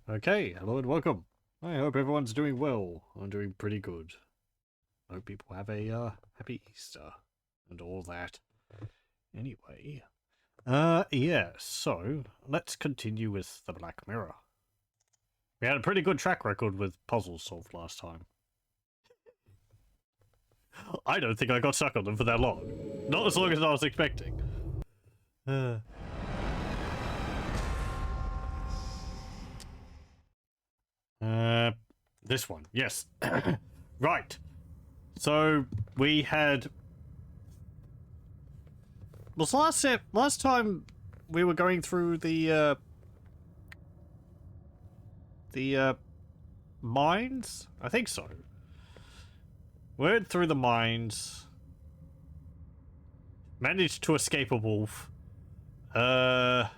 Okay, hello and welcome. I hope everyone's doing well. I'm doing pretty good. I hope people have a happy Easter and all that. Anyway, yeah, so let's continue with the Black Mirror. We had a pretty good track record with puzzles solved last time. I don't think I got stuck on them for that long. Not as long as I was expecting. This one, yes. Right. So we had was last time we were going through the mines? I think so. Went through the mines. Managed to escape a wolf. Traveled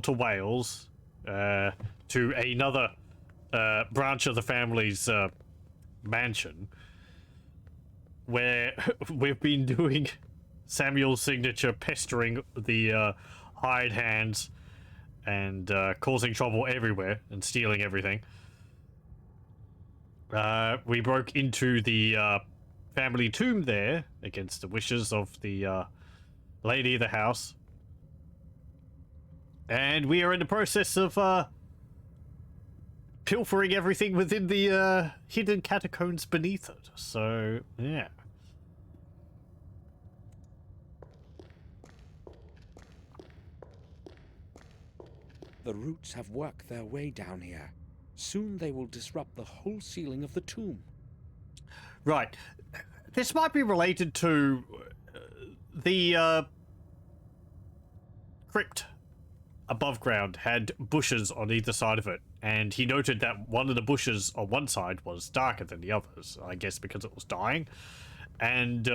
to Wales. To another branch of the family's mansion, where we've been doing Samuel's signature pestering the hired hands and causing trouble everywhere and stealing everything. We broke into the family tomb there against the wishes of the lady of the house. And we are in the process of pilfering everything within the hidden catacombs beneath it. So, yeah. The roots have worked their way down here. Soon they will disrupt the whole ceiling of the tomb. Right. This might be related to the crypt above ground had bushes on either side of it, and he noted that one of the bushes on one side was darker than the others, I guess because it was dying. And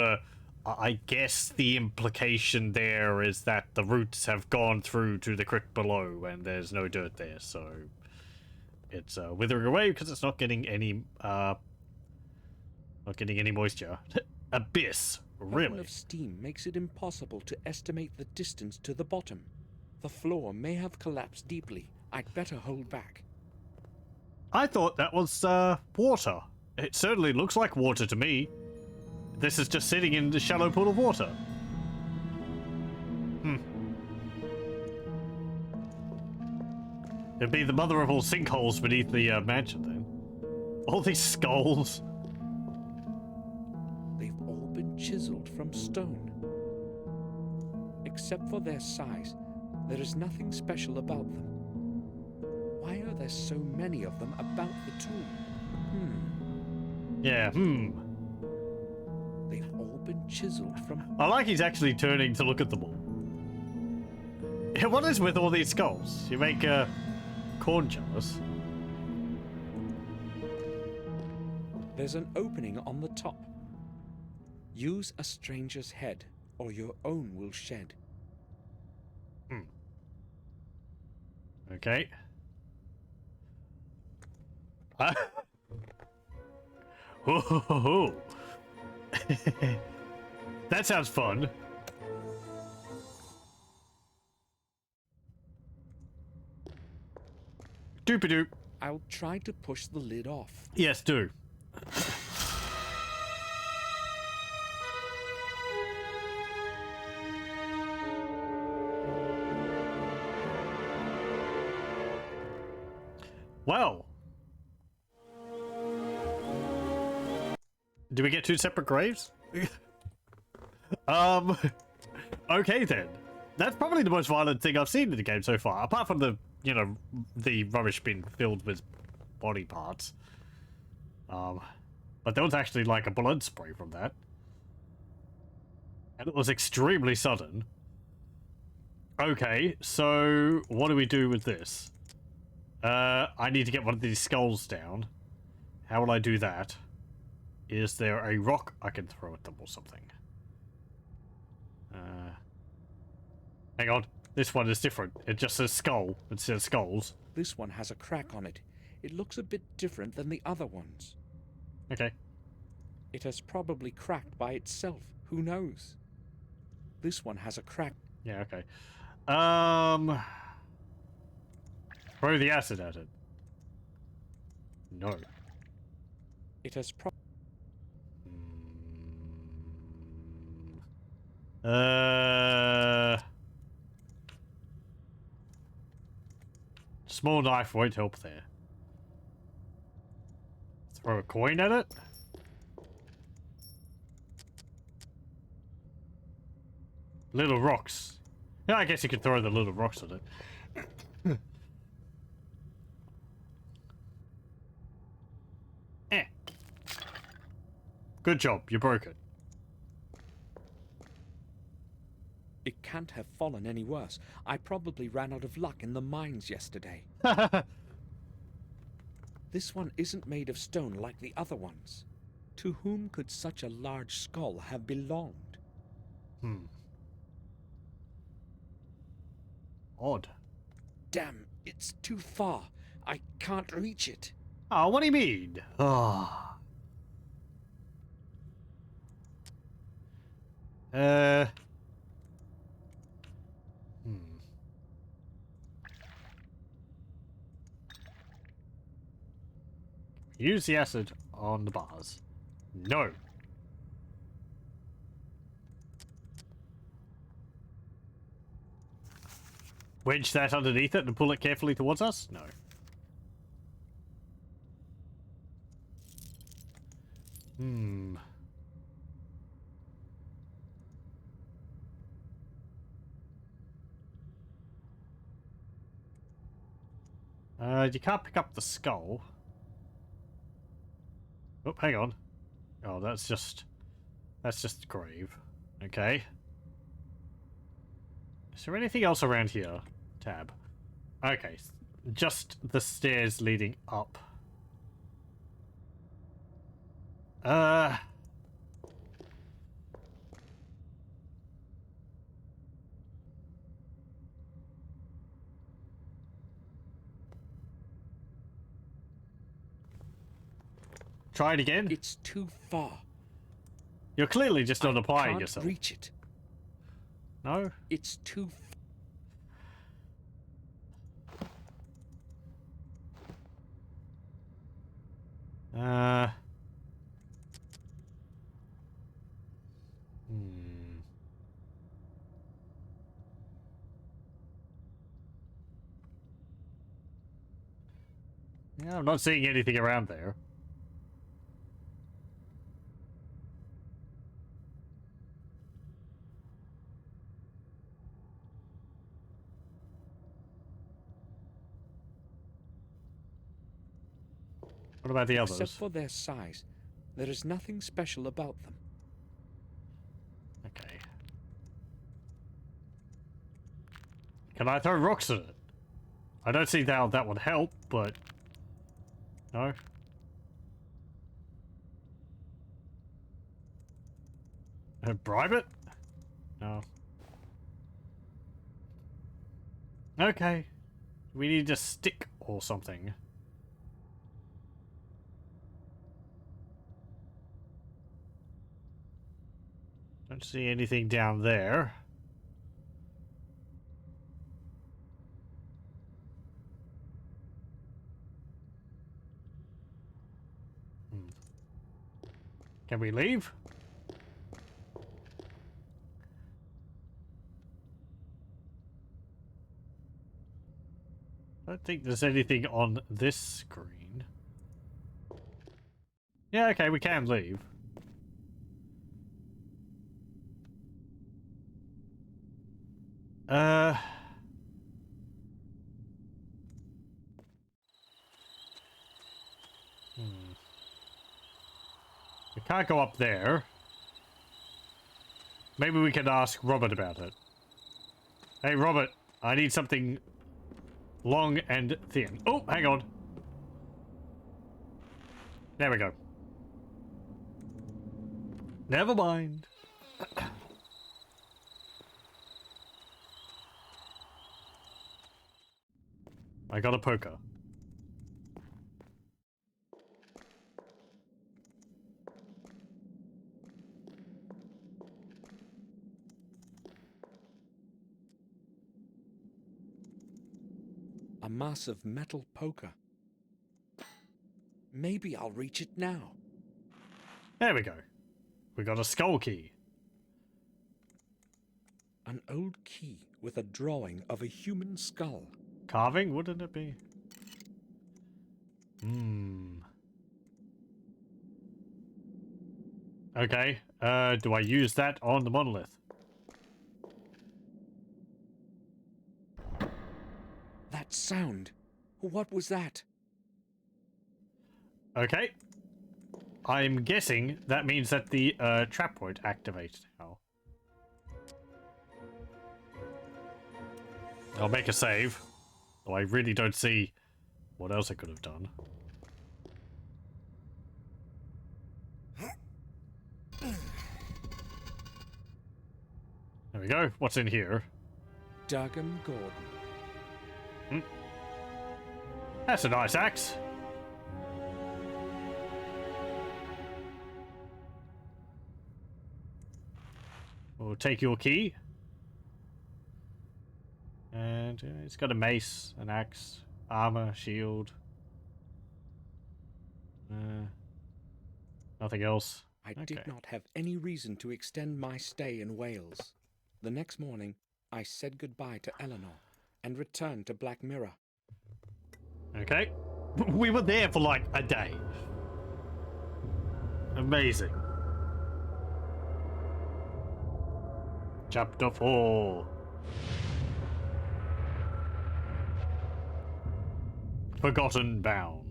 I guess the implication there is that the roots have gone through to the crypt below and there's no dirt there, so it's withering away because it's not getting any moisture. Abyss, The really? bubble of steam makes it impossible to estimate the distance to the bottom. The floor may have collapsed deeply. I'd better hold back. I thought that was water. It certainly looks like water to me. This is just sitting in the shallow pool of water. It'd be the mother of all sinkholes beneath the mansion, then. All these skulls. They've all been chiseled from stone. Except for their size, there is nothing special about them. Why are there so many of them about the tomb? Yeah, They've all been chiseled from... I like he's actually turning to look at them all. Yeah, what is with all these skulls? You make corn jars. There's an opening on the top. Use a stranger's head, or your own will shed. Okay. That sounds fun. Doop-a-doop. I'll try to push the lid off. Yes, do. Well. Do we get two separate graves? Okay then. That's probably the most violent thing I've seen in the game so far, apart from the, you know, the rubbish bin filled with body parts. But there was actually like a blood spray from that. And it was extremely sudden. Okay, so what do we do with this? I need to get one of these skulls down. How will I do that? Is there a rock I can throw at them or something? Hang on. This one is different. It just says skull instead of skulls. This one has a crack on it. It looks a bit different than the other ones. Okay. It has probably cracked by itself. Who knows? This one has a crack. Yeah, okay. Throw the acid at it. No. It has Small knife won't help there. Throw a coin at it? Little rocks. Yeah, I guess you could throw the little rocks at it. Eh. Good job, you broke it. It can't have fallen any worse. I probably ran out of luck in the mines yesterday. This one isn't made of stone like the other ones. To whom could such a large skull have belonged? Odd. Damn, it's too far. I can't reach it. Oh, what do you mean? Oh. Use the acid on the bars. No. Wedge that underneath it and pull it carefully towards us? No. You can't pick up the skull. Oh, hang on. Oh, that's just the grave. Okay. Is there anything else around here? Tab. Okay. Just the stairs leading up. Try it again. It's too far. You're clearly just not applying I can't yourself. reach it. No? It's too Yeah, I'm not seeing anything around there. What about the others? Except for their size, there is nothing special about them. Okay. Can I throw rocks at it? I don't see how that would help, but... No? Bribe it? No. Okay. We need a stick or something. Don't see anything down there. Can we leave? I don't think there's anything on this screen. Yeah, okay, we can leave. We can't go up there. Maybe we can ask Robert about it. Hey, Robert, I need something long and thin. Oh, hang on. There we go. Never mind. I got a poker. A massive metal poker. Maybe I'll reach it now. There we go. We got a skull key. An old key with a drawing of a human skull. Carving, wouldn't it be? Okay, do I use that on the monolith? That sound. What was that? Okay. I'm guessing that means that the trap won't activate now. I'll make a save. Though I really don't see what else I could have done. There we go. What's in here? Dagam Gordon. That's a nice axe. We'll take your key. And it's got a mace, an axe, armor, shield. Nothing else. I did not have any reason to extend my stay in Wales. The next morning, I said goodbye to Eleanor and returned to Black Mirror. Okay. We were there for like a day. Amazing. Chapter 4. Forgotten Bound.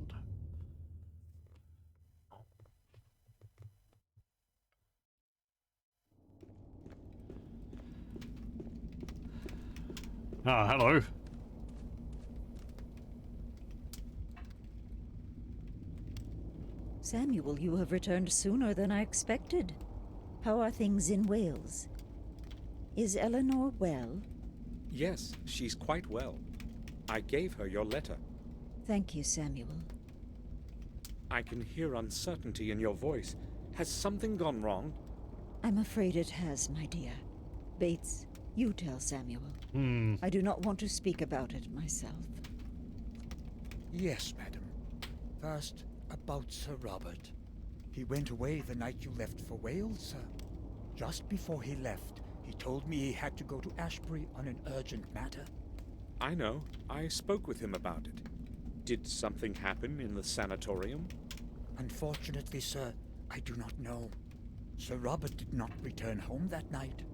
Ah, hello. Samuel, you have returned sooner than I expected. How are things in Wales? Is Eleanor well? Yes, she's quite well. I gave her your letter. Thank you, Samuel. I can hear uncertainty in your voice. Has something gone wrong? I'm afraid it has, my dear. Bates, you tell Samuel. I do not want to speak about it myself. Yes, madam. First, about Sir Robert. He went away the night you left for Wales, sir. Just before he left, he told me he had to go to Ashbury on an urgent matter. I know. I spoke with him about it. Did something happen in the sanatorium? Unfortunately, sir, I do not know. Sir Robert did not return home that night.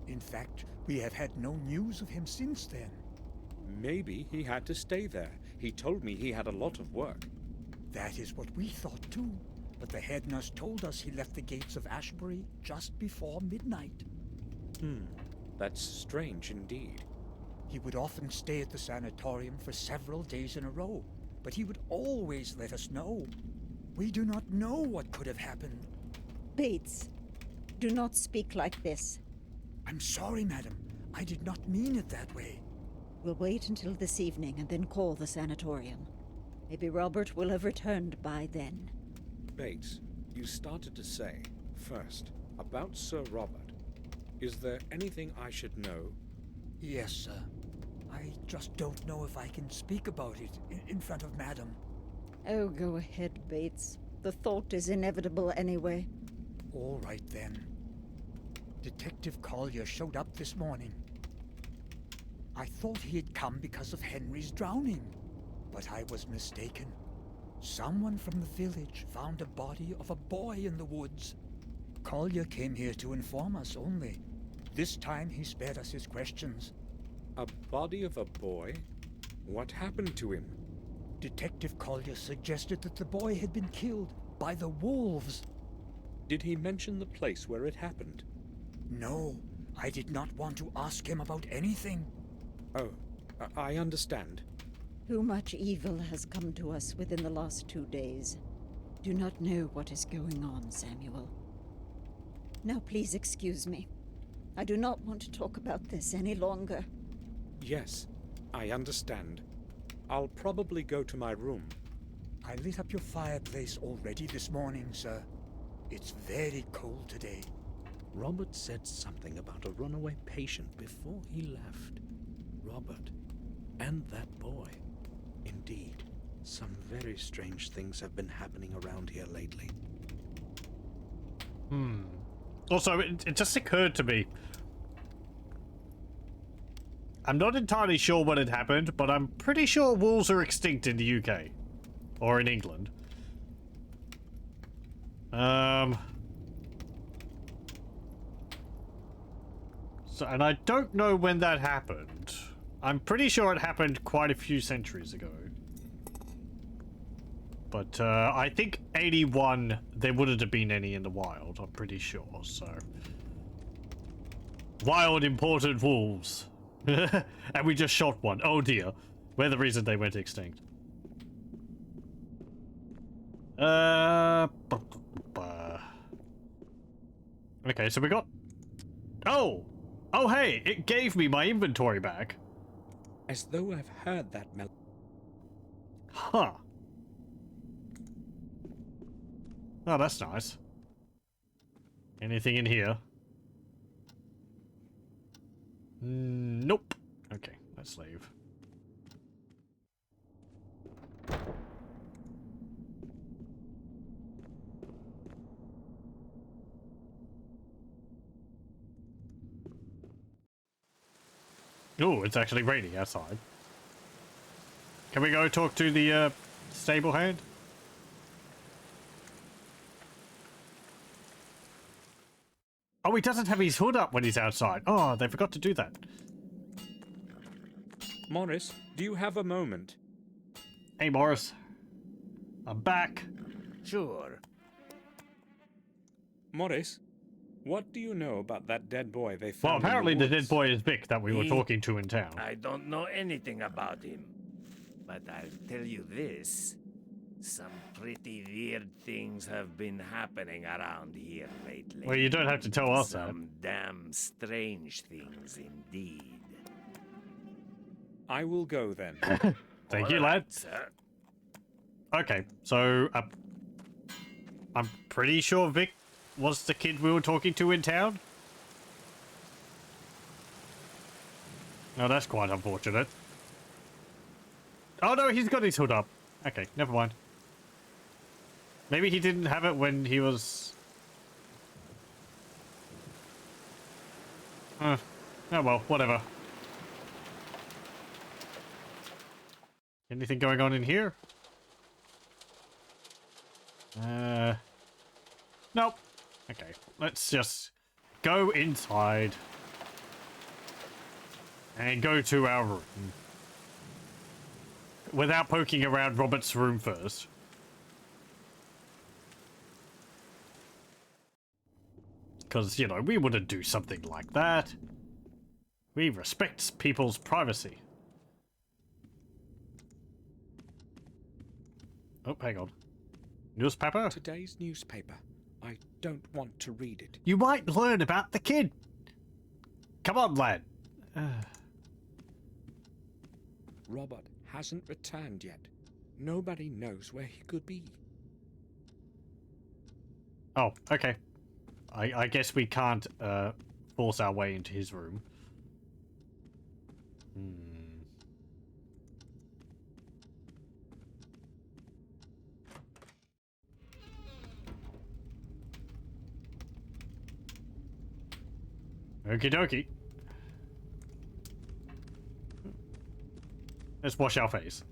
In fact, we have had no news of him since then. Maybe he had to stay there. He told me he had a lot of work. That is what we thought too, but the head nurse told us he left the gates of Ashbury just before midnight. That's strange indeed. He would often stay at the sanatorium for several days in a row, but he would always let us know. We do not know what could have happened. Bates, do not speak like this. I'm sorry, madam. I did not mean it that way. We'll wait until this evening and then call the sanatorium. Maybe Robert will have returned by then. Bates, you started to say, first, about Sir Robert. Is there anything I should know? Yes, sir. I just don't know if I can speak about it in front of madam. Oh, go ahead, Bates. The thought is inevitable anyway. All right, then. Detective Collier showed up this morning. I thought he had come because of Henry's drowning, but I was mistaken. Someone from the village found a body of a boy in the woods. Collier came here to inform us only. This time he spared us his questions. A body of a boy? What happened to him? Detective Collier suggested that the boy had been killed by the wolves. Did he mention the place where it happened? No, I did not want to ask him about anything. Oh, I understand. Too much evil has come to us within the last 2 days. Do not know what is going on, Samuel. Now please excuse me. I do not want to talk about this any longer. Yes, I understand. I'll probably go to my room. I lit up your fireplace already this morning, sir. It's very cold today. Robert said something about a runaway patient before he left. Robert and that boy. indeed. Some very strange things have been happening around here lately. Also, it just occurred to me. I'm not entirely sure what had happened, but I'm pretty sure wolves are extinct in the UK. Or in England. So, and I don't know when that happened. I'm pretty sure it happened quite a few centuries ago. But I think 81, there wouldn't have been any in the wild, I'm pretty sure, so. Wild imported wolves. And we just shot one. Oh dear. We're the reason they went extinct. Okay, so we got... Oh! Oh hey, it gave me my inventory back. As though I've heard that Huh. Oh, that's nice. Anything in here? Nope. Okay, let's leave. Oh, it's actually raining outside. Can we go talk to the stable hand? Oh, he doesn't have his hood up when he's outside. Oh, they forgot to do that. Morris, do you have a moment? Hey, Morris. I'm back. Sure. Morris, what do you know about that dead boy they found? Well, apparently in the woods? dead boy is Vic that we were He- talking to in town. I don't know anything about him. But I'll tell you this. Some pretty weird things have been happening around here lately. Well, you don't have to tell us that. Some damn strange things indeed. I will go then. Thank you, All lad. right, sir. Okay, so I'm pretty sure Vic was the kid we were talking to in town. No, that's quite unfortunate. Oh no, he's got his hood up. Okay, never mind. Maybe he didn't have it when he was... oh well, whatever. Anything going on in here? Nope. Okay, let's just go inside. And go to our room. Without poking around Robert's room first. Because, you know, we wouldn't do something like that. We respect people's privacy. Oh, hang on. Newspaper? Today's newspaper. I don't want to read it. You might learn about the kid. Come on, lad. Robert hasn't returned yet. Nobody knows where he could be. Oh, okay. I guess we can't force our way into his room. Okie dokie. Let's wash our face.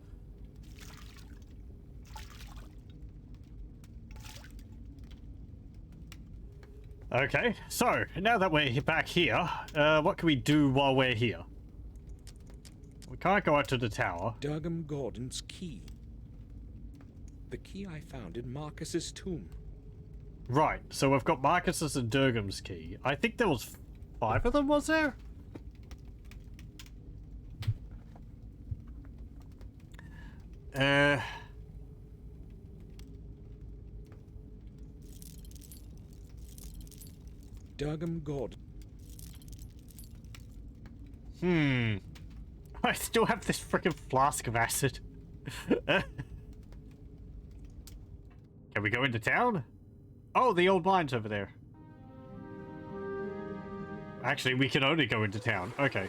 Okay, so now that we're back here, what can we do while we're here? We can't go out to the tower. Durgam Gordon's key. The key I found in Marcus's tomb. Right, so we've got Marcus's and Durgam's key. I think there was 5 of them, was there? Durgam Gordon. I still have this freaking flask of acid. Can we go into town? Oh, the old mine's over there. Actually, we can only go into town. Okay.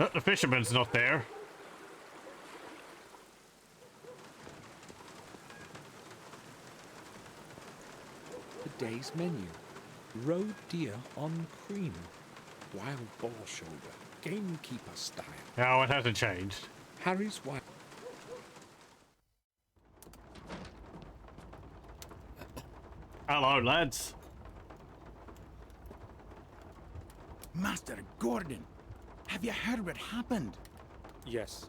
The fisherman's not there. The day's menu. Roe deer on cream. Wild boar shoulder. Gamekeeper style. Oh, it hasn't changed. Harry's wife. Hello, lads. Master Gordon, have you heard what happened? Yes,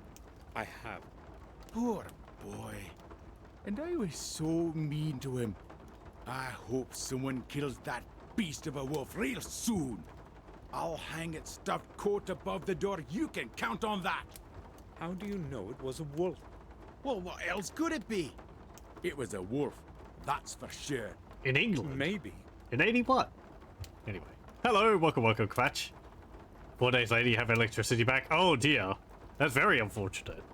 I have. Poor boy. And I was so mean to him. I hope someone kills that beast of a wolf real soon. I'll hang its stuffed coat above the door. You can count on that. How do you know it was a wolf? Well, what else could it be? It was a wolf, that's for sure. In England? Maybe. In 81? Anyway. Hello, welcome, Quatch. 4 days later, you have electricity back. Oh dear. That's very unfortunate.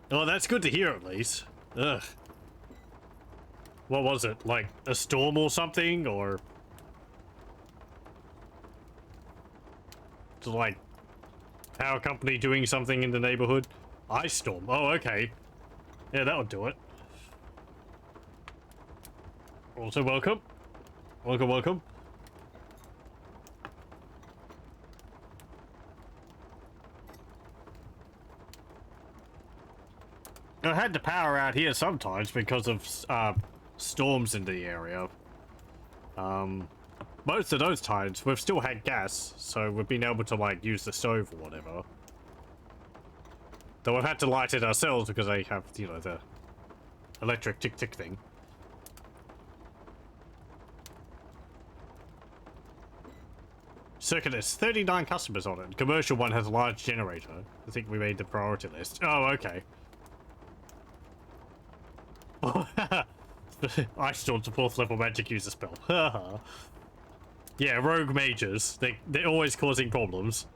Oh, that's good to hear at least. Ugh. What was it? Like a storm or something? Or... to like... power company doing something in the neighborhood? Ice storm. Oh, okay. Yeah, that would do it. Also, welcome. Welcome, welcome. I had the power out here sometimes because of storms in the area. Most of those times we've still had gas, so we've been able to like use the stove or whatever. Though we've had to light it ourselves because they have, you know, the electric tick-tick thing. Circuit has 39 customers on it. Commercial one has a large generator. I think we made the priority list. Oh, okay. Ice Storm's a 4th level magic user spell. Yeah, rogue mages. They're always causing problems.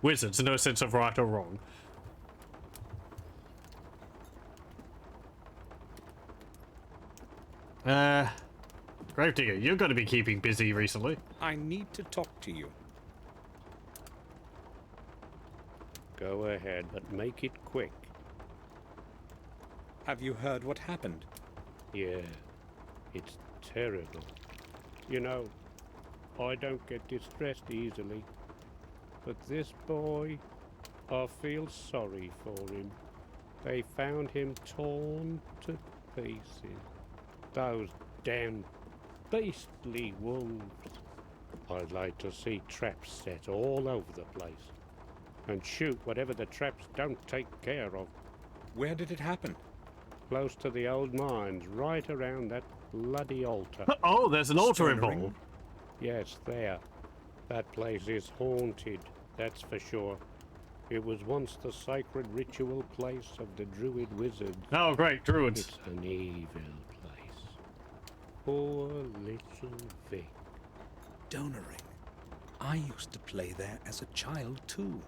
Wizards, no sense of right or wrong. Gravedigger, you're going to be keeping busy recently. I need to talk to you. Go ahead, but make it quick. Have you heard what happened? Yeah, it's terrible. You know, I don't get distressed easily. But this boy, I feel sorry for him. They found him torn to pieces. Those damn beastly wolves. I'd like to see traps set all over the place. And shoot whatever the traps don't take care of. Where did it happen? Close to the old mines, right around that bloody altar. Oh, there's an altar Stirring? involved. Yes, there. That place is haunted, that's for sure. It was once the sacred ritual place of the druid wizards. Oh, great, druids. It's an evil place. Poor little Vic. Donering. I used to play there as a child too.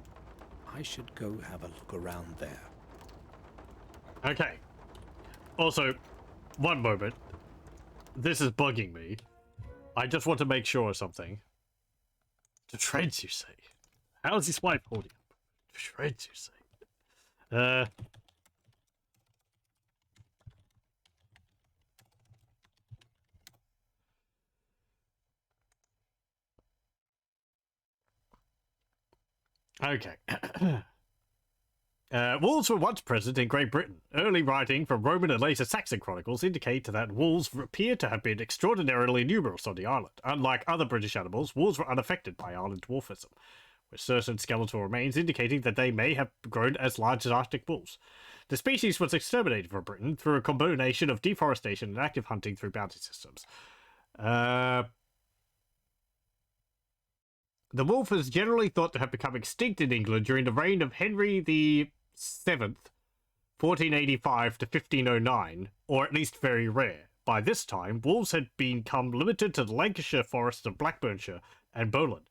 I should go have a look around there. Okay. Also, one moment. This is bugging me. I just want to make sure of something. The trades, you say? How's his wife holding up? The trades, you say? Okay. Wolves were once present in Great Britain. Early writing from Roman and later Saxon chronicles indicate that wolves appear to have been extraordinarily numerous on the island. Unlike other British animals, wolves were unaffected by island dwarfism, with certain skeletal remains indicating that they may have grown as large as Arctic wolves. The species was exterminated from Britain through a combination of deforestation and active hunting through bounty systems. The wolf is generally thought to have become extinct in England during the reign of Henry VII, 1485 to 1509, or at least very rare. By this time, wolves had become limited to the Lancashire forests of Blackburnshire and Bowland,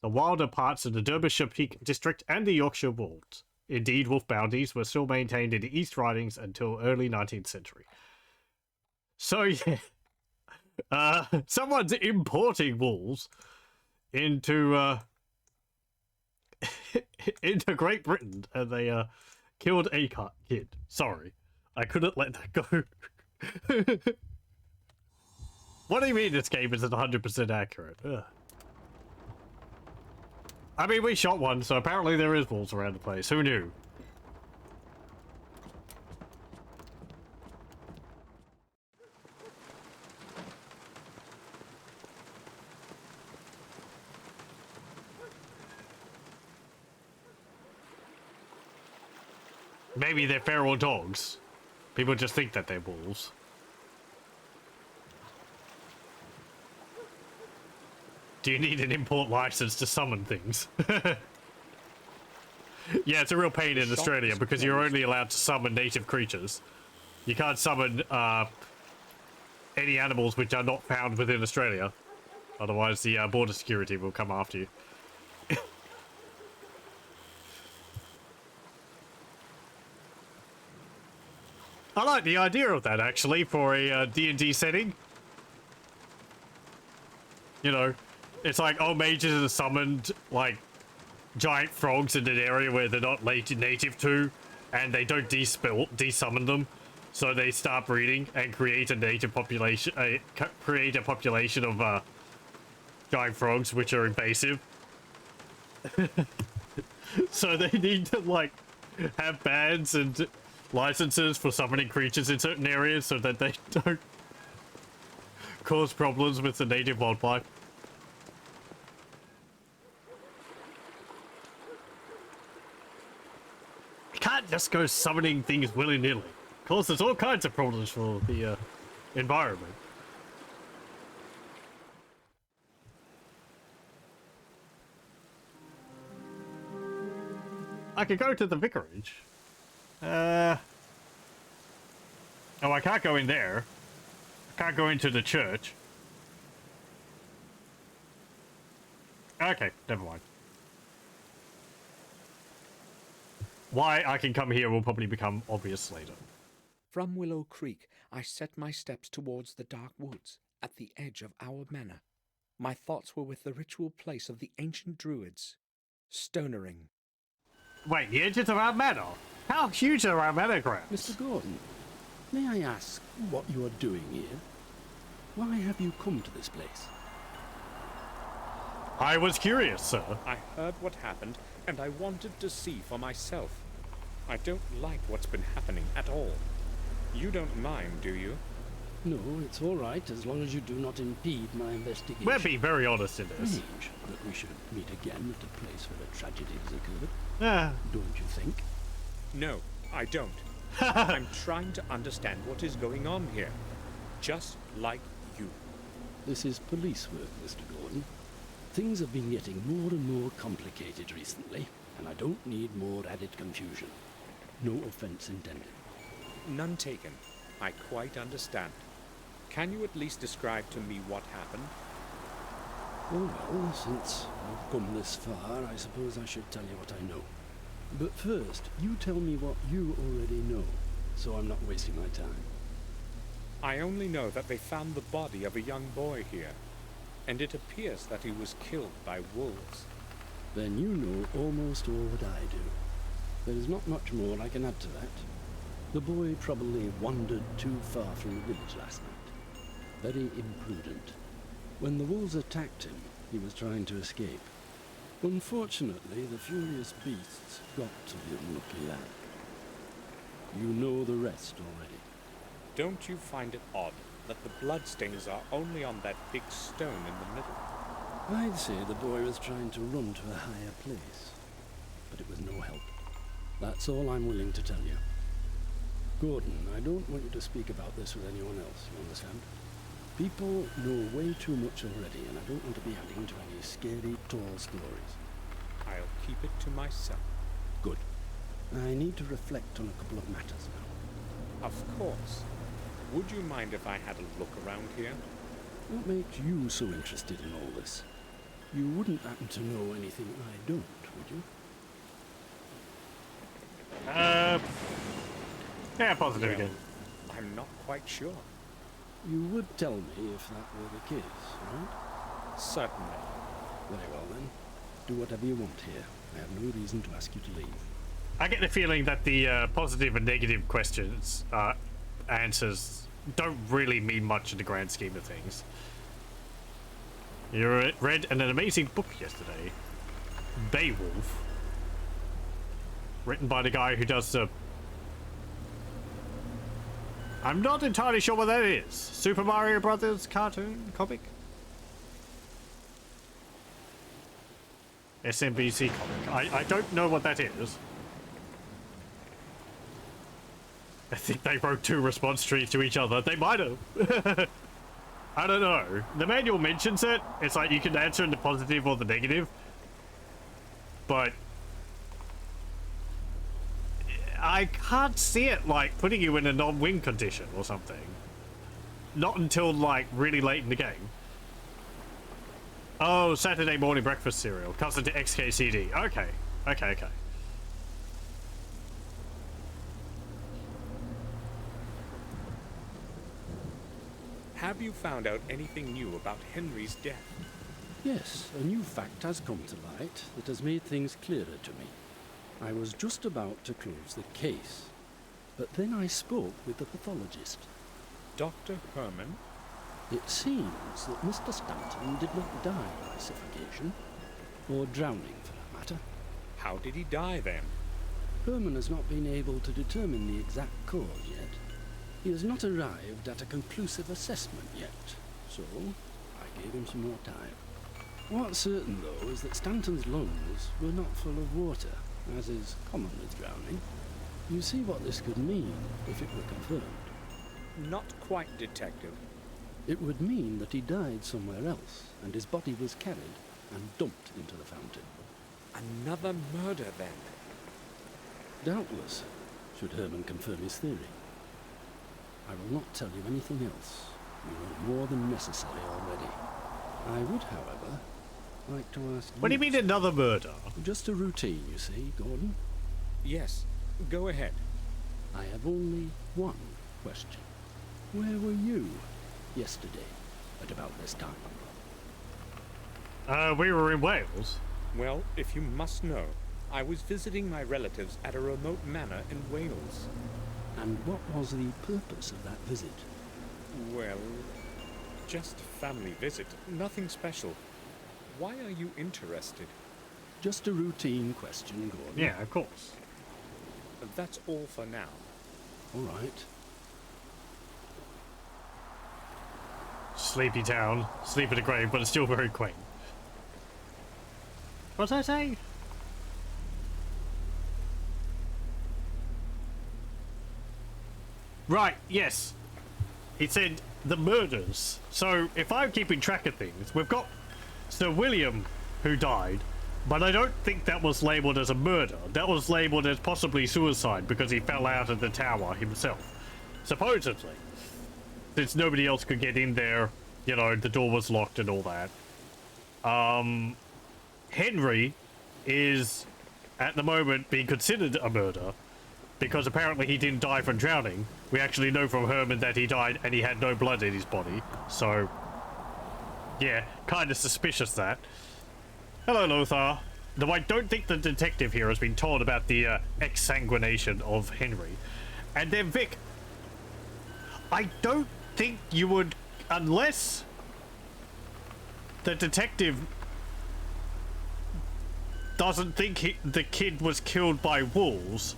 the wilder parts of the Derbyshire Peak District, and the Yorkshire Wolds. Indeed, wolf bounties were still maintained in the East Ridings until early 19th century. So, yeah. Someone's importing wolves into into Great Britain and they killed a kid. Sorry, I couldn't let that go. What do you mean this game isn't 100% accurate? Ugh. I mean, we shot one, so apparently there is wolves around the place. Who knew? Maybe they're feral dogs. People just think that they're wolves. Do you need an import license to summon things? Yeah, it's a real pain in Australia because you're only allowed to summon native creatures. You can't summon any animals which are not found within Australia. Otherwise the border security will come after you. I like the idea of that, actually, for a D&D setting. You know, it's like, oh, mages are summoned, like, giant frogs in an area where they're not native to, and they don't desummon them, so they start breeding and create a native population, create a population of giant frogs, which are invasive. So they need to, like, have bans and licenses for summoning creatures in certain areas so that they don't cause problems with the native wildlife. You can't just go summoning things willy-nilly. Causes all kinds of problems for the environment. I could go to the vicarage. Oh, I can't go in there. I can't go into the church. Okay, never mind. Why I can come here will probably become obvious later. From Willow Creek, I set my steps towards the dark woods at the edge of our manor. My thoughts were with the ritual place of the ancient druids, Stonering. Wait, the edges of our manor? How huge are our manor grounds? Mr. Gordon, may I ask what you are doing here? Why have you come to this place? I was curious, sir. I heard what happened, and I wanted to see for myself. I don't like what's been happening at all. You don't mind, do you? No, it's all right, as long as you do not impede my investigation. We'll be very honest in this. Strange that we should meet again at a place where a tragedy has occurred. Yeah. Don't you think? No, I don't. I'm trying to understand what is going on here. Just like you. This is police work, Mr. Gordon. Things have been getting more and more complicated recently, and I don't need more added confusion. No offense intended. None taken. I quite understand. Can you at least describe to me what happened? Oh well, since I've come this far, I suppose I should tell you what I know. But first, you tell me what you already know, so I'm not wasting my time. I only know that they found the body of a young boy here, and it appears that he was killed by wolves. Then you know almost all that I do. There is not much more I can add to that. The boy probably wandered too far from the village last night. Very imprudent. When the wolves attacked him, he was trying to escape. Unfortunately, the furious beasts got to the unlucky lad. You know the rest already. Don't you find it odd that the bloodstains are only on that big stone in the middle? I'd say the boy was trying to run to a higher place, but it was no help. That's all I'm willing to tell you. Gordon, I don't want you to speak about this with anyone else, you understand? People know way too much already, and I don't want to be adding to any scary, tall stories. I'll keep it to myself. Good. I need to reflect on a couple of matters now. Of course. Would you mind if I had a look around here? What makes you so interested in all this? You wouldn't happen to know anything I don't, would you? Yeah, positive again. I'm not quite sure. You would tell me if that were the case, right? Certainly. Very well then. Do whatever you want here. I have no reason to ask you to leave. I get the feeling that the positive and negative questions answers don't really mean much in the grand scheme of things. You read an amazing book yesterday, Beowulf, written by the guy who does the... I'm not entirely sure what that is. Super Mario Brothers cartoon comic? SMBC comic. I don't know what that is. I think they wrote 2 response trees to each other. They might have. I don't know. The manual mentions it. It's like you can answer in the positive or the negative. But I can't see it like putting you in a non-win condition or something. Not until like really late in the game. Oh, Saturday morning breakfast cereal. Cousin to XKCD. Okay. Okay. Have you found out anything new about Henry's death? Yes, a new fact has come to light that has made things clearer to me. I was just about to close the case, but then I spoke with the pathologist. Dr. Herman? It seems that Mr. Stanton did not die by suffocation, or drowning for that matter. How did he die then? Herman has not been able to determine the exact cause yet. He has not arrived at a conclusive assessment yet, so I gave him some more time. What's certain, though, is that Stanton's lungs were not full of water, as is common with drowning. You see what this could mean if it were confirmed. Not quite, Detective. It would mean that he died somewhere else, and his body was carried and dumped into the fountain. Another murder, then? Doubtless, should Herman confirm his theory. I will not tell you anything else. You know more than necessary already. I would, however, like to ask What do you mean another murder? Just a routine, you see, Gordon. Yes, go ahead. I have only one question. Where were you yesterday at about this time? We were in Wales. Well, if you must know, I was visiting my relatives at a remote manor in Wales. And what was the purpose of that visit? Well, just a family visit. Nothing special. Why are you interested? Just a routine question, Gordon. Yeah, of course. That's all for now. All right. Sleepy town. Sleep in a grave, but it's still very quaint. What's I say? Right, yes. He said the murders. So, if I'm keeping track of things, we've got Sir William, who died, but I don't think that was labelled as a murder. That was labelled as possibly suicide because he fell out of the tower himself. Supposedly. Since nobody else could get in there, you know, the door was locked and all that. Henry is, at the moment, being considered a murder because apparently he didn't die from drowning. We actually know from Herman that he died and he had no blood in his body. So, yeah, kind of suspicious that. Hello, Lothar. Though I don't think the detective here has been told about the exsanguination of Henry. And then Vic, I don't think you would, unless the detective doesn't think the kid was killed by wolves.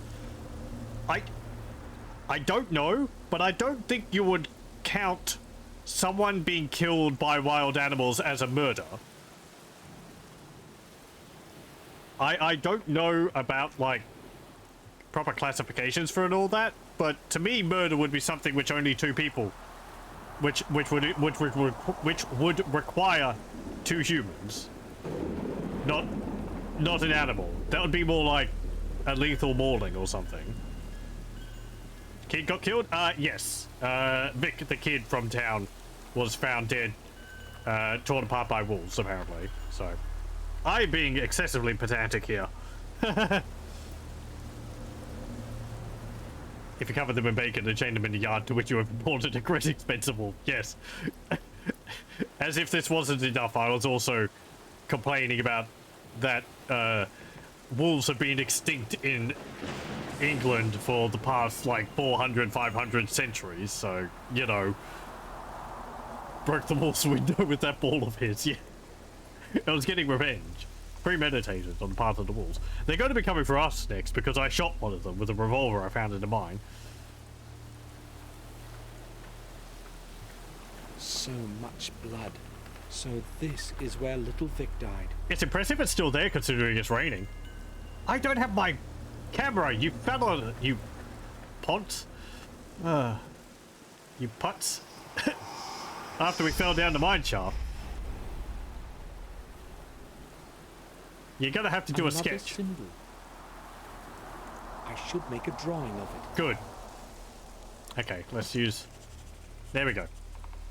I don't know, but I don't think you would count someone being killed by wild animals as a murder. I don't know about, like, proper classifications for and all that, but to me, murder would be something which only 2 people, which would require 2 humans, not an animal. That would be more like a lethal mauling or something. Kid got killed? Yes. Vic, the kid from town, was found dead, torn apart by wolves, apparently. So, I'm being excessively pedantic here. If you cover them in bacon and chain them in the yard to which you have imported a great expensive wolf. Yes. As if this wasn't enough, I was also complaining about that wolves have been extinct in England for the past like 400, 500 centuries, so, you know, broke the wolf's window with that ball of his. Yeah, I was getting revenge, premeditated on the part of the wolves. They're going to be coming for us next because I shot one of them with a revolver I found in a mine. So much blood. So this is where little Vic died. It's impressive it's still there considering it's raining. I don't have my camera. You fell on it, you ponce. You putz. After we fell down the mine shaft. You're gonna have to do Another a sketch. symbol. I should make a drawing of it. Good. Okay, let's use... There we go.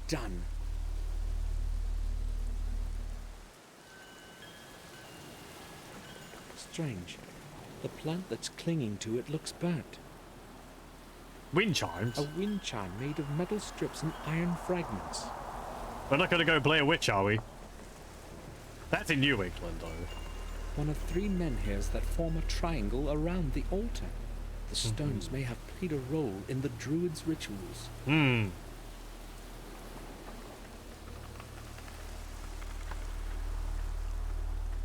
Done. Strange. The plant that's clinging to it looks burnt. Wind chimes? A wind chime made of metal strips and iron fragments. We're not gonna go Blair Witch, are we? That's in New England, though. One of 3 menhirs that form a triangle around the altar. The stones may have played a role in the druids' rituals. Hmm.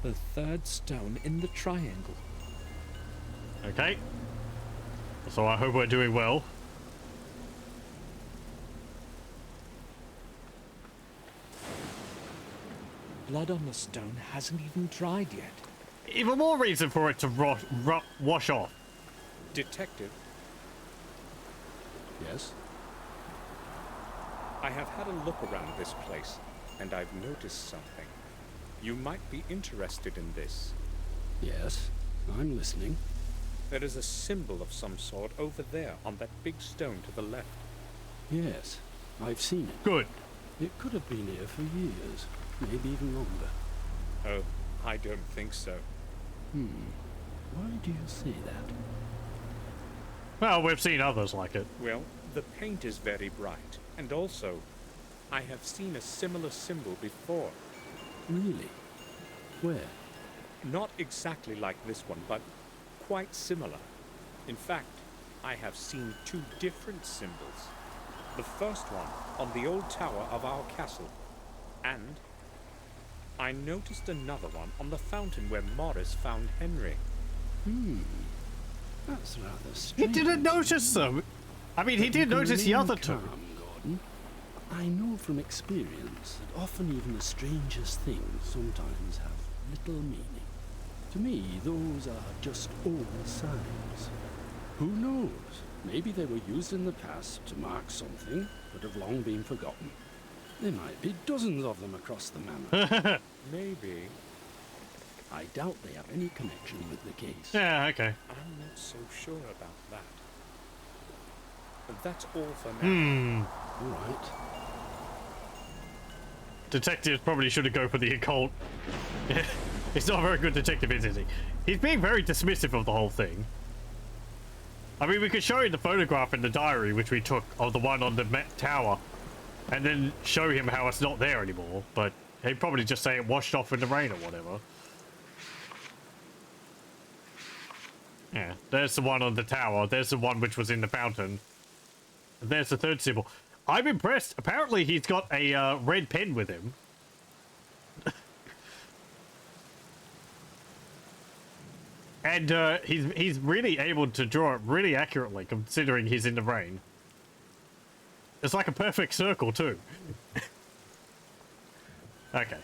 The 3rd stone in the triangle. Okay. So I hope we're doing well. Blood on the stone hasn't even dried yet. Even more reason for it to wash off. Detective? Yes? I have had a look around this place, and I've noticed something. You might be interested in this. Yes, I'm listening. There is a symbol of some sort over there on that big stone to the left. Yes, I've seen it. Good. It could have been here for years, maybe even longer. Oh, I don't think so. Why do you say that? Well, we've seen others like it. Well, the paint is very bright, and also, I have seen a similar symbol before. Really? Where? Not exactly like this one, but quite similar. In fact, I have seen 2 different symbols. The first one on the old tower of our castle, and I noticed another one on the fountain where Morris found Henry. That's rather He strange. didn't notice them. I mean, he did notice the other 2. Calm, Gordon. I know from experience that often even the strangest things sometimes have little meaning. To me, those are just old signs. Who knows? Maybe they were used in the past to mark something that have long been forgotten. There might be dozens of them across the manor. Maybe. I doubt they have any connection with the case. Yeah, okay. I'm not so sure about that. But that's all for now. All right. Detectives probably should have go for the occult. He's not a very good detective, is he? He's being very dismissive of the whole thing. I mean, we could show him the photograph in the diary which we took of the one on the Met Tower, and then show him how it's not there anymore, but he'd probably just say it washed off in the rain or whatever. Yeah, there's the one on the tower, there's the one which was in the fountain. There's the 3rd symbol. I'm impressed. Apparently he's got a red pen with him. And he's really able to draw it really accurately considering he's in the rain. It's like a perfect circle too. Okay.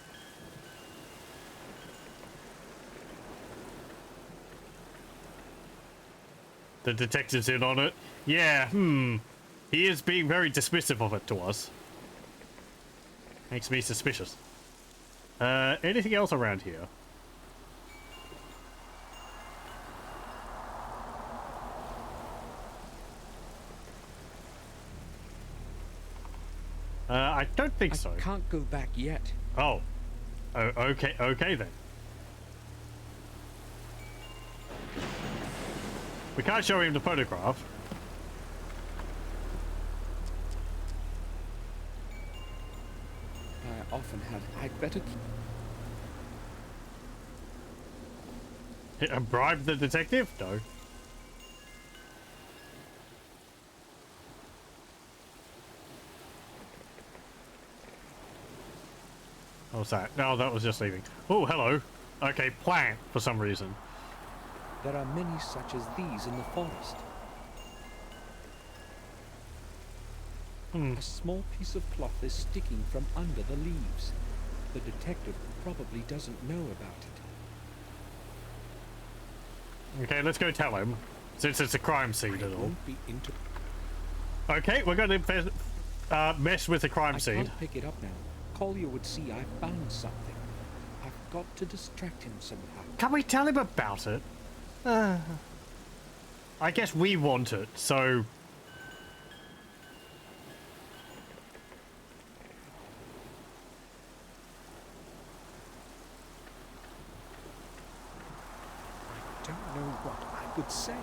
The detective's in on it. Yeah, He is being very dismissive of it to us. Makes me suspicious. Anything else around here? I don't think so. I can't go back yet. Oh. Okay, okay then. We can't show him the photograph. I often have. I'd better... Bribe the detective? No. What was that? No, that was just leaving. Oh, hello. Okay, plant for some reason. There are many such as these in the forest. A small piece of cloth is sticking from under the leaves. The detective probably doesn't know about it. Okay, let's go tell him, since it's a crime scene I and all. won't be into. Okay, we're going to mess with the crime I scene. can't pick it up now. Collier would see I found something. I've got to distract him somehow. Can we tell him about it? I guess we want it, so... I don't know what I could say.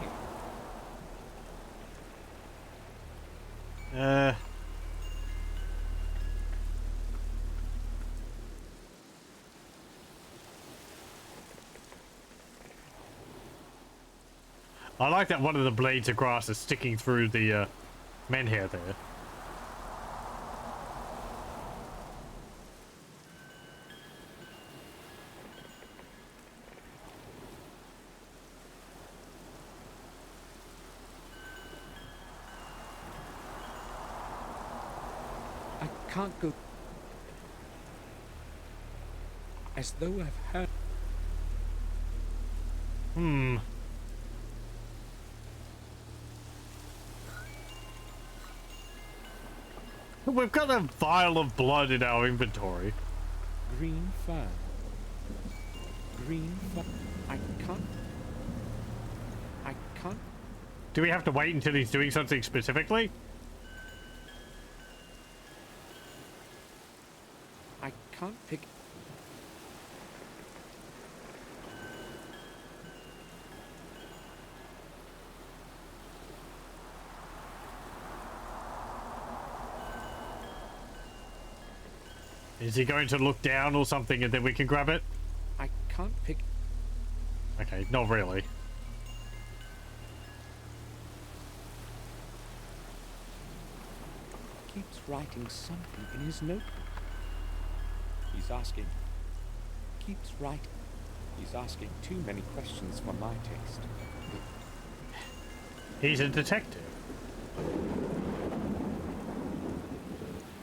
I like that one of the blades of grass is sticking through the menhair there. I can't go. As though I've heard. We've got a vial of blood in our inventory. Green fern. Green fern. I can't. Do we have to wait until he's doing something specifically? I can't pick. Is he going to look down or something and then we can grab it? I can't pick. Okay, not really. Keeps writing something in his notebook. He's asking. Keeps writing. He's asking too many questions for my taste. He's a detective.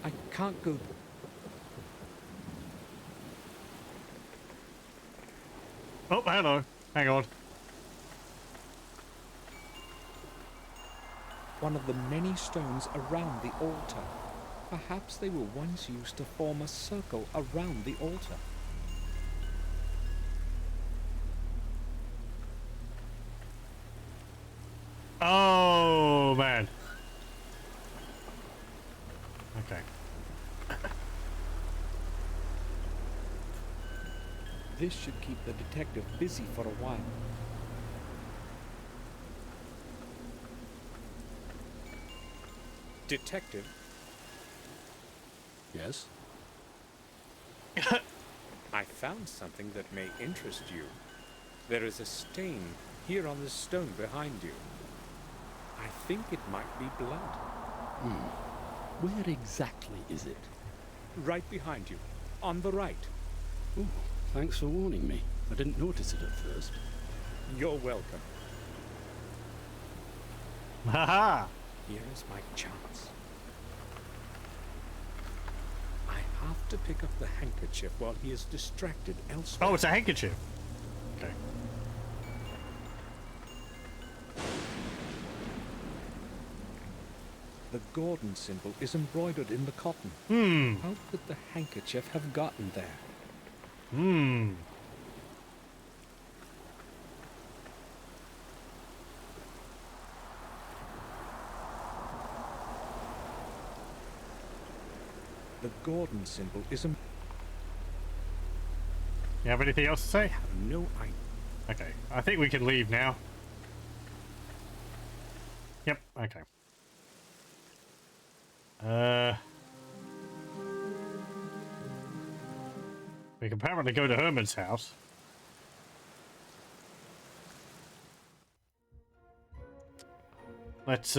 I can't go. Oh, hello. Hang on. One of the many stones around the altar. Perhaps they were once used to form a circle around the altar. Oh, man. Okay. This should keep the detective busy for a while. Detective? Yes? I found something that may interest you. There is a stain here on the stone behind you. I think it might be blood. Where exactly is it? Right behind you. On the right. Oh, thanks for warning me. I didn't notice it at first. You're welcome. Haha! Here is my chance. I have to pick up the handkerchief while he is distracted elsewhere. Oh, it's a handkerchief. Okay. The Gordon symbol is embroidered in the cotton. How could the handkerchief have gotten there? The Gordon symbol is You have anything else to say? I have no idea. Okay. I think we can leave now. Yep, okay. We can apparently go to Herman's house. let's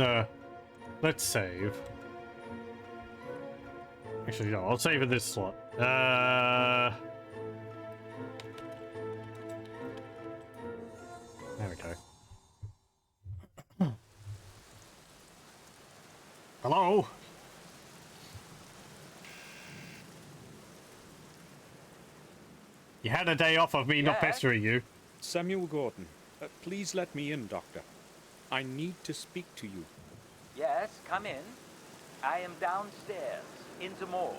save. Actually, no, I'll save in this slot. There we go. Hello? You had a day off of me not pestering you. Samuel Gordon, please let me in, Doctor. I need to speak to you. Yes, come in. I am downstairs, in the morgue.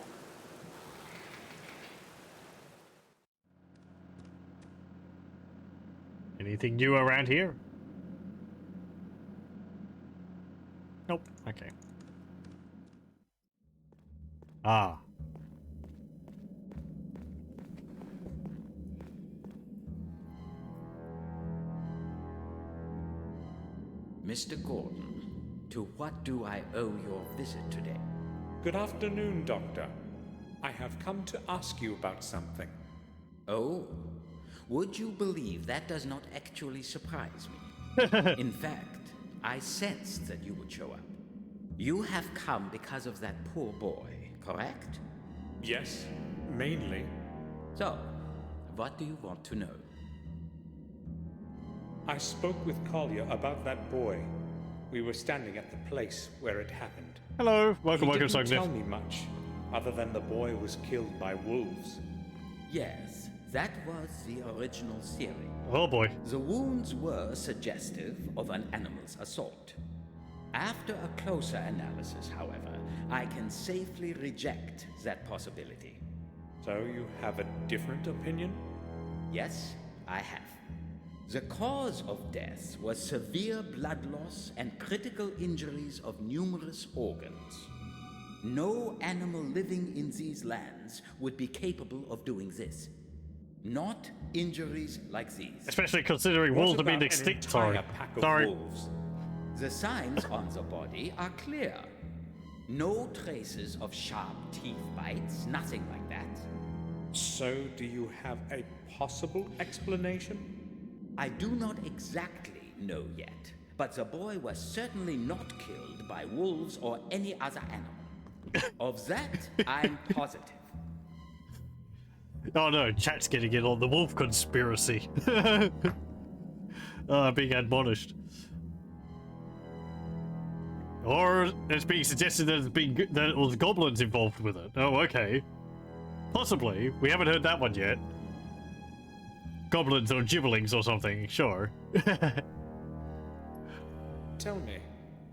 Anything new around here? Nope. Okay. Ah. Mr. Gordon, to what do I owe your visit today? Good afternoon, Doctor. I have come to ask you about something. Oh, would you believe that does not actually surprise me? In fact, I sensed that you would show up. You have come because of that poor boy, correct? Yes, mainly. So, what do you want to know? I spoke with Collier about that boy. We were standing at the place where it happened. Hello. Welcome, He welcome, didn't tell Sogniff. me much, other than the boy was killed by wolves. Yes, that was the original theory. Oh boy. The wounds were suggestive of an animal's assault. After a closer analysis, however, I can safely reject that possibility. So you have a different opinion? Yes, I have. The cause of death was severe blood loss and critical injuries of numerous organs. No animal living in these lands would be capable of doing this. Not injuries like these. Especially considering What wolves have been about an extinct. entire Sorry. pack of Sorry. wolves? The signs on the body are clear. No traces of sharp teeth bites, nothing like that. So do you have a possible explanation? I do not exactly know yet, but the boy was certainly not killed by wolves or any other animal. Of that, I'm positive. Oh no, chat's getting in on the wolf conspiracy. Being admonished. Or it's being suggested that that it was goblins involved with it. Oh, okay. Possibly. We haven't heard that one yet. Goblins or gibberlings or something, sure. Tell me,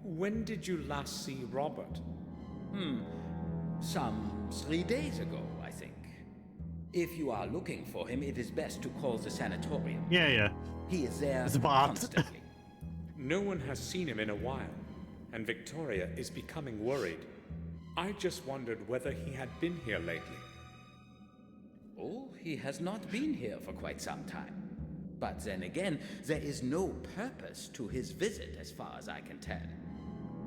when did you last see Robert? Some 3 days ago, I think. If you are looking for him, it is best to call the sanatorium. Yeah. He is there It's bad. constantly. No one has seen him in a while, and Victoria is becoming worried. I just wondered whether he had been here lately. Oh, he has not been here for quite some time. But then again, there is no purpose to his visit as far as I can tell.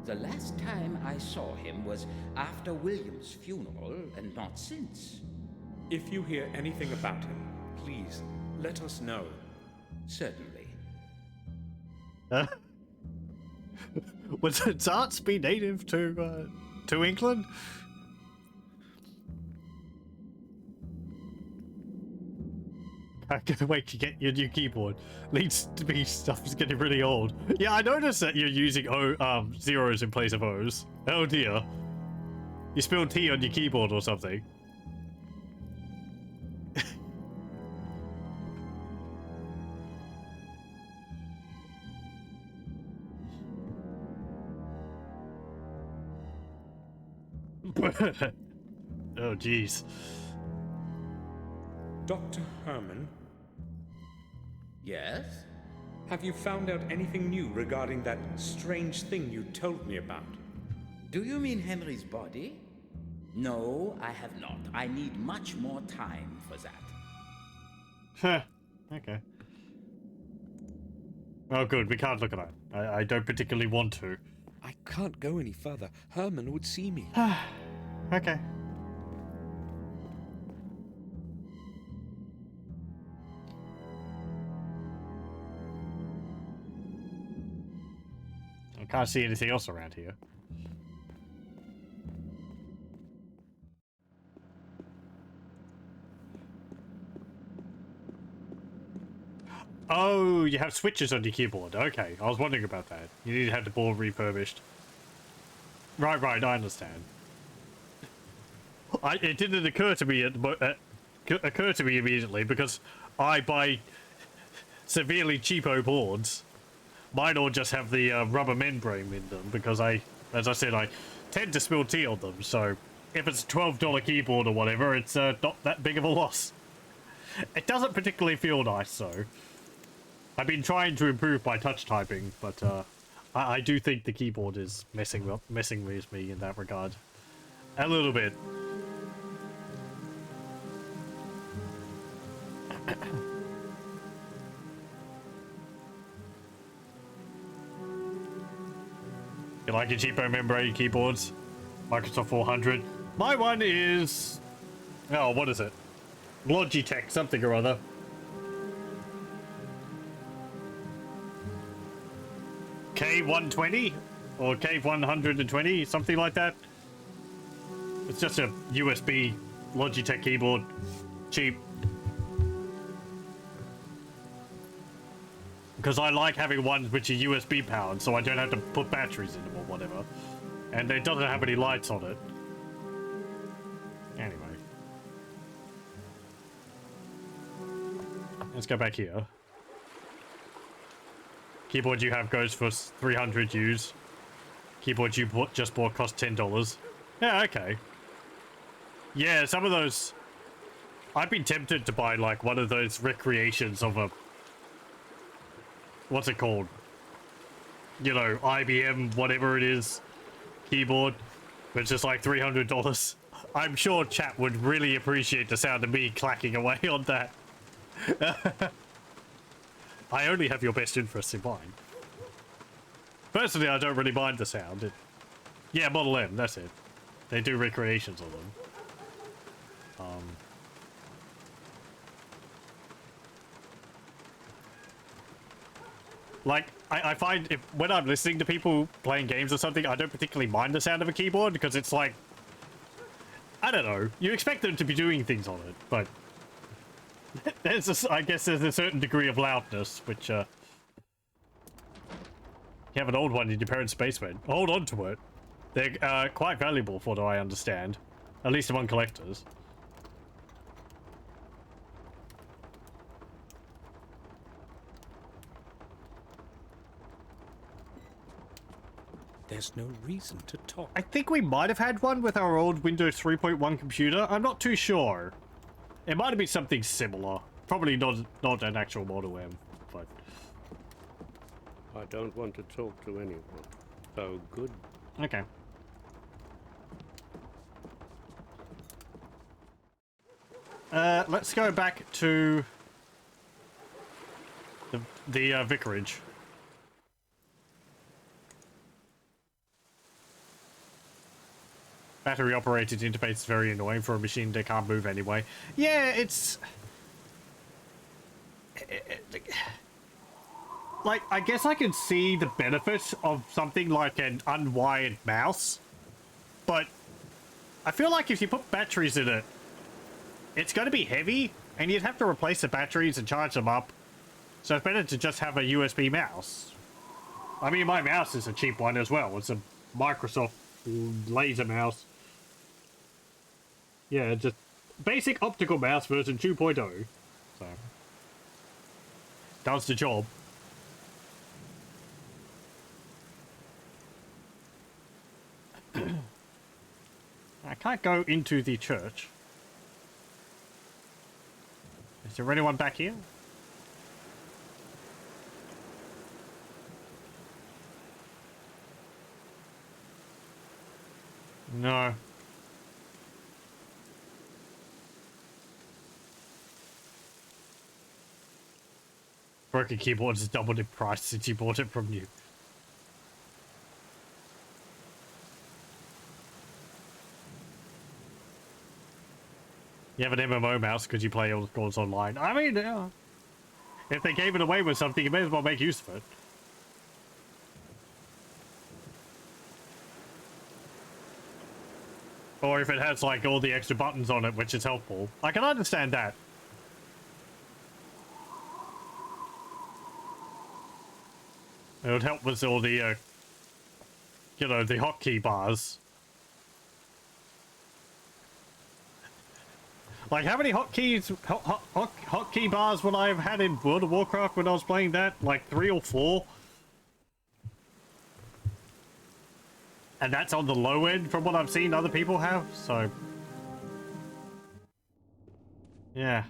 The last time I saw him was after William's funeral, and not since. If you hear anything about him, please let us know. Certainly. Would Zarts be native to England? I can't wait to get your new keyboard. Leads to me stuff is getting really old. Yeah, I noticed that you're using zeros in place of O's. Oh dear. You spilled tea on your keyboard or something. Oh jeez. Dr. Herman, Yes? have you found out anything new regarding that strange thing you told me about? Do you mean Henry's body? No, I have not. I need much more time for that. Huh. Okay. Oh good, we can't look at that. I don't particularly want to. I can't go any further. Herman would see me. Okay. can't see anything else around here. Oh, you have switches on your keyboard. Okay, I was wondering about that. You need to have the board refurbished. Right, I understand. It didn't occur to me immediately because I buy severely cheapo boards. Mine all just have the rubber membrane in them because as I said, I tend to spill tea on them. So if it's a $12 keyboard or whatever, it's not that big of a loss. It doesn't particularly feel nice, though. I've been trying to improve my touch typing, but I do think the keyboard is messing with me in that regard. A little bit. You like your cheapo membrane keyboards? Microsoft 400. My one is... oh, what is it? Logitech something or other. K120? Or K120, something like that. It's just a USB Logitech keyboard. Cheap. Because I like having ones which are USB powered, so I don't have to put batteries in them or whatever. And it doesn't have any lights on it. Anyway. Let's go back here. Keyboard you have goes for 300 Us. Keyboard you just bought cost $10. Yeah, okay. Yeah, some of those... I've been tempted to buy, like, one of those recreations of a... what's it called? You know, IBM, whatever it is, keyboard. But it's just like $300. I'm sure chat would really appreciate the sound of me clacking away on that. I only have your best interests in mind. Personally, I don't really mind the sound. Yeah, Model M, that's it. They do recreations of them. Like, I find when I'm listening to people playing games or something, I don't particularly mind the sound of a keyboard because it's like, I don't know, you expect them to be doing things on it, but I guess there's a certain degree of loudness, which, you have an old one in your parents' basement. Hold on to it. They're quite valuable, for what I understand. At least among collectors. There's no reason to talk. I think we might have had one with our old Windows 3.1 computer. I'm not too sure. It might have been something similar. Probably not an actual Model M, but... I don't want to talk to anyone. So good. Okay. Let's go back to the vicarage. Battery operated interface is very annoying for a machine that can't move anyway. Yeah, it's... like, I guess I can see the benefit of something like an unwired mouse, but I feel like if you put batteries in it, it's going to be heavy, and you'd have to replace the batteries and charge them up, so it's better to just have a USB mouse. I mean, my mouse is a cheap one as well. It's a Microsoft laser mouse. Yeah, just basic optical mouse version 2.0. So, does the job. I can't go into the church. Is there anyone back here? No. Broken keyboard has doubled in price since you bought it from new. You have an MMO mouse because you play Elder Scrolls Online. I mean, if they gave it away with something, you may as well make use of it. Or if it has like all the extra buttons on it, which is helpful. I can understand that. It would help with all the, you know, the hotkey bars. Like, how many hotkeys, hotkey bars would I have had in World of Warcraft when I was playing that? Like 3 or 4? And that's on the low end from what I've seen other people have, so... yeah.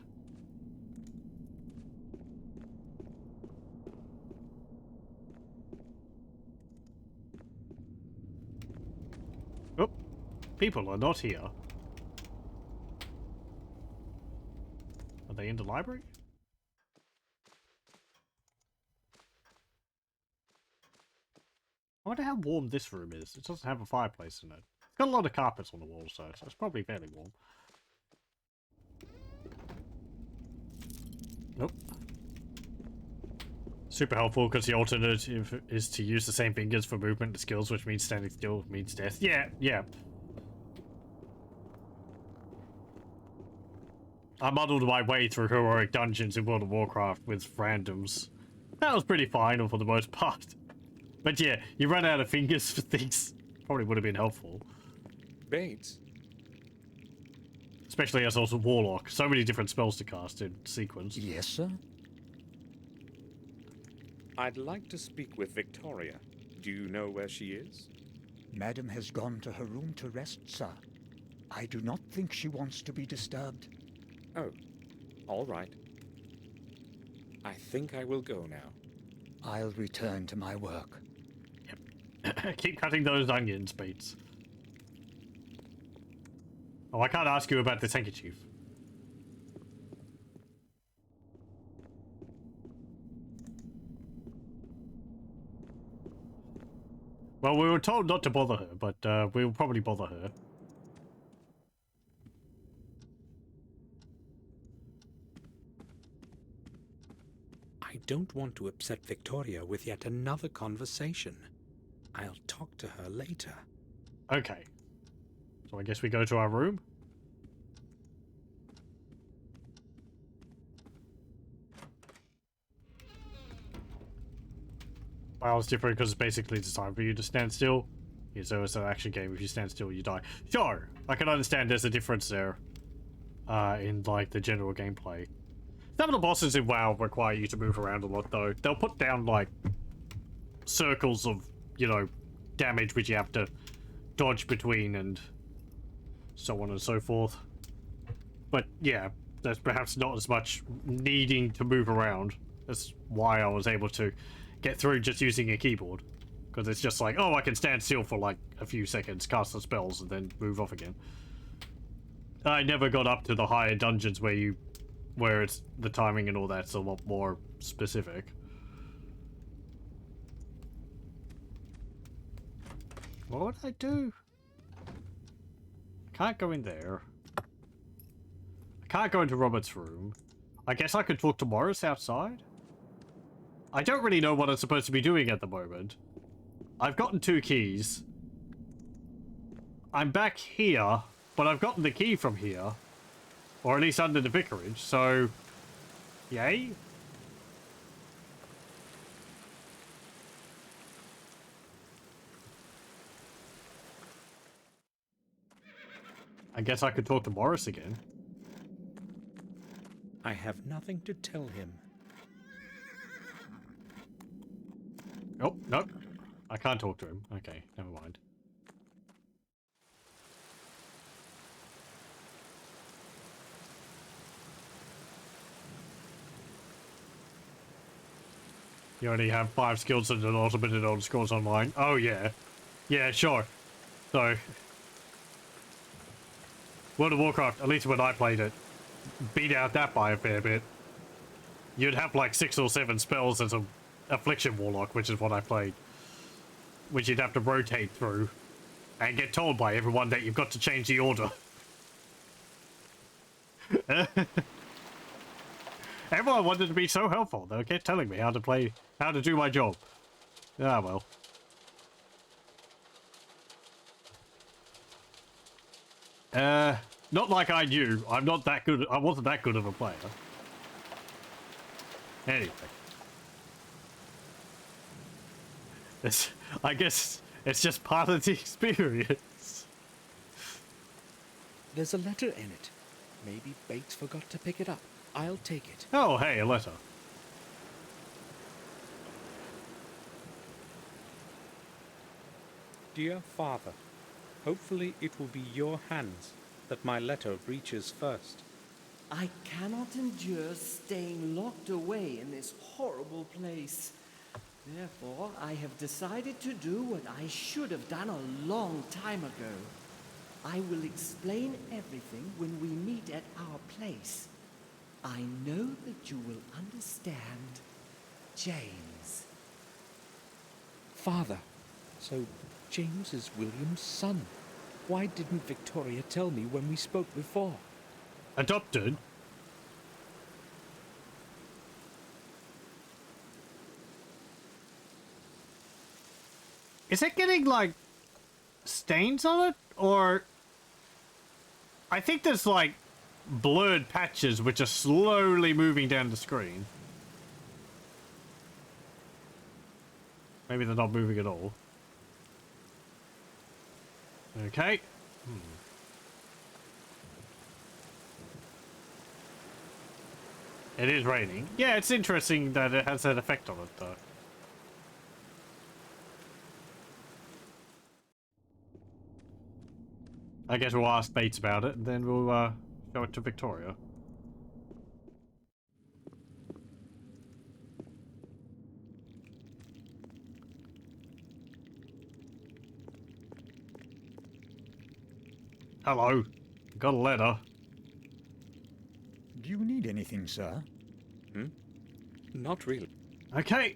Oh, people are not here. Are they in the library? I wonder how warm this room is. It doesn't have a fireplace in it. It's got a lot of carpets on the walls, so it's probably fairly warm. Nope. Super helpful because the alternative is to use the same fingers for movement and skills, which means standing still means death. Yeah, yeah. I muddled my way through heroic dungeons in World of Warcraft with randoms. That was pretty fine for the most part. But yeah, you run out of fingers for things. Probably would have been helpful. Bates? Especially as also Warlock. So many different spells to cast in sequence. Yes, sir? I'd like to speak with Victoria. Do you know where she is? Madam has gone to her room to rest, sir. I do not think she wants to be disturbed. Oh, all right. I think I will go now. I'll return to my work. Yep. Keep cutting those onions, Bates. Oh, I can't ask you about this handkerchief. Well, we were told not to bother her, but we'll probably bother her. I don't want to upset Victoria with yet another conversation. I'll talk to her later. Okay. So I guess we go to our room? Well, it's different because it's basically designed for you to stand still. Yeah, so it's an action game. If you stand still, you die. Sure, I can understand there's a difference there. In, like, the general gameplay. Some of the bosses in WoW require you to move around a lot, though. They'll put down, like, circles of, you know, damage which you have to dodge between and so on and so forth. But, yeah, there's perhaps not as much needing to move around. That's why I was able to get through just using a keyboard. Because it's just like, oh, I can stand still for, like, a few seconds, cast the spells, and then move off again. I never got up to the higher dungeons where it's the timing and all that's a lot more specific. What would I do? I can't go in there. I can't go into Robert's room. I guess I could talk to Morris outside? I don't really know what I'm supposed to be doing at the moment. I've gotten 2 keys. I'm back here, but I've gotten the key from here. Or at least under the vicarage, so... yay? I guess I could talk to Morris again. I have nothing to tell him. Oh, nope. I can't talk to him. Okay, never mind. You only have 5 skills and an ultimate and all scores online. Oh, yeah. Yeah, sure. So... World of Warcraft, at least when I played it, beat out that by a fair bit. You'd have like 6 or 7 spells as a Affliction Warlock, which is what I played. Which you'd have to rotate through. And get told by everyone that you've got to change the order. Everyone wanted to be so helpful. They kept telling me how to do my job. Ah, well. Not like I knew. I'm not that good. I wasn't that good of a player. Anyway. I guess it's just part of the experience. There's a letter in it. Maybe Bates forgot to pick it up. I'll take it. Oh, hey, a letter. Dear Father, hopefully it will be your hands that my letter reaches first. I cannot endure staying locked away in this horrible place. Therefore, I have decided to do what I should have done a long time ago. I will explain everything when we meet at our place. I know that you will understand. James. Father, so James is William's son. Why didn't Victoria tell me when we spoke before? Adopted? Is it getting, like, stains on it? Or... I think there's, like, blurred patches which are slowly moving down the screen. Maybe they're not moving at all. Okay. It is raining. Yeah, it's interesting that it has that effect on it, though. I guess we'll ask Bates about it, and then we'll show it to Victoria. Hello. Got a letter. Do you need anything, sir? Not really. Okay.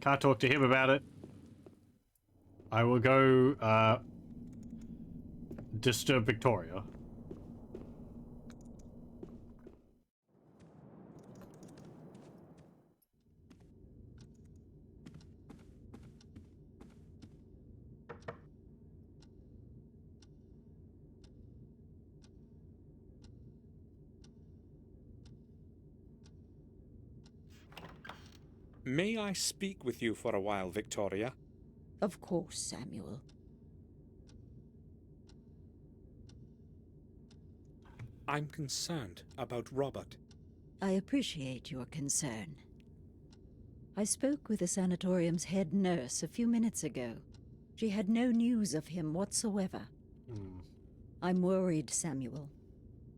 Can't talk to him about it. I will go disturb Victoria. May I speak with you for a while, Victoria? Of course, Samuel. I'm concerned about Robert. I appreciate your concern. I spoke with the sanatorium's head nurse a few minutes ago. She had no news of him whatsoever. I'm worried, Samuel.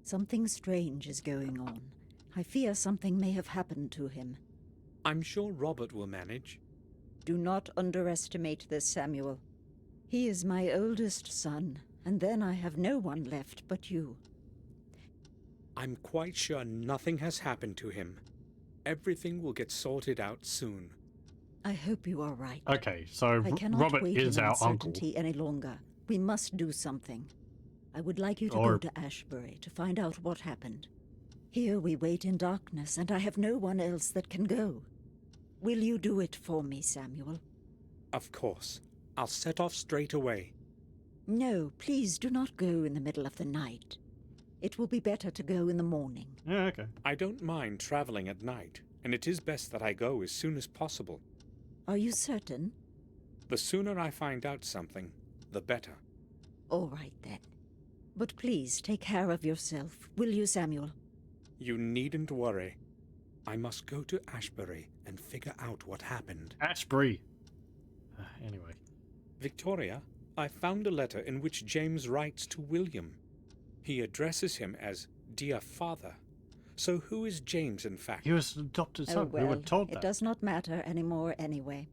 Something strange is going on. I fear something may have happened to him. I'm sure Robert will manage. Do not underestimate this, Samuel. He is my oldest son, and then I have no one left but you. I'm quite sure nothing has happened to him. Everything will get sorted out soon. I hope you are right. Okay, so I cannot Robert wait is in our uncle. uncertainty any longer. We must do something. I would like you to Or- go to Ashbury to find out what happened. Here we wait in darkness, and I have no one else that can go. Will you do it for me, Samuel? Of course. I'll set off straight away. No, please do not go in the middle of the night. It will be better to go in the morning. Yeah, okay. I don't mind traveling at night, and it is best that I go as soon as possible. Are you certain? The sooner I find out something, the better. All right, then. But please take care of yourself, will you, Samuel? You needn't worry. I must go to Ashbury and figure out what happened. Ashbury. Anyway. Victoria, I found a letter in which James writes to William. He addresses him as Dear Father. So who is James, in fact? He was adopted Oh, son. We well, were told it that. does not matter anymore anyway.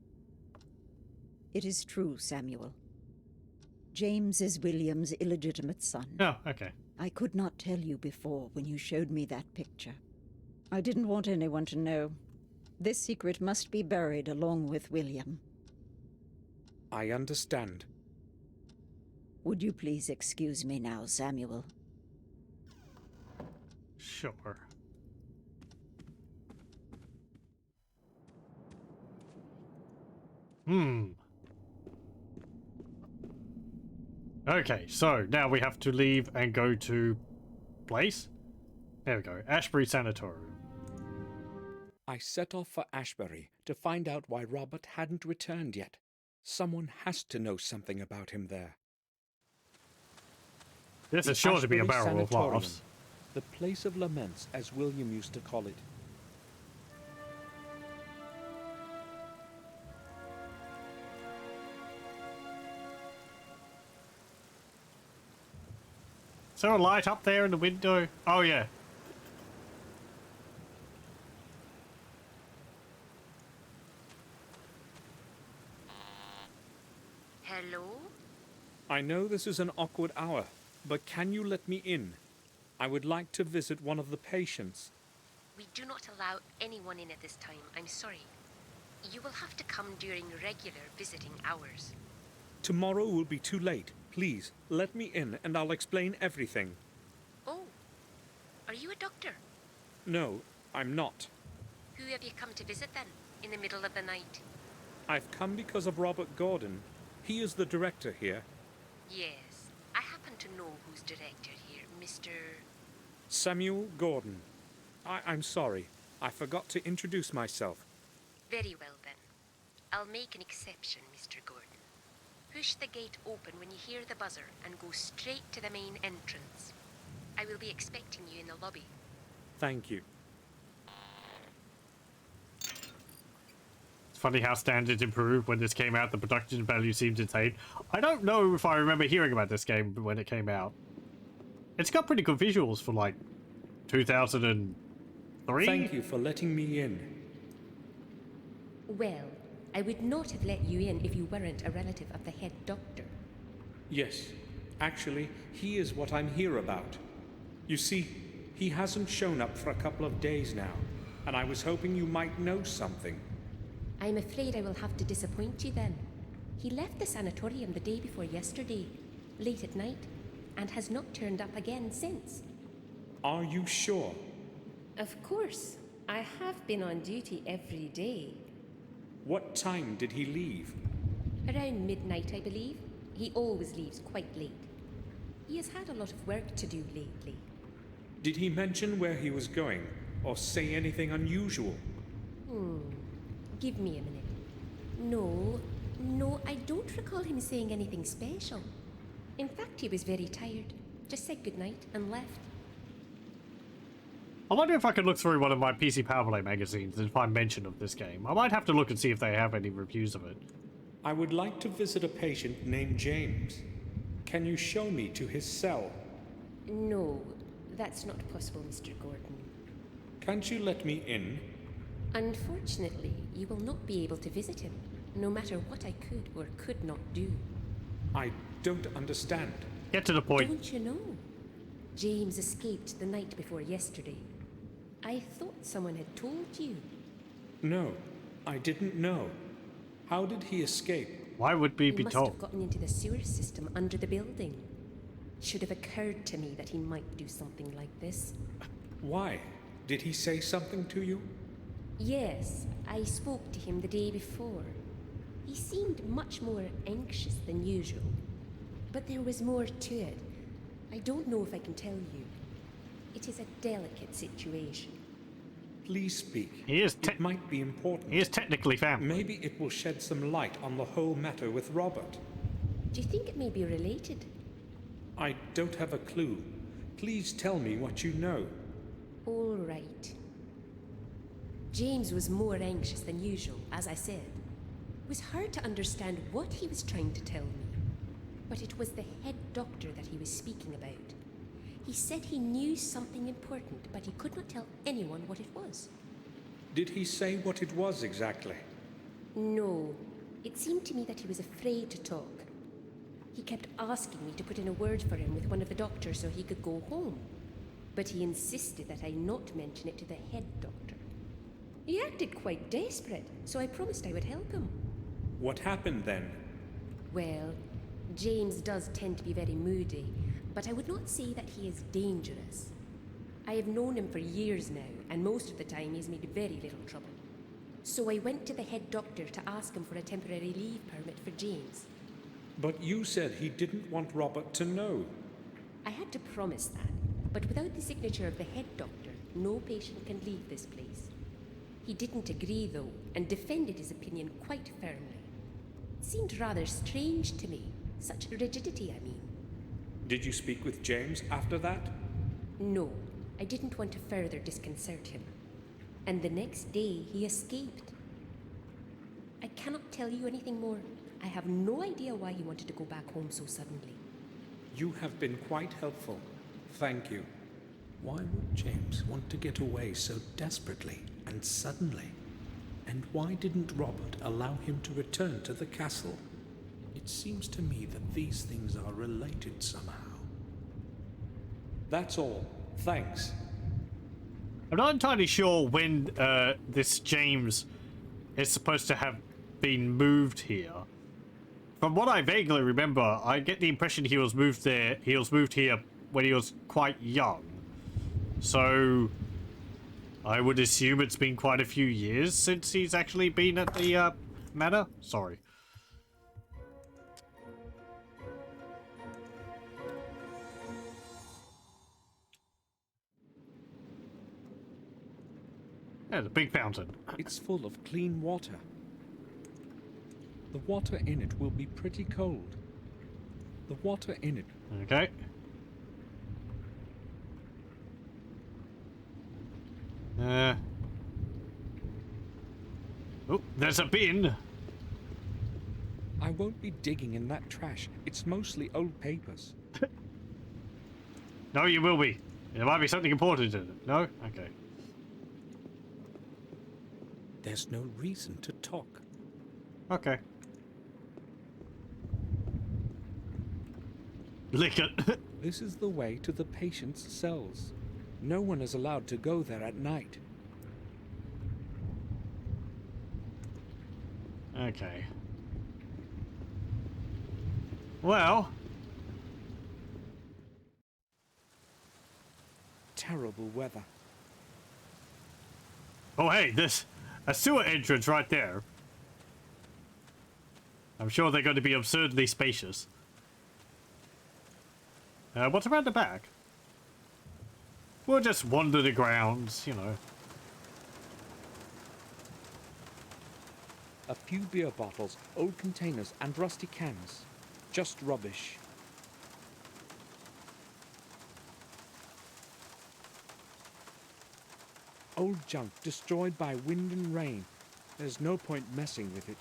It is true, Samuel. James is William's illegitimate son. Oh, okay. I could not tell you before when you showed me that picture. I didn't want anyone to know. This secret must be buried along with William. I understand. Would you please excuse me now, Samuel? Sure. Okay, so now we have to leave and go to place. There we go, Ashbury Sanatorium. I set off for Ashbury to find out why Robert hadn't returned yet. Someone has to know something about him there. This The is sure to be a Ashbury barrel of Sanatorium, laughs. the place of laments, as William used to call it. Is there a light up there in the window? Oh yeah. Hello? I know this is an awkward hour, but can you let me in? I would like to visit one of the patients. We do not allow anyone in at this time. I'm sorry. You will have to come during regular visiting hours. Tomorrow will be too late. Please, let me in and I'll explain everything. Oh, are you a doctor? No, I'm not. Who have you come to visit then, in the middle of the night? I've come because of Robert Gordon. He is the director here. Yes, I happen to know who's director here, Mr. Samuel Gordon. I'm sorry. I forgot to introduce myself. Very well then. I'll make an exception, Mr. Gordon. Push the gate open when you hear the buzzer and go straight to the main entrance. I will be expecting you in the lobby. Thank you. It's funny how standards improved when this came out. The production value seemed insane. I don't know if I remember hearing about this game when it came out. It's got pretty good visuals for like 2003. Thank you for letting me in. Well, I would not have let you in if you weren't a relative of the head doctor. Yes, actually, he is what I'm here about. You see, he hasn't shown up for a couple of days now, and I was hoping you might know something. I'm afraid I will have to disappoint you then. He left the sanatorium the day before yesterday, late at night, and has not turned up again since. Are you sure? Of course. I have been on duty every day. What time did he leave? Around midnight, I believe. He always leaves quite late. He has had a lot of work to do lately. Did he mention where he was going, or say anything unusual? Give me a minute. No, I don't recall him saying anything special. In fact, he was very tired. Just said goodnight and left. I wonder if I could look through one of my PC Powerplay magazines and find mention of this game. I might have to look and see if they have any reviews of it. I would like to visit a patient named James. Can you show me to his cell? No, that's not possible, Mr. Gordon. Can't you let me in? Unfortunately, you will not be able to visit him, no matter what I could or could not do. I don't understand. Get to the point. Don't you know? James escaped the night before yesterday. I thought someone had told you. No, I didn't know. How did he escape? Why would we He be must told? have gotten into the sewer system under the building. Should have occurred to me that he might do something like this. Why? Did he say something to you? Yes, I spoke to him the day before. He seemed much more anxious than usual. But there was more to it. I don't know if I can tell you. It is a delicate situation. Please speak. He is it might be important. He is technically family. Maybe it will shed some light on the whole matter with Robert. Do you think it may be related? I don't have a clue. Please tell me what you know. All right. James was more anxious than usual, as I said. It was hard to understand what he was trying to tell me. But it was the head doctor that he was speaking about. He said he knew something important, but he could not tell anyone what it was. Did he say what it was exactly? No. It seemed to me that he was afraid to talk. He kept asking me to put in a word for him with one of the doctors so he could go home. But he insisted that I not mention it to the head doctor. He acted quite desperate, so I promised I would help him. What happened then? Well, James does tend to be very moody, but I would not say that he is dangerous. I have known him for years now, and most of the time he's made very little trouble. So I went to the head doctor to ask him for a temporary leave permit for James. But you said he didn't want Robert to know. I had to promise that, but without the signature of the head doctor, no patient can leave this place. He didn't agree, though, and defended his opinion quite firmly. It seemed rather strange to me. Such rigidity, I mean. Did you speak with James after that? No, I didn't want to further disconcert him. And the next day, he escaped. I cannot tell you anything more. I have no idea why he wanted to go back home so suddenly. You have been quite helpful. Thank you. Why would James want to get away so desperately and suddenly? And why didn't Robert allow him to return to the castle? It seems to me that these things are related somehow. That's all. Thanks. I'm not entirely sure when this James is supposed to have been moved here. From what I vaguely remember, I get the impression he was moved there. He was moved here when he was quite young. So I would assume it's been quite a few years since he's actually been at the manor. Sorry. Yeah, the big fountain. It's full of clean water. The water in it will be pretty cold. The water in it. Okay. Oh, there's a bin. I won't be digging in that trash. It's mostly old papers. No, you will be. There might be something important in it. No? Okay. There's no reason to talk. Okay. Lick it. This is the way to the patient's cells. No one is allowed to go there at night. Okay. Well. Terrible weather. Oh, hey, there's a sewer entrance right there. I'm sure they're going to be absurdly spacious. What's around the back? We'll just wander the grounds, you know. A few beer bottles, old containers, and rusty cans. Just rubbish. Old junk destroyed by wind and rain. There's no point messing with it.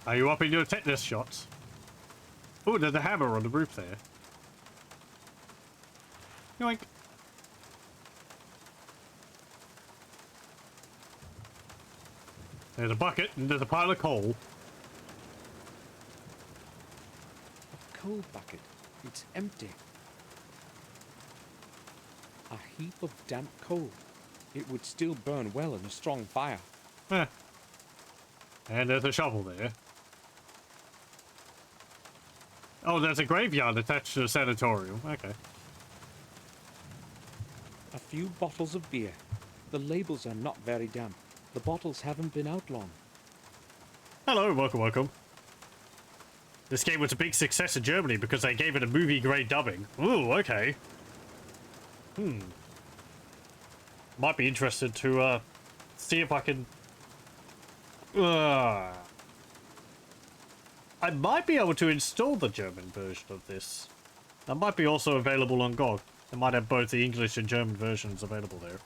Are you up in your tetanus shots? Oh, there's a hammer on the roof there. Yoink. There's a bucket and there's a pile of coal. A coal bucket. It's empty. A heap of damp coal. It would still burn well in a strong fire. Eh. And there's a shovel there. Oh, there's a graveyard attached to the sanatorium. Okay. A few bottles of beer. The labels are not very damp. The bottles haven't been out long. Hello, welcome, welcome. This game was a big success in Germany because they gave it a movie-grade dubbing. Ooh, okay. Might be interested to see if I can... I might be able to install the German version of this. That might be also available on GOG. They might have both the English and German versions available there.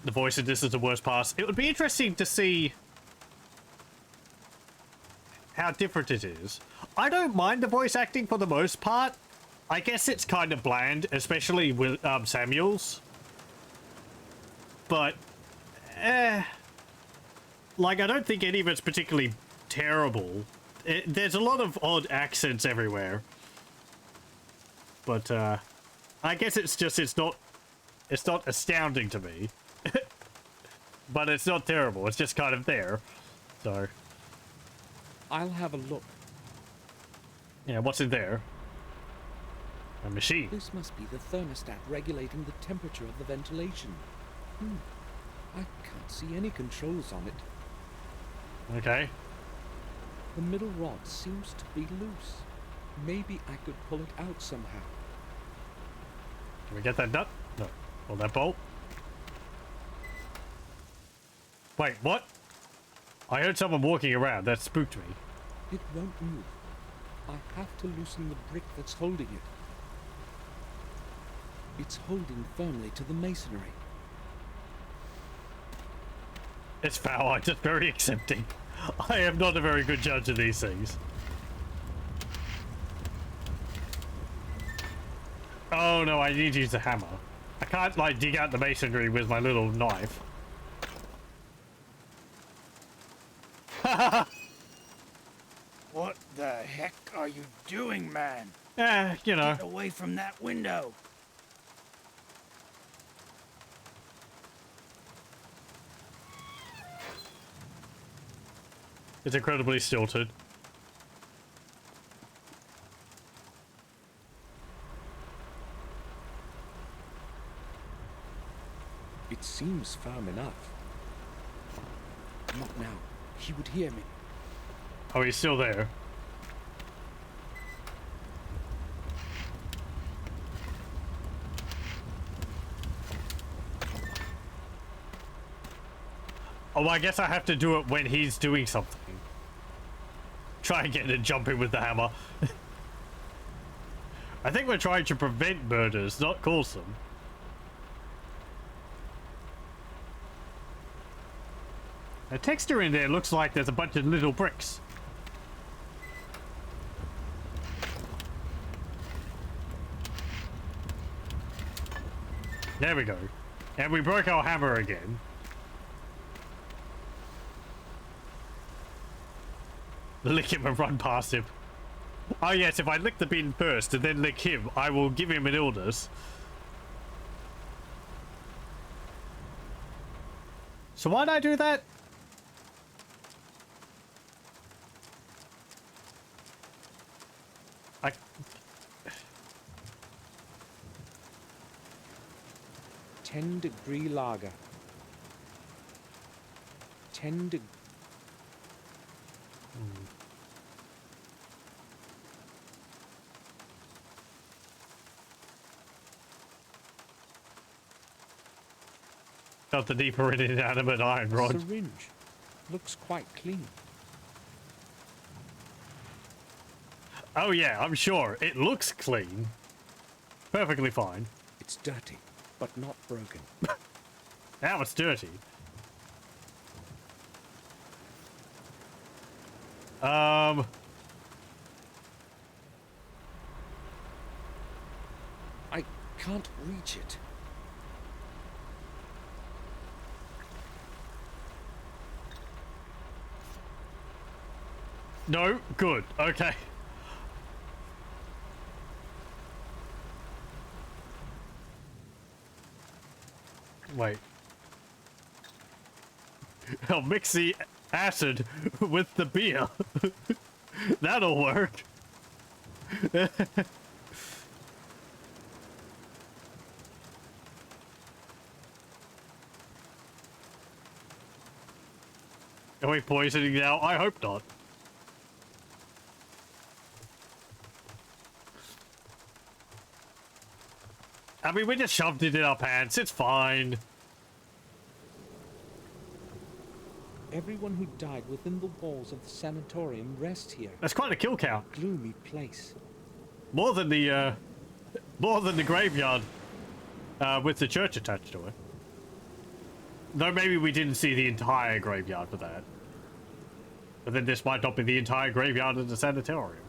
The voice in this is the worst part. It would be interesting to see how different it is. I don't mind the voice acting for the most part. I guess it's kind of bland, especially with Samuel's. But, like, I don't think any of it's particularly terrible. There's a lot of odd accents everywhere. But, I guess it's just, it's not astounding to me. But it's not terrible, it's just kind of there. So. I'll have a look. Yeah, what's in there? A machine. This must be the thermostat regulating the temperature of the ventilation. I can't see any controls on it. Okay. The middle rod seems to be loose. Maybe I could pull it out somehow. Can we get that nut? No. Or that bolt? Wait, what? I heard someone walking around. That spooked me. It won't move. I have to loosen the brick that's holding it. It's holding firmly to the masonry. It's foul. I'm just very accepting. I am not a very good judge of these things. Oh no, I need to use a hammer. I can't like dig out the masonry with my little knife. What the heck are you doing, man? You know. Get away from that window. It's incredibly stilted. It seems firm enough. Not now. He would hear me. Oh, he's still there. Oh, I guess I have to do it when he's doing something. Try and get to jump in with the hammer. I think we're trying to prevent murders, not cause them. The texture in there looks like there's a bunch of little bricks. There we go. And we broke our hammer again. Lick him and run past him. Oh yes, if I lick the bin first and then lick him, I will give him an illness. So why'd I do that? I... 10-degree lager. 10 deg... Got the deeper in inanimate iron rod. Syringe. Looks quite clean. Oh yeah, I'm sure. It looks clean. Perfectly fine. It's dirty, but not broken. Now it's dirty. I can't reach it. No? Good. Okay. Wait. I'll mix the acid with the beer. That'll work. Are we poisoning now? I hope not. I mean, we just shoved it in our pants. It's fine. Everyone who died within the walls of the sanatorium rests here. That's quite a kill count. Gloomy place. More than the graveyard with the church attached to it. Though maybe we didn't see the entire graveyard for that. But then this might not be the entire graveyard of the sanatorium.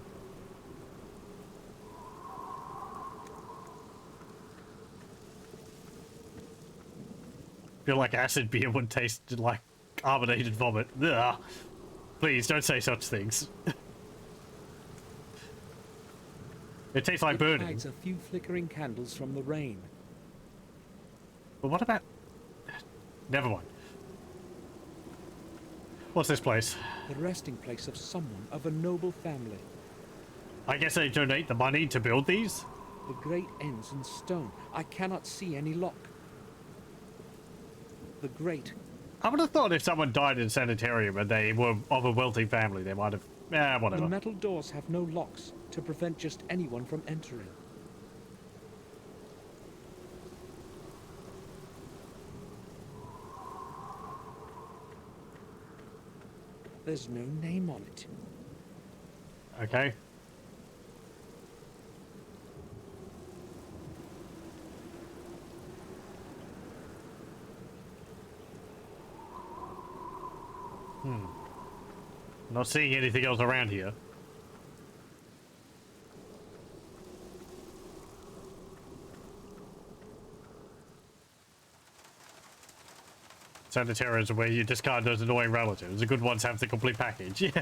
Feel like acid beer would taste like carbonated vomit. Ugh. Please don't say such things. It tastes like burning. It hides a few flickering candles from the rain. But what about... Never mind. What's this place? The resting place of someone of a noble family. I guess they donate the money to build these? The grate ends in stone. I cannot see any lock. The grate I would have thought if someone died in sanitarium and they were of a wealthy family, they might have... whatever. The metal doors have no locks to prevent just anyone from entering. There's no name on it. Okay. Not seeing anything else around here. Sanitariums are where you discard those annoying relatives. The good ones have the complete package. Yeah,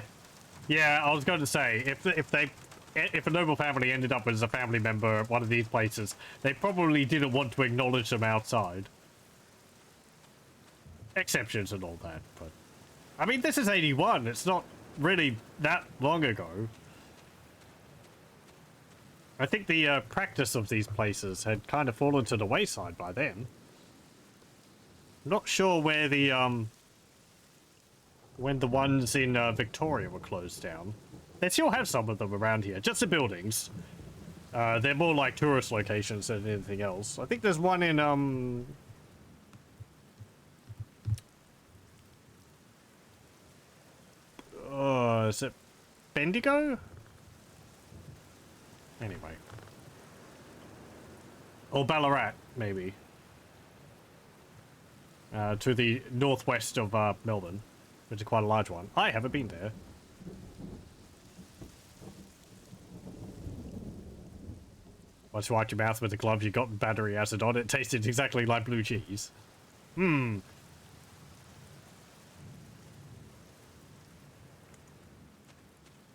yeah. I was going to say if a noble family ended up as a family member at one of these places, they probably didn't want to acknowledge them outside. Exceptions and all that, but I mean, this is 81. It's not really that long ago. I think the practice of these places had kind of fallen to the wayside by then. Not sure where the when the ones in Victoria were closed down. They still have some of them around here, just the buildings. They're more like tourist locations than anything else. I think there's one in is it Bendigo? Anyway. Or Ballarat, maybe. To the northwest of Melbourne, which is quite a large one. I haven't been there. Once you wipe your mouth with a glove, you got battery acid on it. Tasted exactly like blue cheese.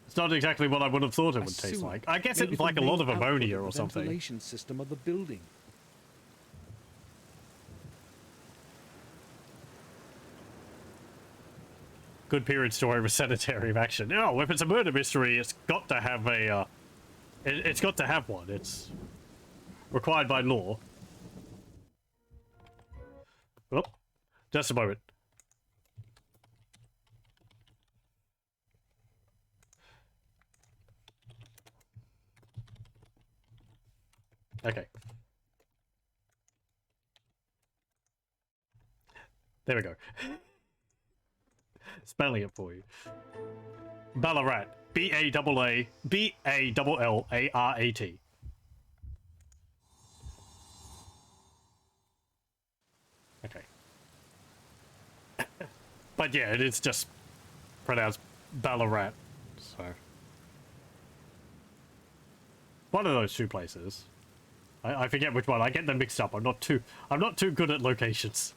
It's not exactly what I would have thought it would taste like. I guess it's like a lot of ammonia or something. Ventilation system of the building. Good period story with sanitarium action. No, if it's a murder mystery, it's got to have a. It's got to have one. It's required by law. Oh, just a moment. Okay. There we go. Spelling it for you. Ballarat. B-A-L-L-A-R-A-T. Okay. But yeah, it is just pronounced Ballarat. So one of those two places. I forget which one. I get them mixed up. I'm not too good at locations.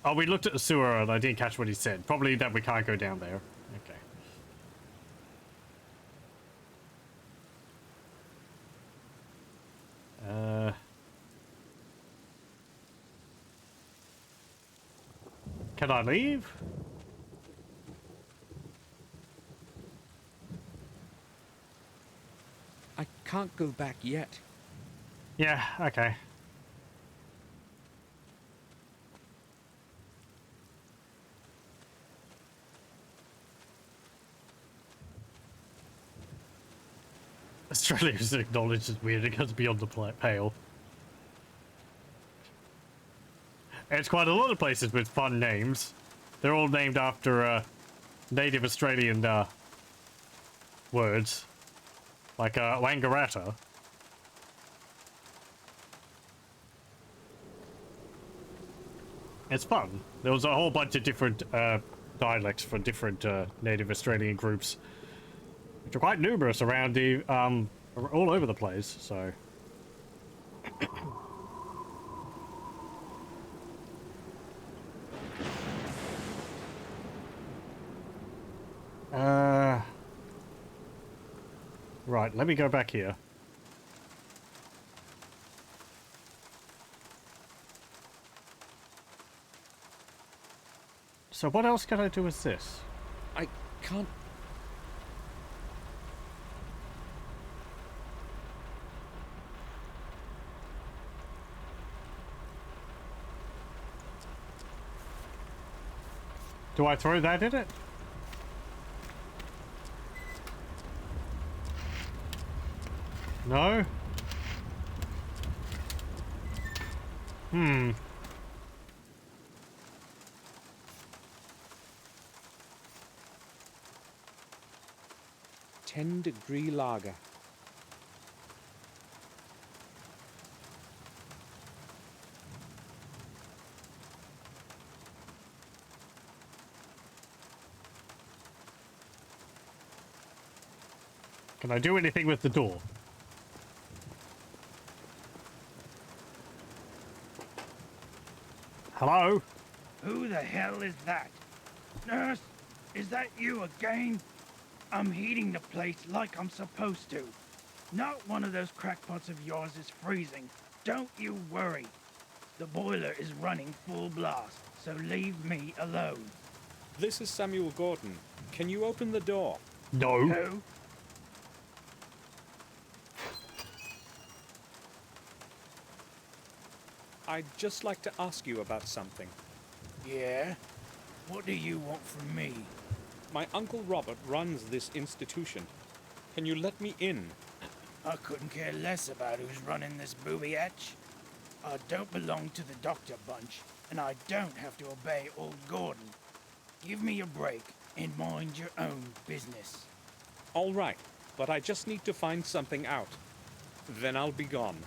Oh, we looked at the sewer and I didn't catch what he said. Probably that we can't go down there. Okay. Can I leave? I can't go back yet. Yeah, okay. Australia is acknowledged as weird. It goes beyond the pale. And it's quite a lot of places with fun names. They're all named after native Australian words. Like Wangaratta. It's fun. There was a whole bunch of different dialects for different native Australian groups, which are quite numerous around the all over the place. So right, let me go back here. So what else can I do with this? I can't. Do I throw that in it? No? Hmm. 10-degree lager. Can I do anything with the door? Hello? Who the hell is that? Nurse, is that you again? I'm heating the place like I'm supposed to. Not one of those crackpots of yours is freezing. Don't you worry. The boiler is running full blast, so leave me alone. This is Samuel Gordon. Can you open the door? No. No? I'd just like to ask you about something. Yeah? What do you want from me? My Uncle Robert runs this institution. Can you let me in? I couldn't care less about who's running this booby hatch. I don't belong to the doctor bunch, and I don't have to obey old Gordon. Give me a break and mind your own business. All right, but I just need to find something out. Then I'll be gone.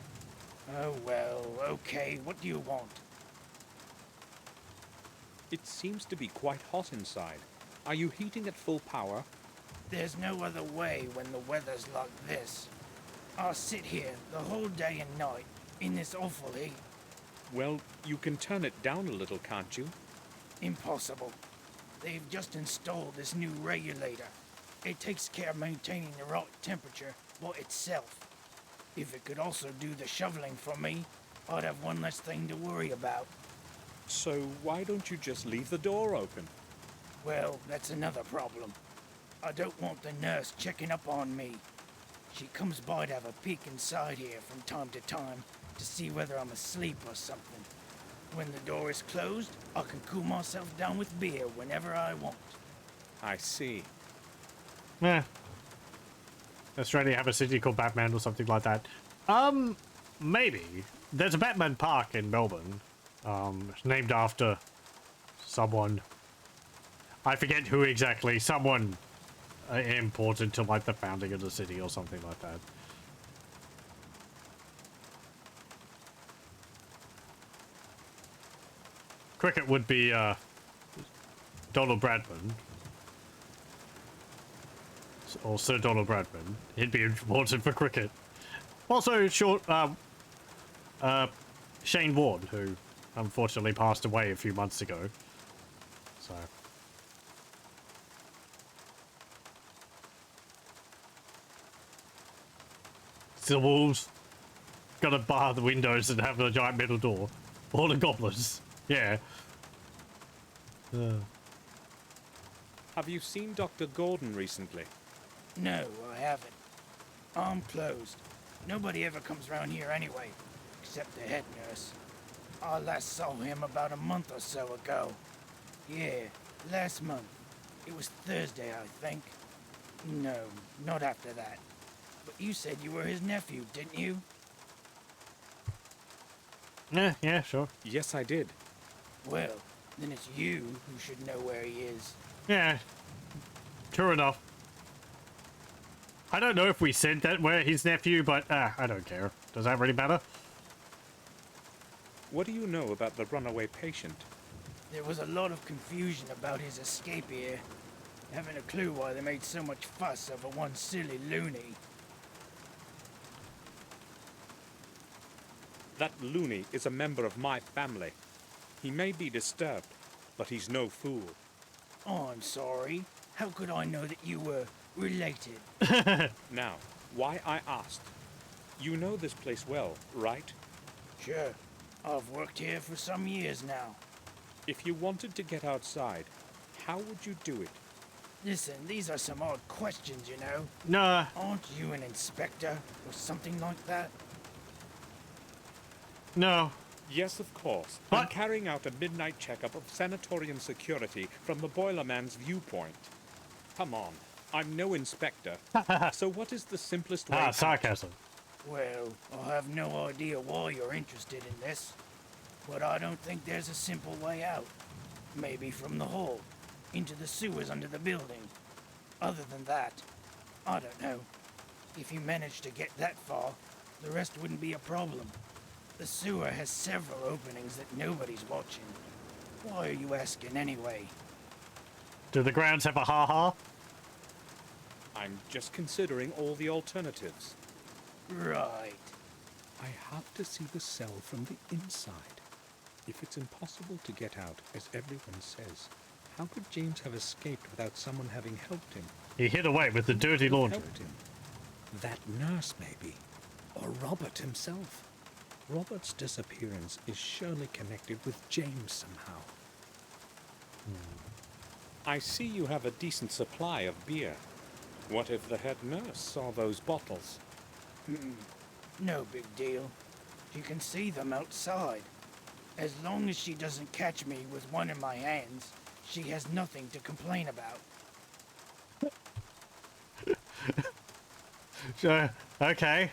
Oh well, okay, what do you want? It seems to be quite hot inside. Are you heating at full power? There's no other way when the weather's like this. I'll sit here the whole day and night in this awful heat. Well, you can turn it down a little, can't you? Impossible. They've just installed this new regulator. It takes care of maintaining the right temperature by itself. If it could also do the shoveling for me, I'd have one less thing to worry about. So why don't you just leave the door open? Well, that's another problem. I don't want the nurse checking up on me. She comes by to have a peek inside here from time to time to see whether I'm asleep or something. When the door is closed, I can cool myself down with beer whenever I want. I see. Yeah. Australia have a city called Batman or something like that. Maybe. There's a Batman Park in Melbourne. It's named after someone. I forget who exactly. Someone important to like the founding of the city or something like that. Cricket would be Donald Bradman. Or Sir Donald Bradman. He'd be important for cricket. Also, Shane Warne, who unfortunately passed away a few months ago. So. The wolves gotta bar the windows and have the giant metal door. All the goblins. Yeah. Have you seen Dr. Gordon recently? No, I haven't. I'm closed. Nobody ever comes around here anyway, except the head nurse. I last saw him about a month or so ago. Yeah, last month. It was Thursday, I think. No, not after that. But you said you were his nephew, didn't you? Yeah, sure. Yes, I did. Well, then it's you who should know where he is. Yeah. True enough. I don't know if we said that we're his nephew, but I don't care. Does that really matter? What do you know about the runaway patient? There was a lot of confusion about his escape here. Haven't a clue why they made so much fuss over one silly loony. That loony is a member of my family. He may be disturbed, but he's no fool. Oh, I'm sorry. How could I know that you were related? Now, why I asked. You know this place well, right? Sure. I've worked here for some years now. If you wanted to get outside, how would you do it? Listen, these are some odd questions, you know. Nah. Aren't you an inspector or something like that? No. Yes, of course. I'm carrying out a midnight checkup of sanatorium security from the Boilerman's viewpoint. Come on, I'm no inspector. So what is the simplest way out? Sarcasm. Well, I have no idea why you're interested in this, but I don't think there's a simple way out. Maybe from the hall, into the sewers under the building. Other than that, I don't know. If you manage to get that far, the rest wouldn't be a problem. The sewer has several openings that nobody's watching. Why are you asking anyway? Do the grounds have a ha-ha? I'm just considering all the alternatives. Right. I have to see the cell from the inside. If it's impossible to get out, as everyone says, how could James have escaped without someone having helped him? He hid away with the dirty laundry. Helped him? That nurse, maybe. Or Robert himself. Robert's disappearance is surely connected with James somehow. I see you have a decent supply of beer. What if the head nurse saw those bottles? No big deal. You can see them outside. As long as she doesn't catch me with one in my hands, she has nothing to complain about. Sure. Okay.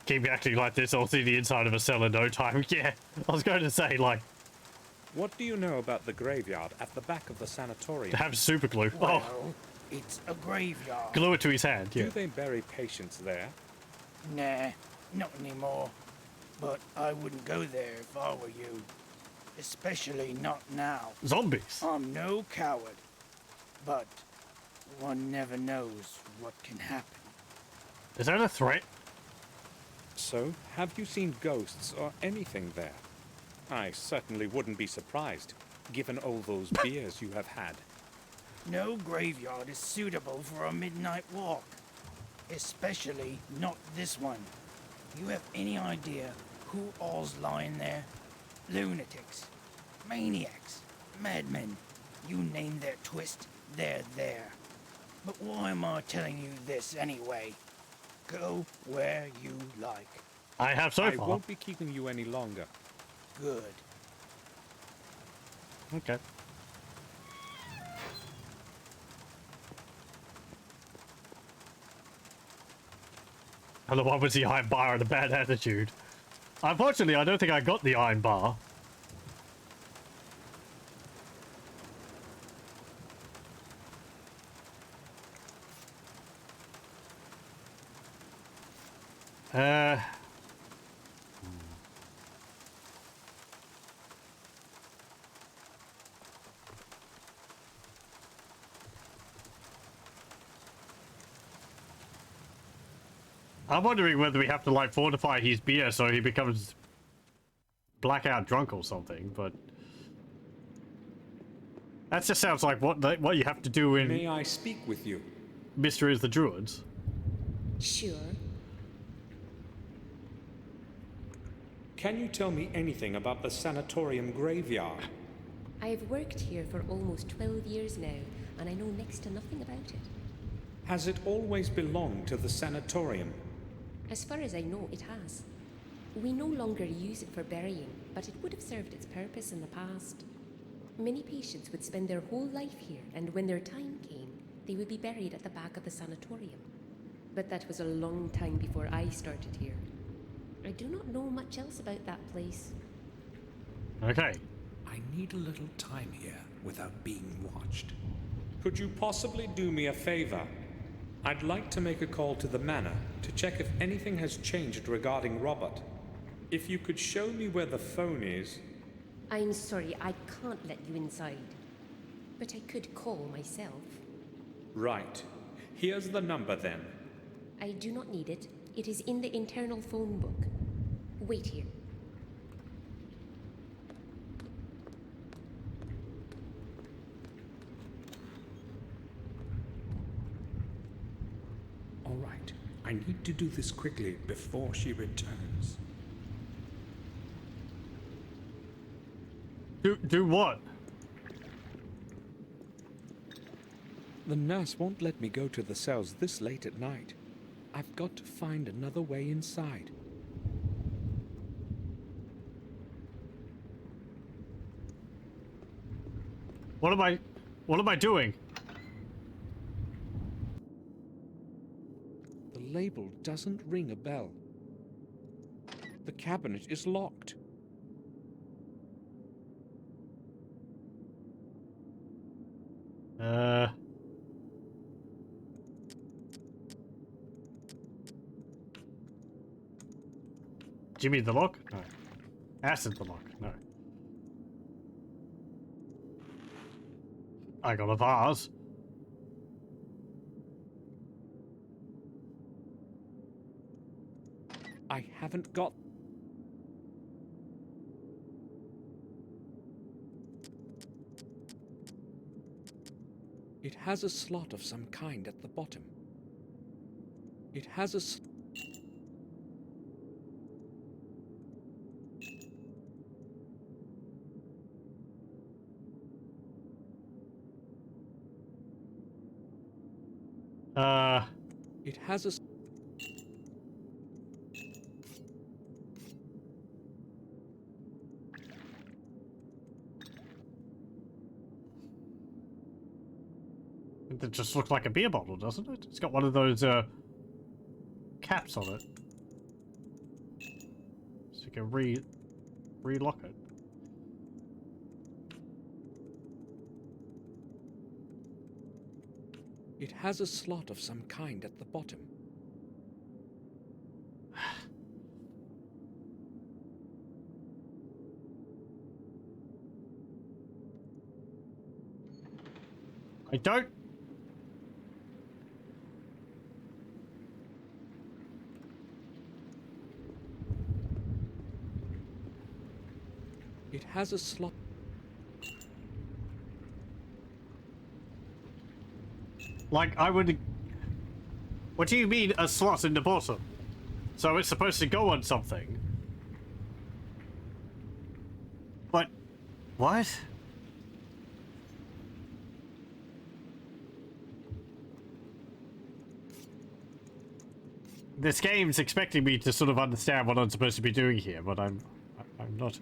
Keep acting like this, I'll see the inside of a cell in no time. Yeah, I was going to say, like... What do you know about the graveyard at the back of the sanatorium? Have super glue. Well, it's a graveyard. Glue it to his hand, yeah. Do they bury patients there? Nah, not anymore. But I wouldn't go there if I were you. Especially not now. Zombies. I'm no coward. But one never knows what can happen. Is that a threat? So, have you seen ghosts or anything there? I certainly wouldn't be surprised, given all those beers you have had. No graveyard is suitable for a midnight walk. Especially not this one. You have any idea who all's lying there? Lunatics, maniacs, madmen. You name their twist, they're there. But why am I telling you this anyway? Go where you like. I have so far. I won't be keeping you any longer. Good. Okay. And the one with the iron bar and a bad attitude. Unfortunately, I don't think I got the iron bar. I'm wondering whether we have to, like, fortify his beer so he becomes blackout drunk or something, but... That just sounds like what you have to do in... May I speak with you? Mystery of the Druids. Sure. Can you tell me anything about the sanatorium graveyard? I have worked here for almost 12 years now, and I know next to nothing about it. Has it always belonged to the sanatorium? As far as I know, it has. We no longer use it for burying, but it would have served its purpose in the past. Many patients would spend their whole life here, and when their time came, they would be buried at the back of the sanatorium. But that was a long time before I started here. I do not know much else about that place. Okay. I need a little time here without being watched. Could you possibly do me a favor? I'd like to make a call to the manor to check if anything has changed regarding Robert. If you could show me where the phone is... I'm sorry, I can't let you inside. But I could call myself. Right. Here's the number then. I do not need it. It is in the internal phone book. Wait here. All right. I need to do this quickly before she returns. Do what? The nurse won't let me go to the cells this late at night. I've got to find another way inside. What am I doing? The label doesn't ring a bell. The cabinet is locked. Jimmy the lock? No. Acid the lock? No. I got a vase. I haven't got... It has a slot of some kind at the bottom. It has a... It has a... It just looks like a beer bottle, doesn't it? It's got one of those, caps on it. So you can relock it. It has a slot of some kind at the bottom. I don't... It has a slot... Like, I would... What do you mean, a slot in the bottom? So it's supposed to go on something. But... What? This game's expecting me to sort of understand what I'm supposed to be doing here, but I'm not.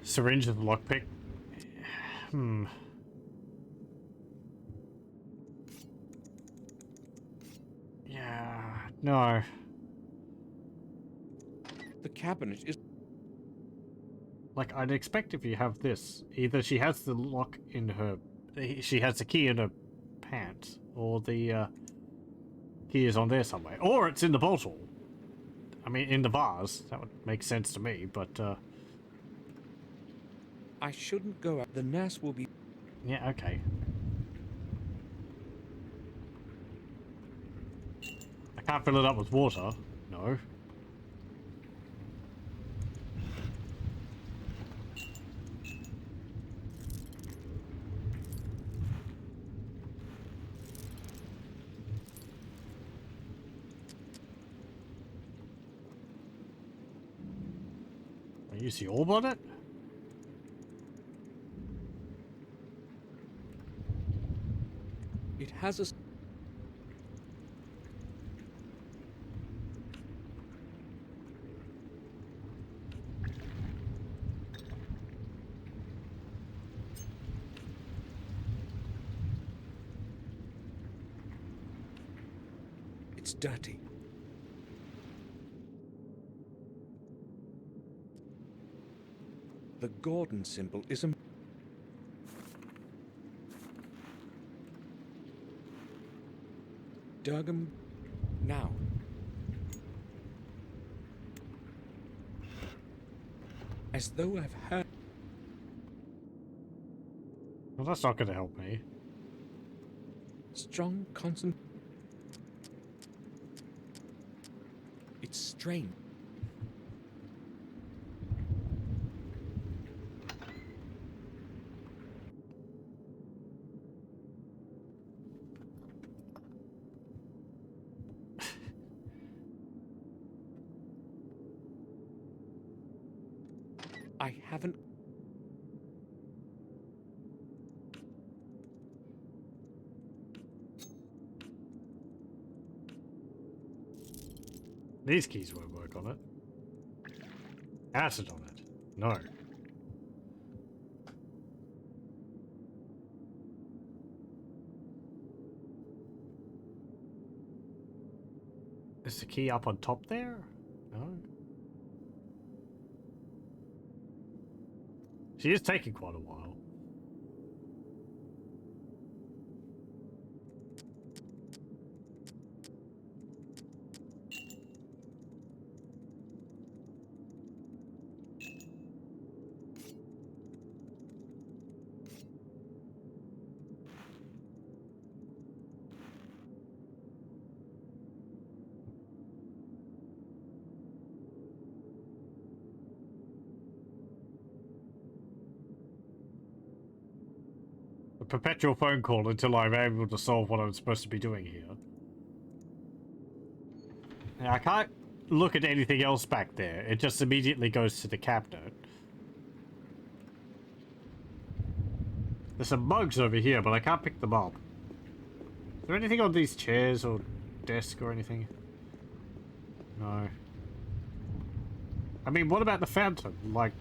Syringe and lockpick. Yeah, no. The cabinet is... Like, I'd expect if you have this, either she has the lock in her... She has the key in her pants, or the key is on there somewhere. Or it's in the bottle. I mean, in the vase. That would make sense to me, but... I shouldn't go out. The nurse will be... Yeah, okay. I can't fill it up with water. No. Use the orb on it? It has a... It's dirty. The Gordon symbol is a... Durgam, now. As though I've heard... Well, that's not going to help me. Strong constant... It's strange. I haven't... These keys won't work on it. Acid on it. No. Is the key up on top there? No. She is taking quite a while. A perpetual phone call until I'm able to solve what I'm supposed to be doing here. Now, I can't look at anything else back there. It just immediately goes to the cabinet. There's some mugs over here, but I can't pick them up. Is there anything on these chairs or desk or anything? No. I mean, what about the fountain? Like...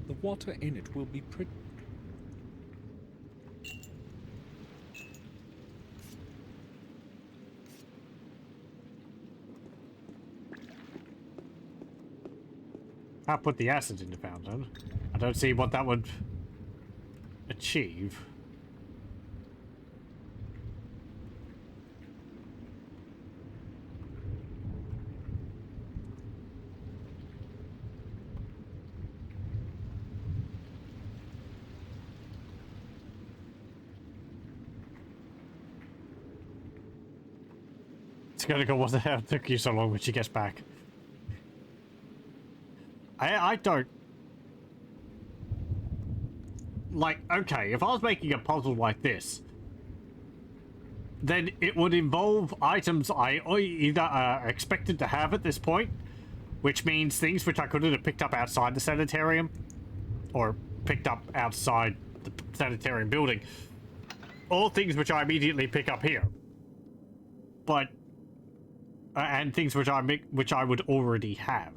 The water in it will be pretty... I'll put the acid in the fountain. I don't see what that would achieve. It's gonna go, what the hell took you so long when she gets back? I don't... Like, okay, if I was making a puzzle like this, then it would involve items I either expected to have at this point, which means things which I couldn't have picked up outside the sanitarium, or picked up outside the sanitarium building, or things which I immediately pick up here. But... and things which I would already have.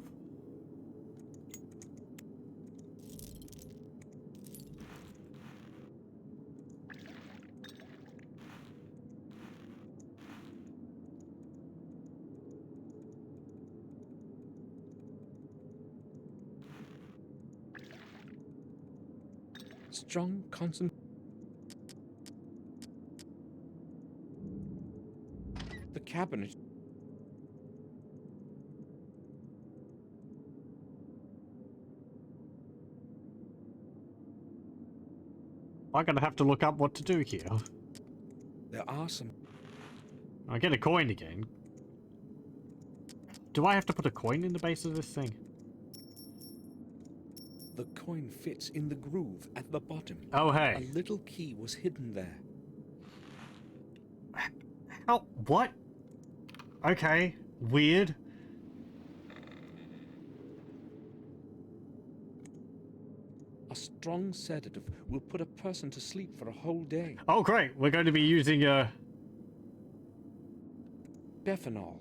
Strong concentration. The cabinet. I'm gonna have to look up what to do here. There are some... I get a coin again. Do I have to put a coin in the base of this thing? The coin fits in the groove at the bottom. Oh, hey. A little key was hidden there. How? What? Okay. Weird. A strong sedative will put a person to sleep for a whole day. Oh, great. We're going to be using, Defanol.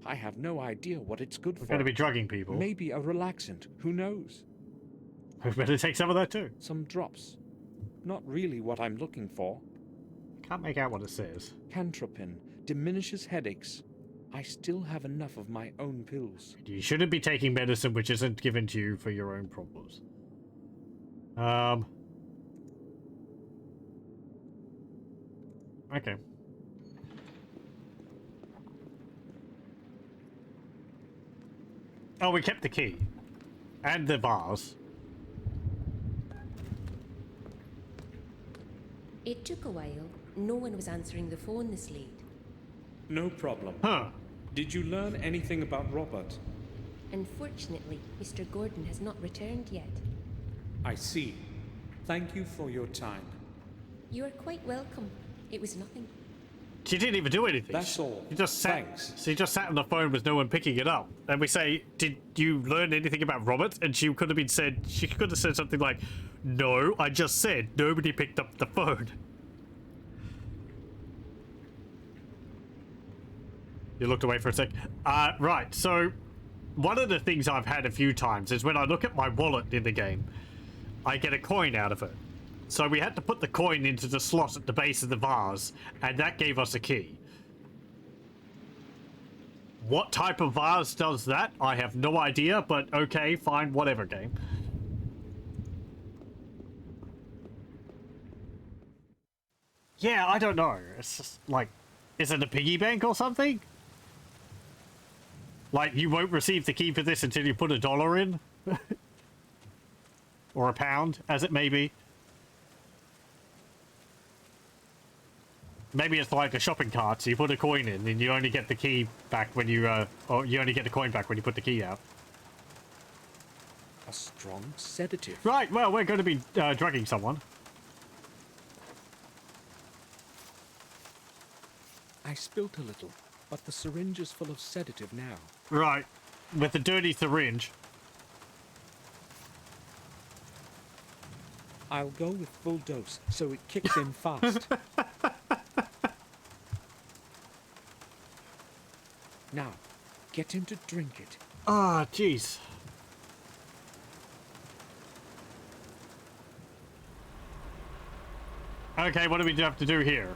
I have no idea what it's good for. We're going to be drugging people. Maybe a relaxant. Who knows? We better take some of that too. Some drops. Not really what I'm looking for. Can't make out what it says. Cantropin diminishes headaches. I still have enough of my own pills. You shouldn't be taking medicine which isn't given to you for your own problems. Okay. Oh, we kept the key. And the vase. It took a while. No one was answering the phone this late. No problem. Huh. Did you learn anything about Robert? Unfortunately, Mr. Gordon has not returned yet. I see. Thank you for your time. You are quite welcome. It was nothing. She didn't even do anything. That's all. She just sat. Thanks. She just sat on the phone with no one picking it up. And we say, "Did you learn anything about Robert?" And she could have been said. She could have said something like, "No, I just said nobody picked up the phone." You looked away for a sec. Right, so one of the things I've had a few times is when I look at my wallet in the game, I get a coin out of it. So we had to put the coin into the slot at the base of the vase, and that gave us a key. What type of vase does that? I have no idea, but okay, fine, whatever, game. Yeah, I don't know. It's just like, is it a piggy bank or something? Like, you won't receive the key for this until you put $1 in? Or a pound, as it may be. Maybe it's like a shopping cart, so you put a coin in and you only get the key back when you, or you only get the coin back when you put the key out. A strong sedative. Right, well, we're going to be drugging someone. I spilt a little, but the syringe is full of sedative now. Right, with the dirty syringe. I'll go with full dose, so it kicks in fast. Now, get him to drink it. Ah, jeez. Okay, what do we have to do here?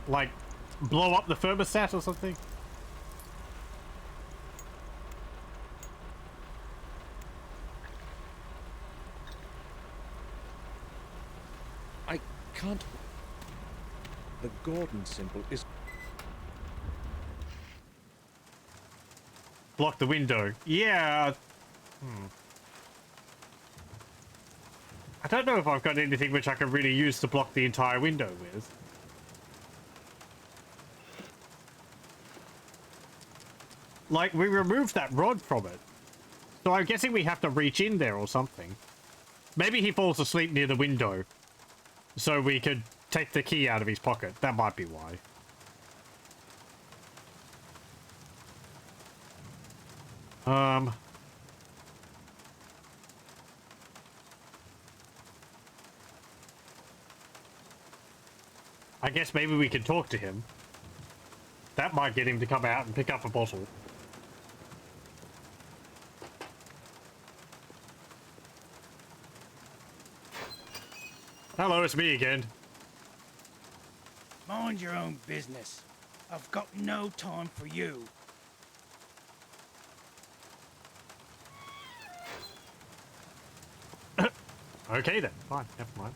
Like, blow up the thermostat or something? I can't... The Gordon symbol is... Block the window. Yeah. I don't know if I've got anything which I can really use to block the entire window with. Like, we removed that rod from it. So I'm guessing we have to reach in there or something. Maybe he falls asleep near the window. So we could take the key out of his pocket. That might be why. I guess maybe we could talk to him. That might get him to come out and pick up a bottle. Hello, it's me again. Mind your own business. I've got no time for you. Okay then, fine, never mind.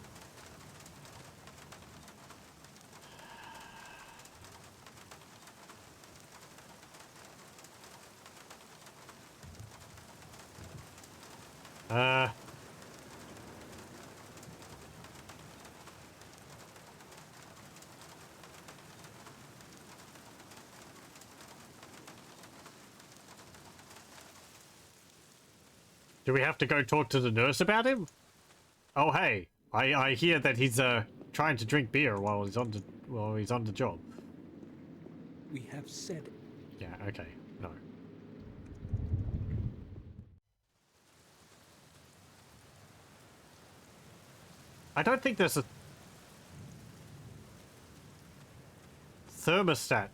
Do we have to go talk to the nurse about him? Oh hey, I hear that he's trying to drink beer while he's on the job. We have said... Yeah, okay, no. I don't think there's a thermostat.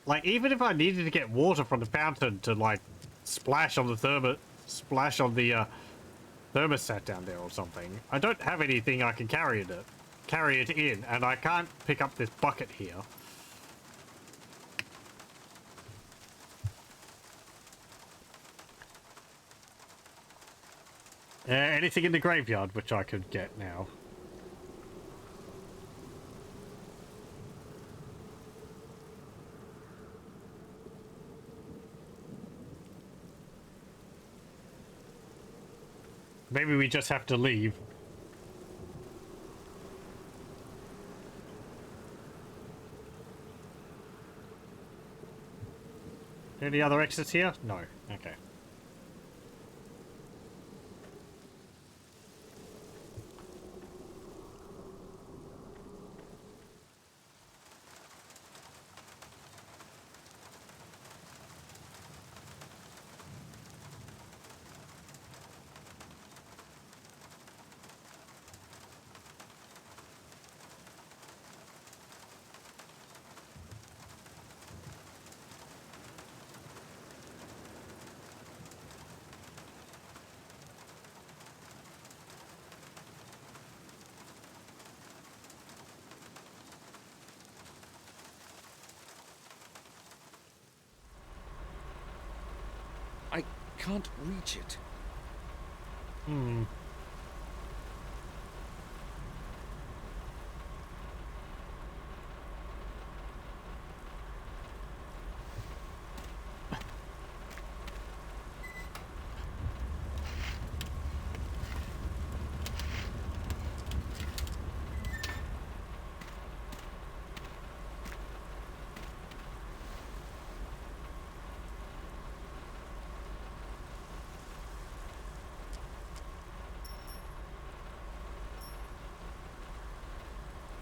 Like, even if I needed to get water from the fountain to, like, splash on the thermostat down there or something, I don't have anything I can carry it in, and I can't pick up this bucket here. Anything in the graveyard which I could get now? Maybe we just have to leave. Any other exits here? No. Okay. can't reach it. Hmm.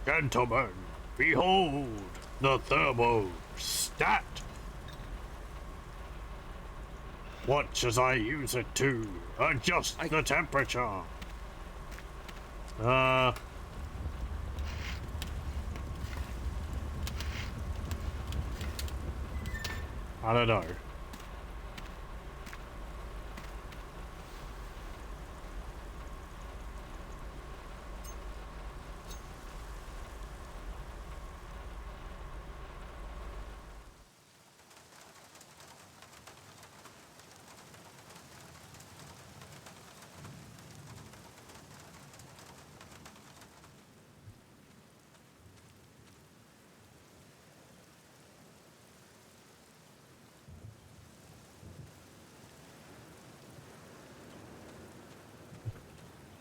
Gentlemen, behold the thermostat. Watch as I use it to adjust the temperature. I don't know.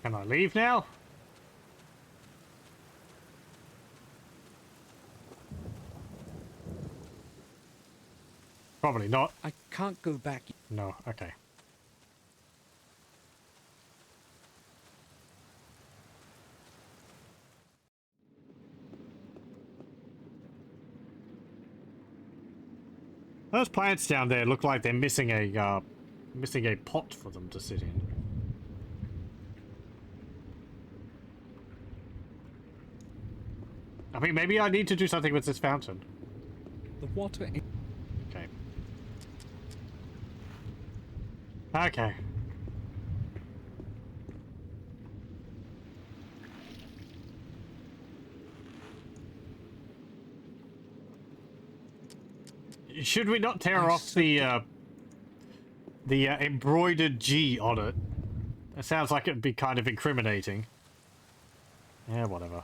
Can I leave now? Probably not. I can't go back. No, okay. Those plants down there look like they're missing a pot for them to sit in. I mean, maybe I need to do something with this fountain. The water in... Okay. Okay. Should we not tear off the embroidered G on it? It sounds like it'd be kind of incriminating. Yeah, whatever.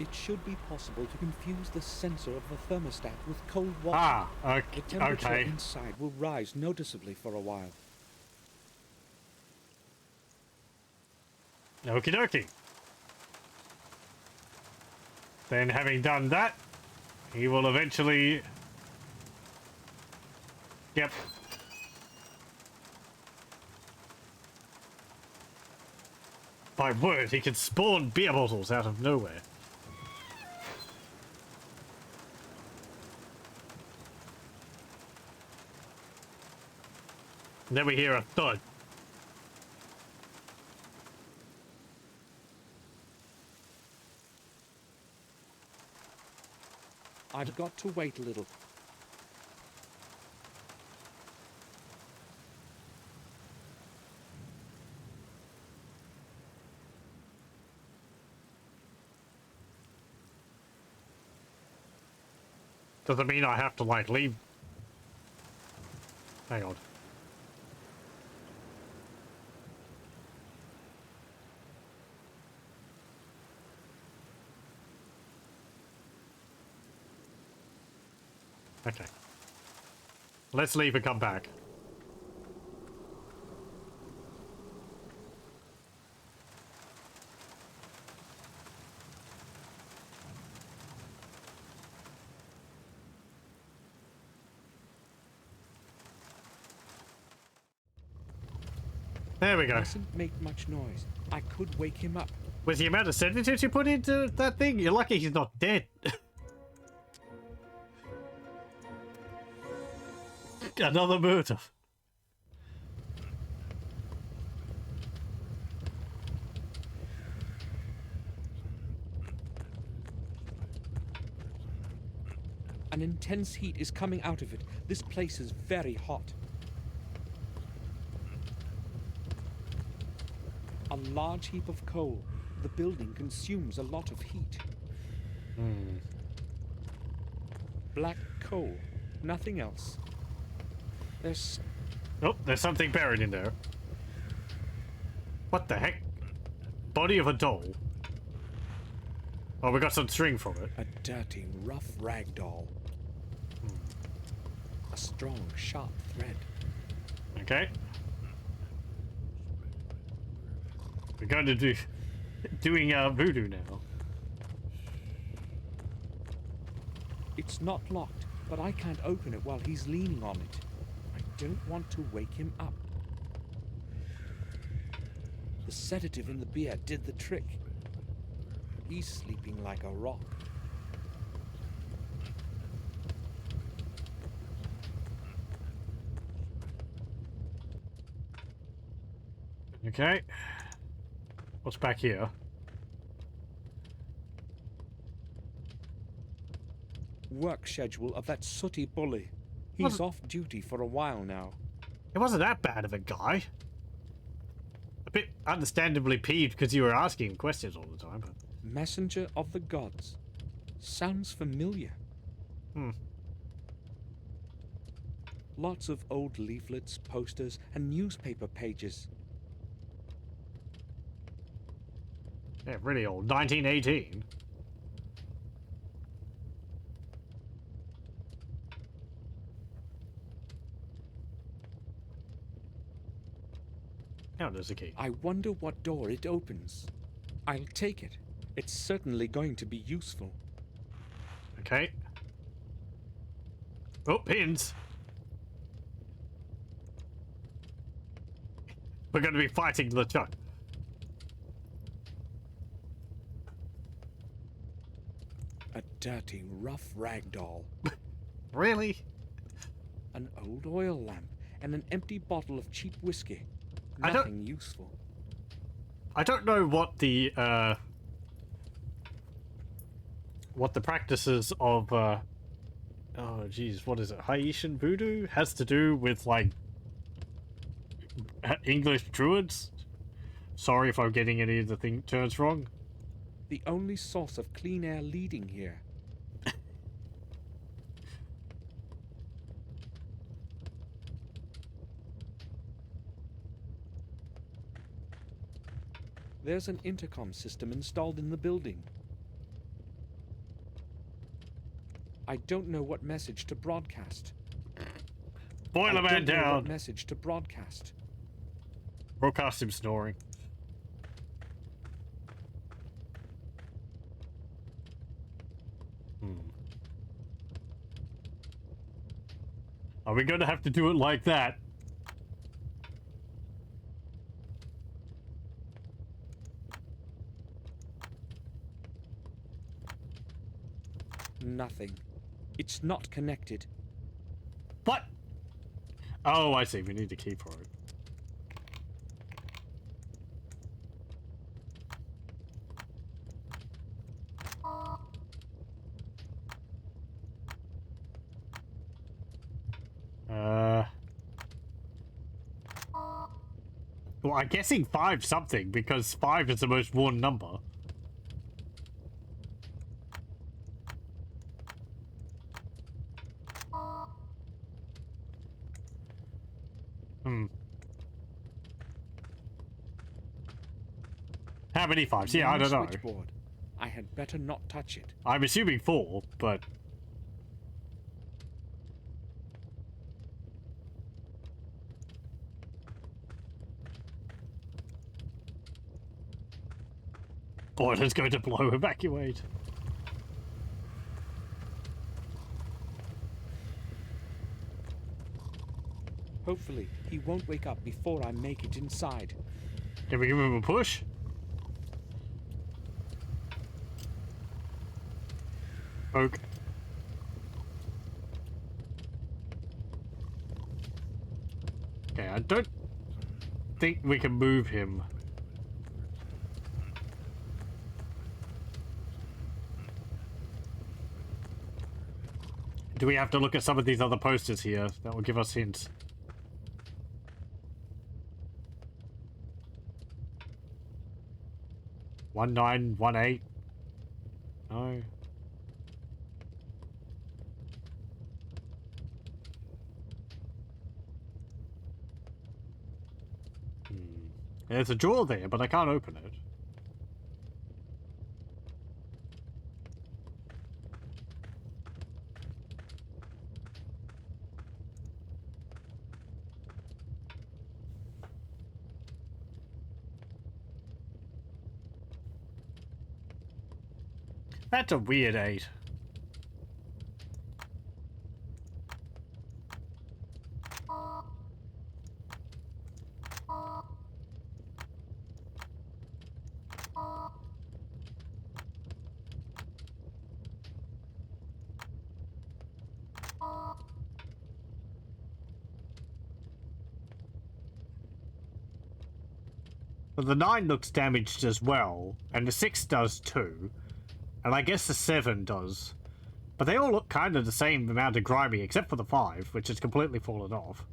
It should be possible to confuse the sensor of the thermostat with cold water. Ah, okay. The temperature inside will rise noticeably for a while. Okie dokie. Then having done that, he will eventually... Yep. My word, he can spawn beer bottles out of nowhere. And then we hear a thud. I've got to wait a little. Does it mean I have to, like, leave? Hang on. Okay. Let's leave and come back. There we go. Mustn't make much noise. I could wake him up. With the amount of sedatives you put into that thing, you're lucky he's not dead. Another murder. An intense heat is coming out of it. This place is very hot. A large heap of coal. The building consumes a lot of heat. Black coal. Nothing else. There's... Oh, there's something buried in there. What the heck? Body of a doll. Oh, we got some string from it. A dirty, rough rag doll. A strong, sharp thread. Okay. We're going to do... doing voodoo now. It's not locked, but I can't open it while he's leaning on it. I don't want to wake him up. The sedative in the beer did the trick. He's sleeping like a rock. Okay. What's back here? Work schedule of that sooty bully. He's off duty for a while now. It wasn't that bad of a guy. A bit understandably peeved because you were asking him questions all the time. But... Messenger of the gods. Sounds familiar. Lots of old leaflets, posters, and newspaper pages. Yeah, really old. 1918. Now there's a key. I wonder what door it opens. I'll take it. It's certainly going to be useful. Okay. Oh, pins. We're going to be fighting LeChuck. A dirty, rough rag doll. Really? An old oil lamp and an empty bottle of cheap whiskey. Nothing useful. I don't know what the practices of oh geez, what is it? Haitian voodoo has to do with like English druids. Sorry if I'm getting any of the terms wrong. The only source of clean air leading here. There's an intercom system installed in the building. I don't know what message to broadcast. Boiler man down. What message to broadcast. Broadcast him snoring. Are we going to have to do it like that? Nothing. It's not connected. What? Oh, I see. We need a key for it. Well, I'm guessing 5 something because 5 is the most worn number. How many 5s? Yeah, I don't know. Switchboard. I had better not touch it. I'm assuming 4, but... Boiler's going to blow. Evacuate. Hopefully, he won't wake up before I make it inside. Can we give him a push? Poke. Okay, I don't think we can move him. Do we have to look at some of these other posters here that will give us hints? One 918. No. There's a drawer there, but I can't open it. That's a weird 8. But the 9 looks damaged as well, and the 6 does too. And I guess the 7 does. But they all look kind of the same amount of grimy, except for the 5, which has completely fallen off.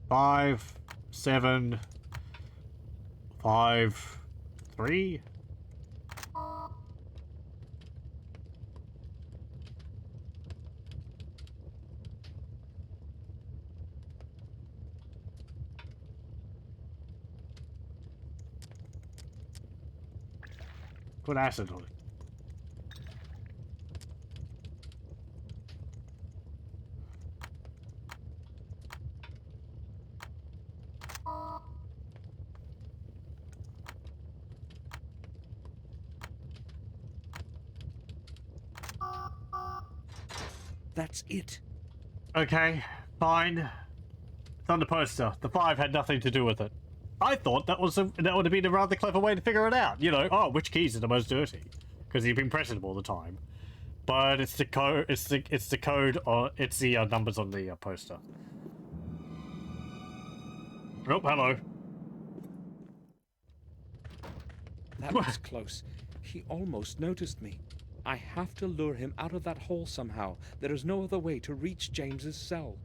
Five, 7, 5, 3. Put acid on it. That's it. Okay, fine. It's on the poster. The 5 had nothing to do with it. I thought that would have been a rather clever way to figure it out. You know, oh, which keys are the most dirty? Because you've been pressing them all the time. But it's the code. It's the code. It's the numbers on the poster. Oh, hello. That was close. He almost noticed me. I have to lure him out of that hole somehow. There is no other way to reach James's cell.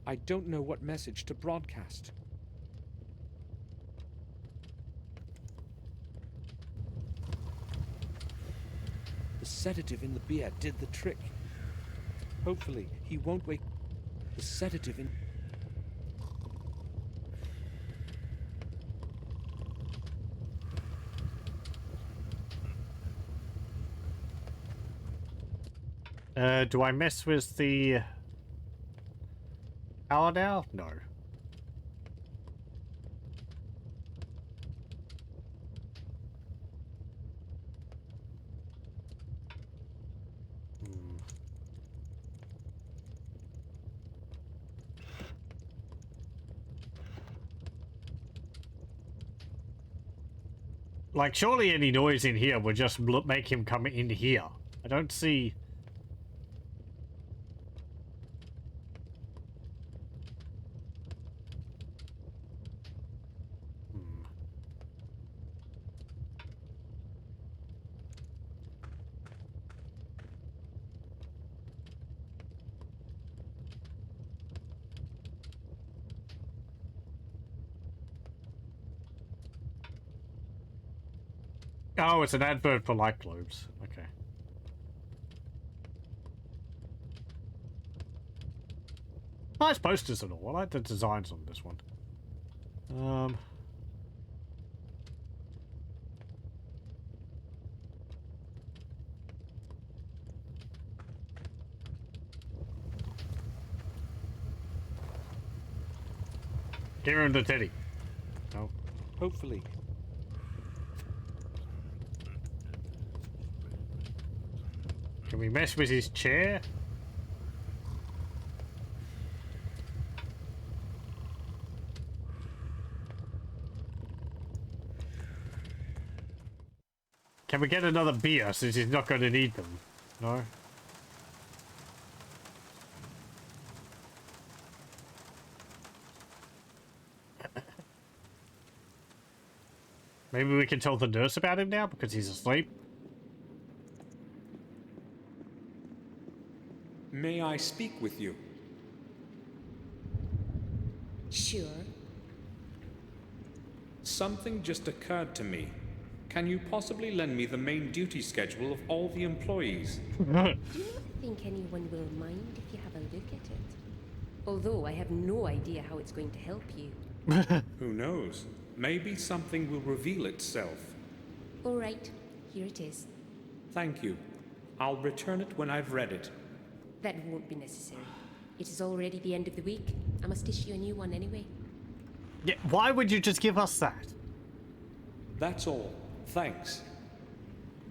I don't know what message to broadcast. The sedative in the beer did the trick. Hopefully, he won't wake. The sedative in. Do I mess with the hour now? No. Like, surely any noise in here would just make him come in here. I don't see... Oh, it's an advert for light globes. Okay. Nice posters and all. I like the designs on this one. Give him the teddy. No. Hopefully. Can we mess with his chair? Can we get another beer since he's not going to need them? No? Maybe we can tell the nurse about him now because he's asleep? May I speak with you? Sure. Something just occurred to me. Can you possibly lend me the main duty schedule of all the employees? Do you not think anyone will mind if you have a look at it? Although I have no idea how it's going to help you. Who knows? Maybe something will reveal itself. All right, here it is. Thank you. I'll return it when I've read it. That won't be necessary. It is already the end of the week. I must issue a new one anyway. Yeah, why would you just give us that? That's all. Thanks.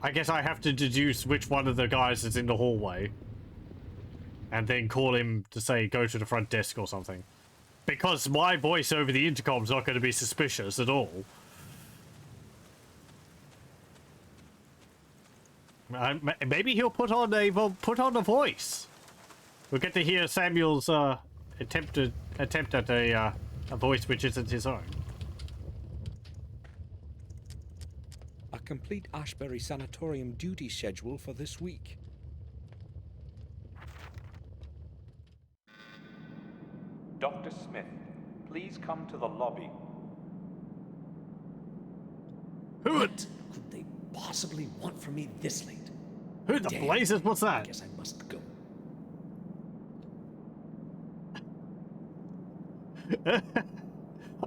I guess I have to deduce which one of the guys is in the hallway. And then call him to say, go to the front desk or something. Because my voice over the intercom's not going to be suspicious at all. Maybe he'll put on a voice. We'll get to hear Samuel's attempt at a voice which isn't his own. A complete Ashbury Sanatorium duty schedule for this week. Dr. Smith, please come to the lobby. What could they possibly want from me this late? Who the blazes? What's that? I guess I must go.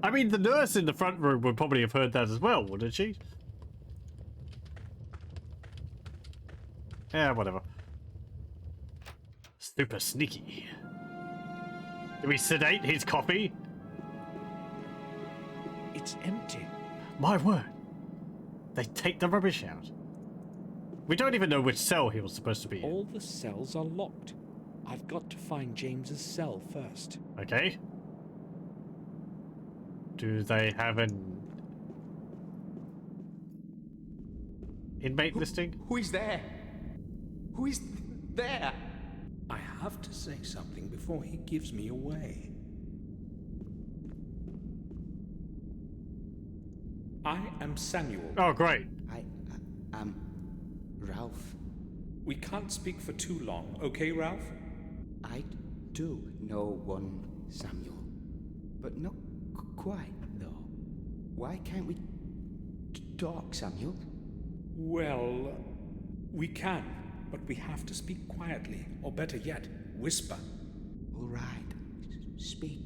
I mean, the nurse in the front room would probably have heard that as well, wouldn't she? Yeah, whatever. Super sneaky. Do we sedate his copy? It's empty. My word. They take the rubbish out. We don't even know which cell he was supposed to be in. All the cells are locked. I've got to find James's cell first. Okay. Do they have an inmate listing? Who is there? Who is there? I have to say something before he gives me away. I am Samuel. Oh, great. I am Ralph. We can't speak for too long, okay, Ralph? I do know one Samuel, but not quite, though. Why can't we talk, Samuel? Well, we can, but we have to speak quietly, or better yet, whisper. All right. Speak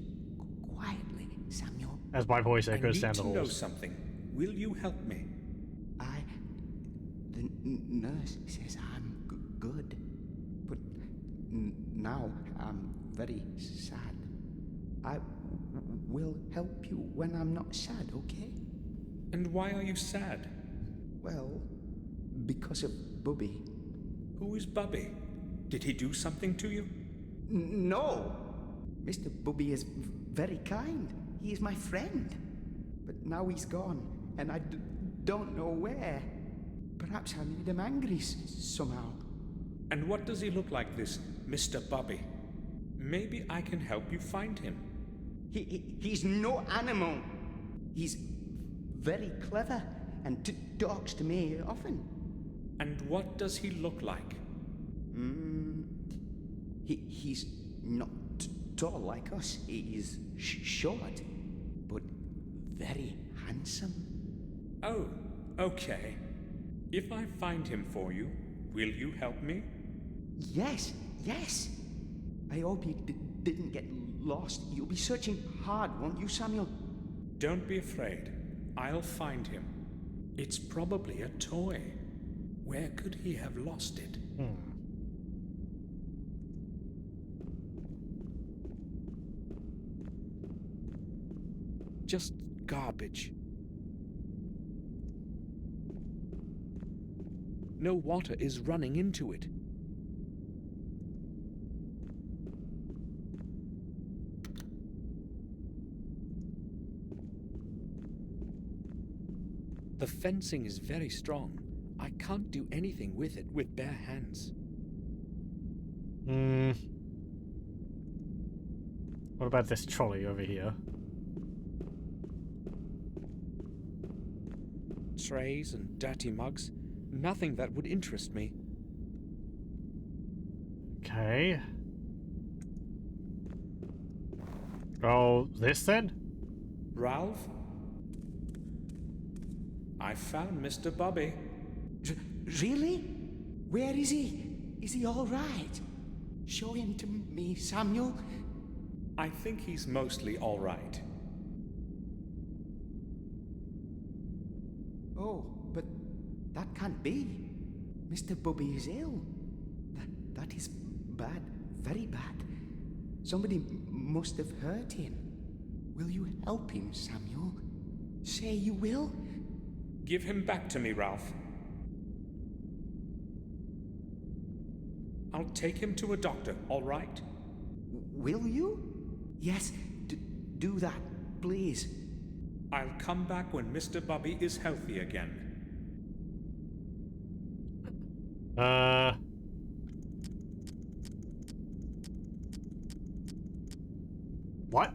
quietly, Samuel. As my voice echoes down the I need to know halls. something. Will you help me? The nurse says I'm good, but now I'm very sad. I will help you when I'm not sad, okay? And why are you sad? Well, because of Bubby. Who is Bubby? Did he do something to you? No! Mr. Bubby is very kind. He is my friend. But now he's gone, and I don't know where. Perhaps I made him angry somehow. And what does he look like, this Mr. Bubby? Maybe I can help you find him. He's no animal. He's very clever and talks to me often. And what does he look like? He's not tall like us. He's short, but very handsome. Oh, okay. If I find him for you, will you help me? Yes. I hope you didn't get lost. You'll be searching hard, won't you, Samuel? Don't be afraid. I'll find him. It's probably a toy. Where could he have lost it? Just garbage. No water is running into it. The fencing is very strong. I can't do anything with it with bare hands. What about this trolley over here? Trays and dirty mugs. Nothing that would interest me. Okay. Oh, this then? Ralph? I found Mr. Bobby. Really? Where is he? Is he all right? Show him to me, Samuel. I think he's mostly all right. Oh, but that can't be. Mr. Bobby is ill. That is bad, very bad. Somebody must have hurt him. Will you help him, Samuel? Say you will? Give him back to me, Ralph. I'll take him to a doctor, all right? Will you? Yes, do that, please. I'll come back when Mr. Bobby is healthy again. What?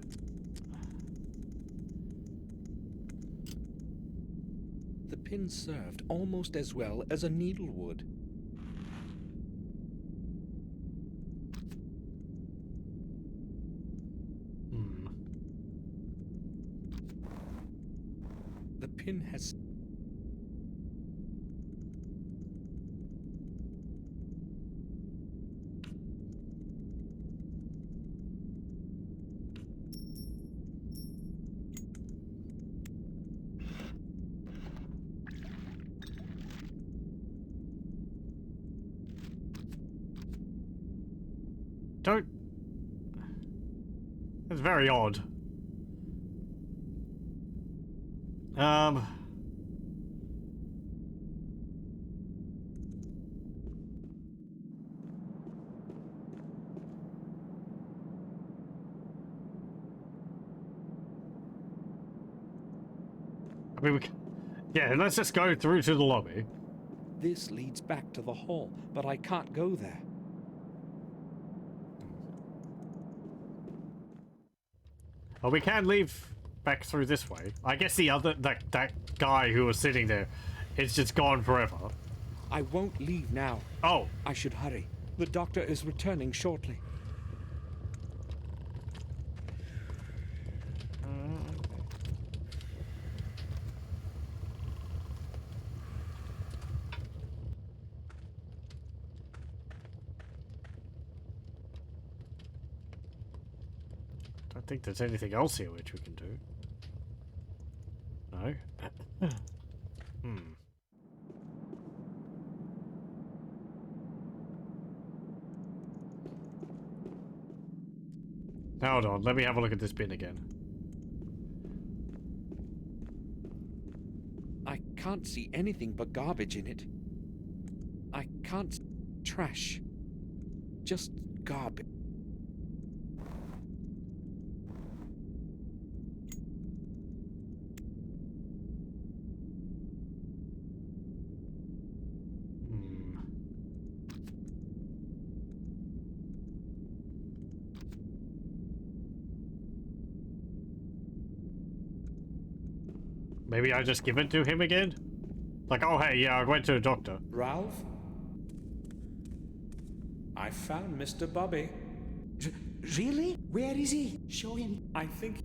The pin served almost as well as a needle would. The pin has... Don't... That's very odd. I mean, yeah, let's just go through to the lobby. This leads back to the hall, but I can't go there. Well, we can leave back through this way. I guess the other, that guy who was sitting there is just gone forever. I won't leave now. Oh. I should hurry. The doctor is returning shortly. I don't think there's anything else here which we can do. No? Hold on, let me have a look at this bin again. I can't see anything but garbage in it. I can't... trash. Just garbage. Maybe I just give it to him again? Like, oh hey, yeah, I went to a doctor. Ralph? I found Mr. Bobby. Really? Where is he? Show him. I think...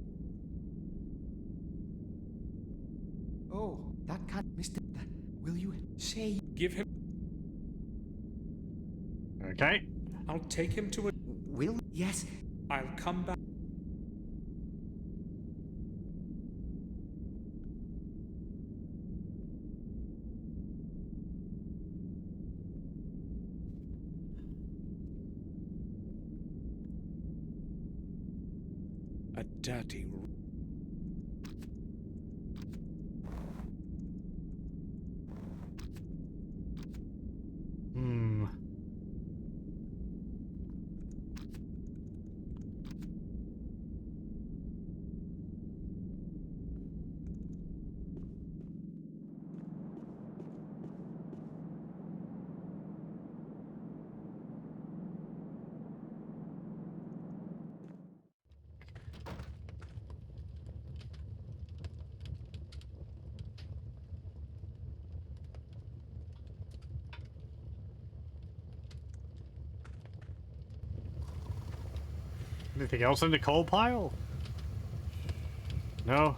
Oh, that can't... Mr... Will you say... Give him... Okay. I'll take him to a... Will? Yes. I'll come back. A dirty... Anything else in the coal pile? No.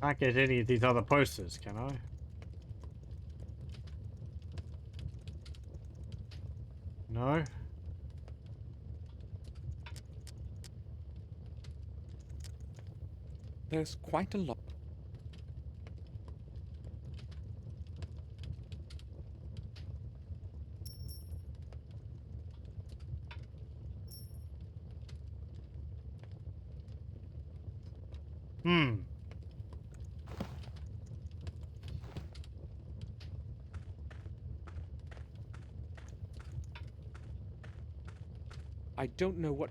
Can't get any of these other posters, can I? No? There's quite a lot. I don't know what.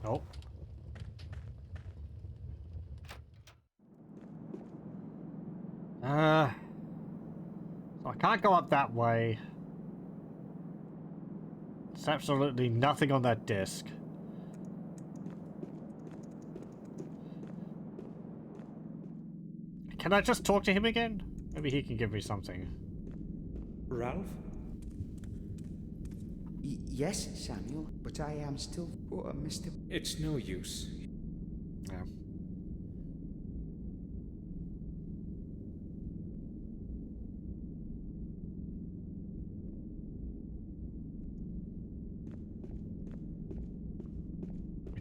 Nope. So I can't go up that way. There's absolutely nothing on that desk. Can I just talk to him again? Maybe he can give me something. Ralph? Yes, Samuel, but I am still Mr. It's no use. Yeah.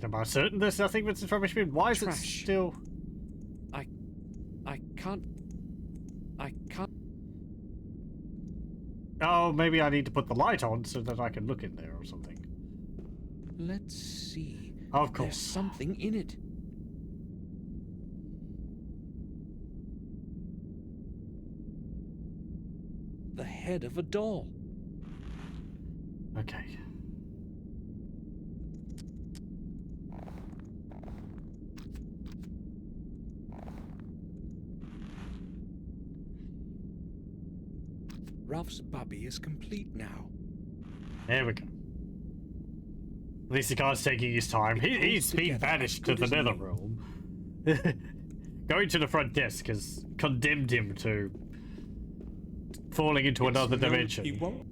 Am I certain there's nothing with this rubbish bin? Why is it still... I can't... Oh, maybe I need to put the light on so that I can look in there or something. Let's see. Of course. There's something in it. The head of a doll. Okay. Ralph's Bubby is complete now. There we go. At least the guy's taking his time. He's been banished to the nether realm. Going to the front desk has condemned him to falling into another dimension. He won't.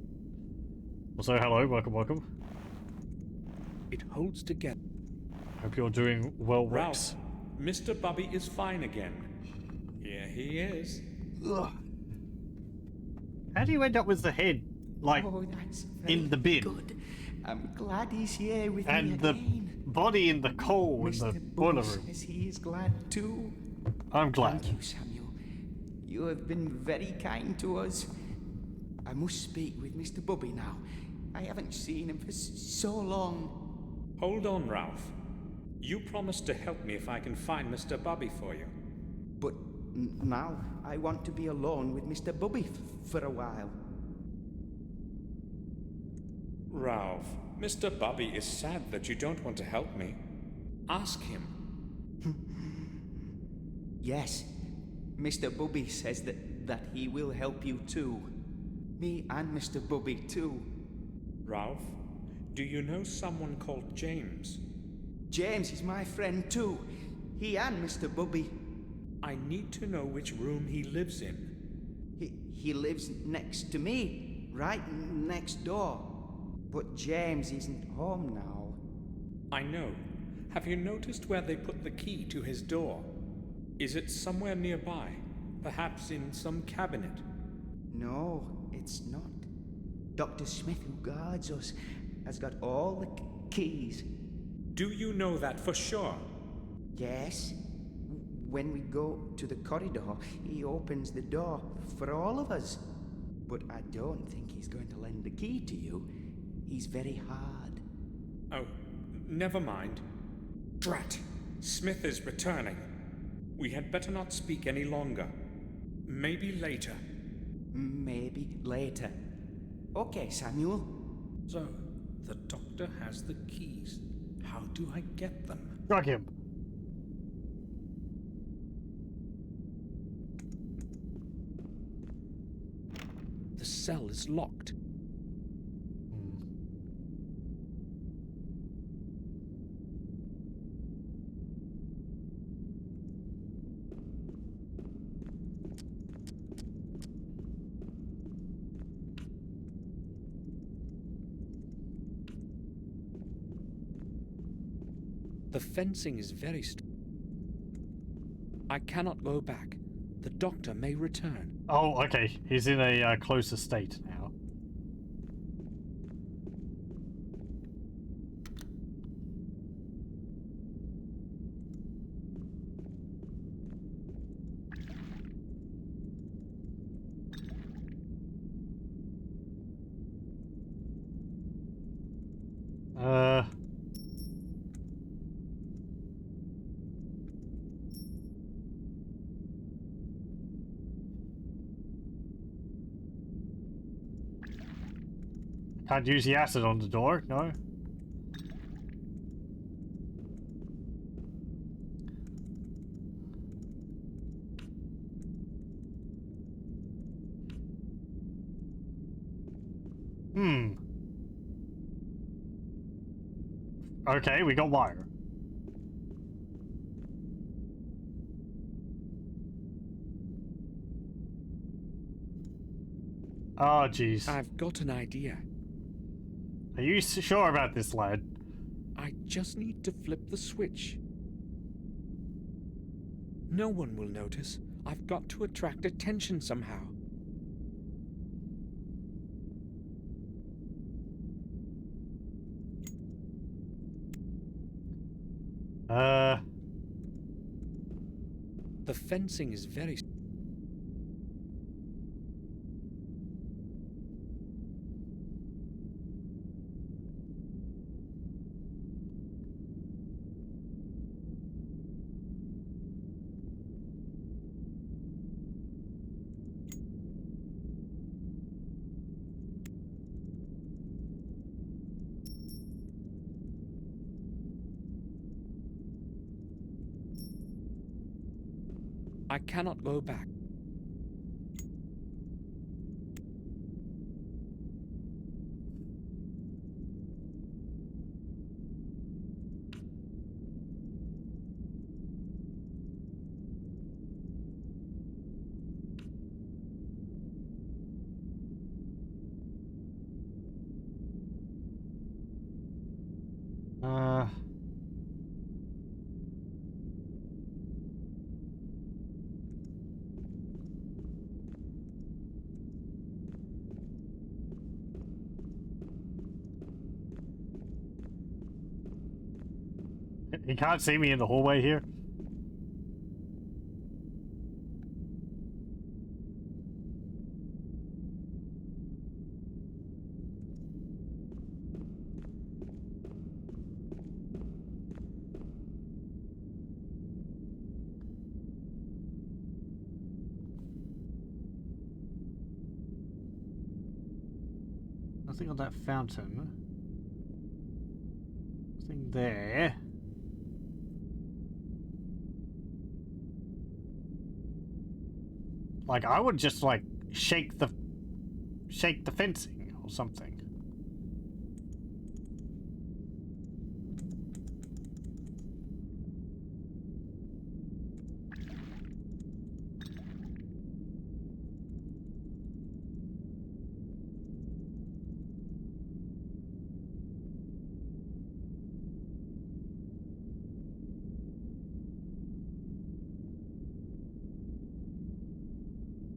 Also, hello, welcome. It holds together. Hope you're doing well, Ralph, Rex. Mr. Bubby is fine again. Here he is. Ugh. How do you end up with the head, like, in the bin? Good. I'm glad he's here with and me the again. body in the coal in the boiler room. Says he is glad too. I'm glad. Thank you, Samuel. You have been very kind to us. I must speak with Mr. Bubby now. I haven't seen him for so long. Hold on, Ralph. You promised to help me if I can find Mr. Bubby for you. But now I want to be alone with Mr. Bubby for a while. Ralph, Mr. Bubby is sad that you don't want to help me. Ask him. Yes, Mr. Bubby says that he will help you too. Me and Mr. Bubby too. Ralph, do you know someone called James? James is my friend too. He and Mr. Bubby. I need to know which room he lives in. He lives next to me, right next door. But James isn't home now. I know. Have you noticed where they put the key to his door? Is it somewhere nearby? Perhaps in some cabinet? No, it's not. Dr. Smith, who guards us, has got all the keys. Do you know that for sure? Yes. When we go to the corridor, he opens the door for all of us. but I don't think he's going to lend the key to you. He's very hard. Oh, never mind. Drat! Smith is returning. We had better not speak any longer. Maybe later. Maybe later. Okay, Samuel. So, the doctor has the keys. How do I get them? Drug him. The cell is locked. The fencing is very strong. I cannot go back. The doctor may return. Oh, okay. He's in a closer state now. Can't use the acid on the door, no? Okay, we got wire. Oh, jeez. I've got an idea. Are you sure about this, lad? I just need to flip the switch. No one will notice. I've got to attract attention somehow. The fencing is very... I cannot go back. He can't see me in the hallway here. Nothing on that fountain. Nothing there. Like, I would just, like, shake the fencing or something.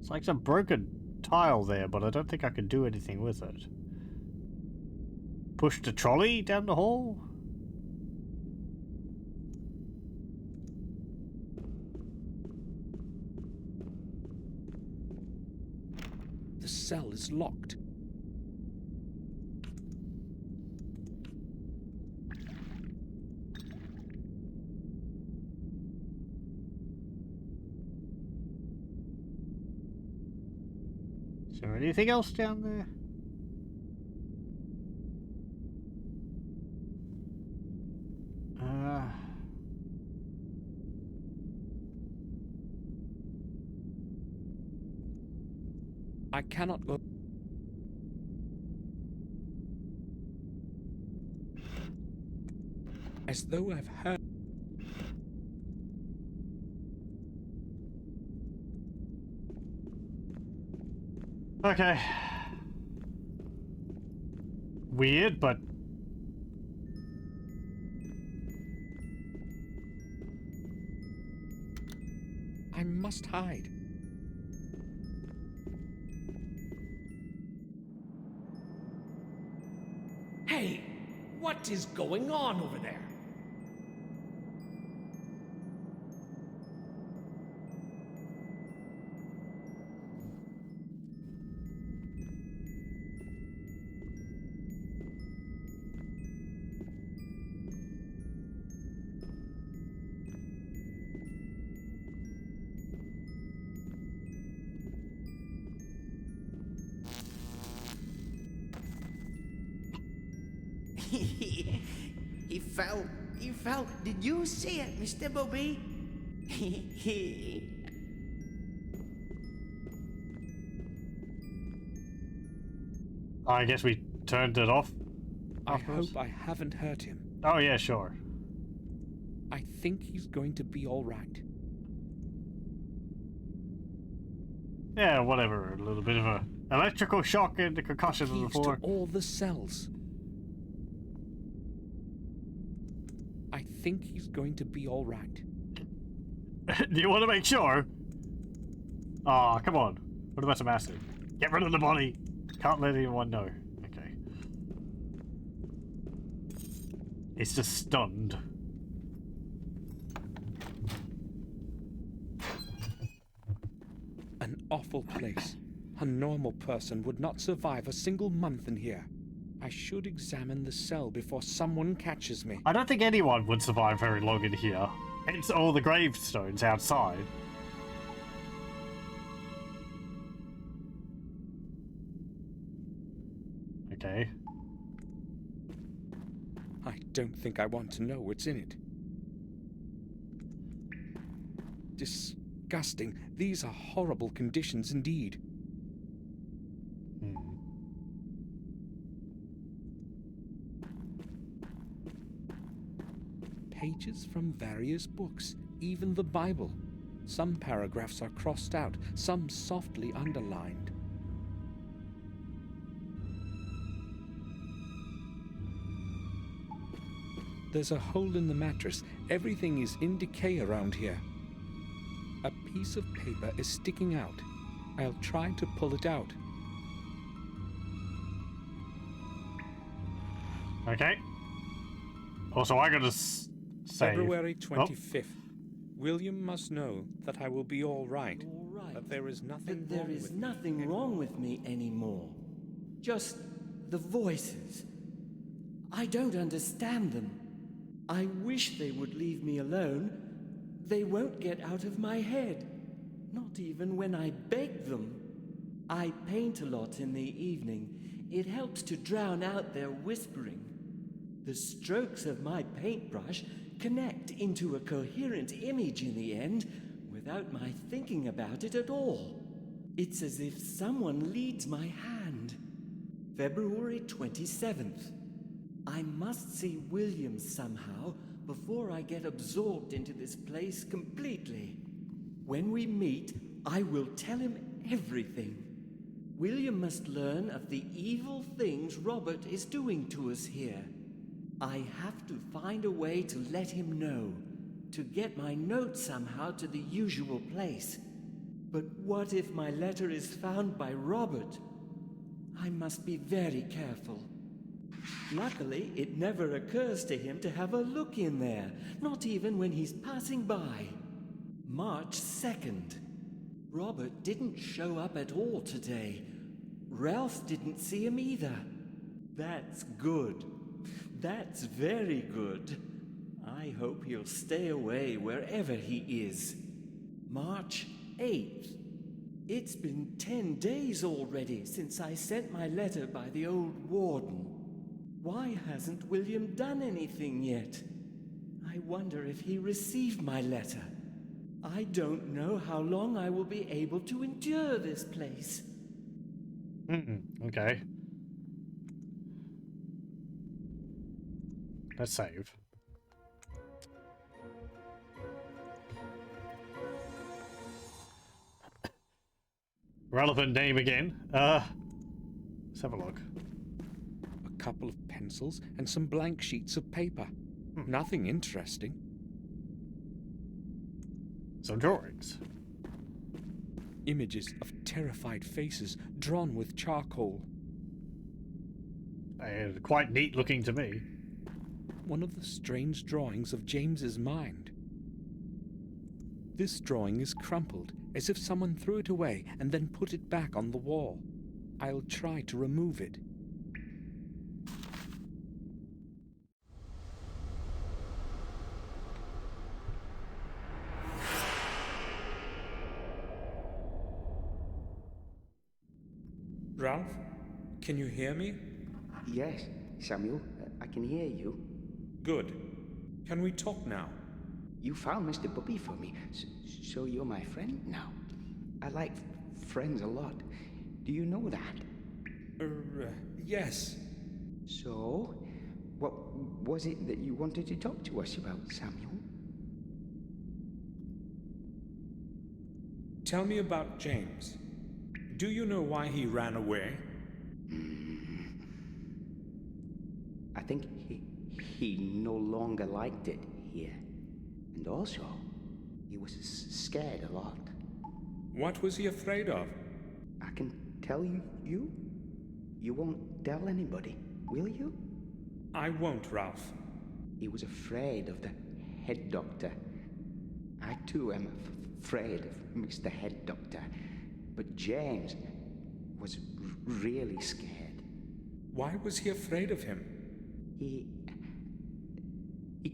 It's like some broken tile there, but I don't think I can do anything with it. Push the trolley down the hall? The cell is locked. Is there anything else down there? I cannot go. As though I've heard. Okay. Weird, but I must hide. Hey, what is going on over there? He fell. He fell. Did you see it, Mr. Bobby? I guess we turned it off. I hope I haven't hurt him. Oh yeah, sure. I think he's going to be all right. Yeah, whatever. A little bit of a electrical shock and a concussion on the Keys floor. to all the cells. I think he's going to be all right. Do you want to make sure? Aw, come on. What about some acid? Get rid of the body. Can't let anyone know. Okay. It's just stunned. An awful place. A normal person would not survive a single month in here. I should examine the cell before someone catches me. I don't think anyone would survive very long in here. Hence all the gravestones outside. Okay. I don't think I want to know what's in it. Disgusting. These are horrible conditions indeed. Pages from various books, even the Bible. Some paragraphs are crossed out, some softly underlined. There's a hole in the mattress. Everything is in decay around here. A piece of paper is sticking out. I'll try to pull it out. Okay. Also, I gotta say... February 25th. William must know that I will be all right. But there is nothing But there is nothing wrong with me anymore. Just the voices. I don't understand them. I wish they would leave me alone. They won't get out of my head. Not even when I beg them. I paint a lot in the evening. It helps to drown out their whispering. The strokes of my paintbrush connect into a coherent image in the end without my thinking about it at all. It's as if someone leads my hand. February 27th. I must see William somehow before I get absorbed into this place completely. When we meet, I will tell him everything. William must learn of the evil things Robert is doing to us here. I have to find a way to let him know, to get my note somehow to the usual place. But what if my letter is found by Robert? I must be very careful. Luckily, it never occurs to him to have a look in there, not even when he's passing by. March 2nd. Robert didn't show up at all today. Ralph didn't see him either. That's good. That's very good. I hope he'll stay away wherever he is. March 8th. It's been 10 days already since I sent my letter by the old warden. Why hasn't William done anything yet? I wonder if he received my letter. I don't know how long I will be able to endure this place. Okay. Let's save. Relevant name again. Let's have a look. A couple of pencils and some blank sheets of paper. Nothing interesting. Some drawings. Images of terrified faces drawn with charcoal. Quite neat looking to me. One of the strange drawings of James's mind. This drawing is crumpled, as if someone threw it away and then put it back on the wall. I'll try to remove it. Ralph, can you hear me? Yes, Samuel, I can hear you. Good. Can we talk now? You found Mr. Bubby for me, so you're my friend now. I like friends a lot. Do you know that? Yes. So, what was it that you wanted to talk to us about, Samuel? Tell me about James. Do you know why he ran away? I think he no longer liked it here. And also, he was scared a lot. What was he afraid of? I can tell you. You won't tell anybody, will you? I won't, Ralph. He was afraid of the head doctor. I too am afraid of Mr. Head Doctor. But James was really scared. Why was he afraid of him? He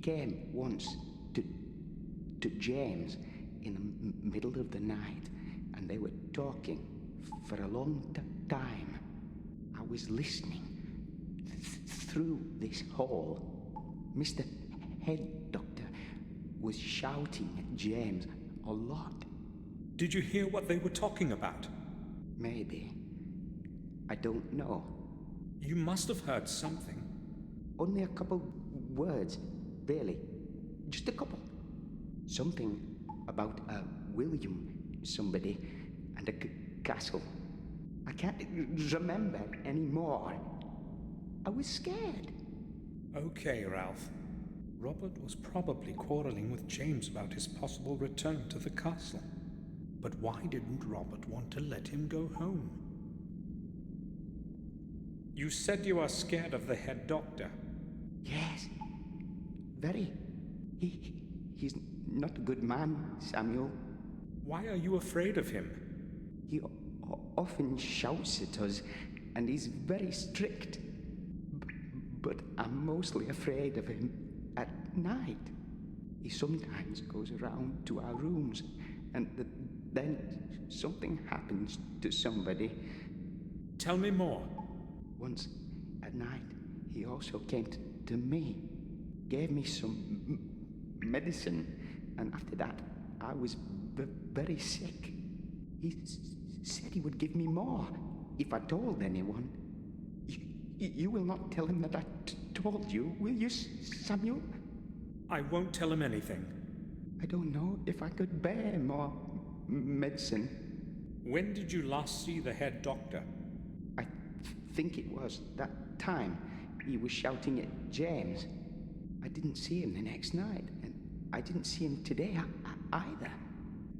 came once to James in the middle of the night, and they were talking for a long time. I was listening through this hall. Mr. Head Doctor was shouting at James a lot. Did you hear what they were talking about? Maybe. I don't know. You must have heard something. Only a couple words, really. Just a couple. Something about William somebody and a castle. I can't remember anymore. I was scared. Okay, Ralph. Robert was probably quarreling with James about his possible return to the castle. But why didn't Robert want to let him go home? You said you are scared of the head doctor. Yes. Very. He's not a good man, Samuel. Why are you afraid of him? He often shouts at us, and he's very strict. But I'm mostly afraid of him at night. He sometimes goes around to our rooms, and then something happens to somebody. Tell me more. Once at night, he also came to me, gave me some medicine, and after that, I was very sick. He said he would give me more if I told anyone. You will not tell him that I told you, will you, Samuel? I won't tell him anything. I don't know if I could bear more medicine. When did you last see the head doctor? I think it was that time he was shouting at James. I didn't see him the next night, and I didn't see him today either.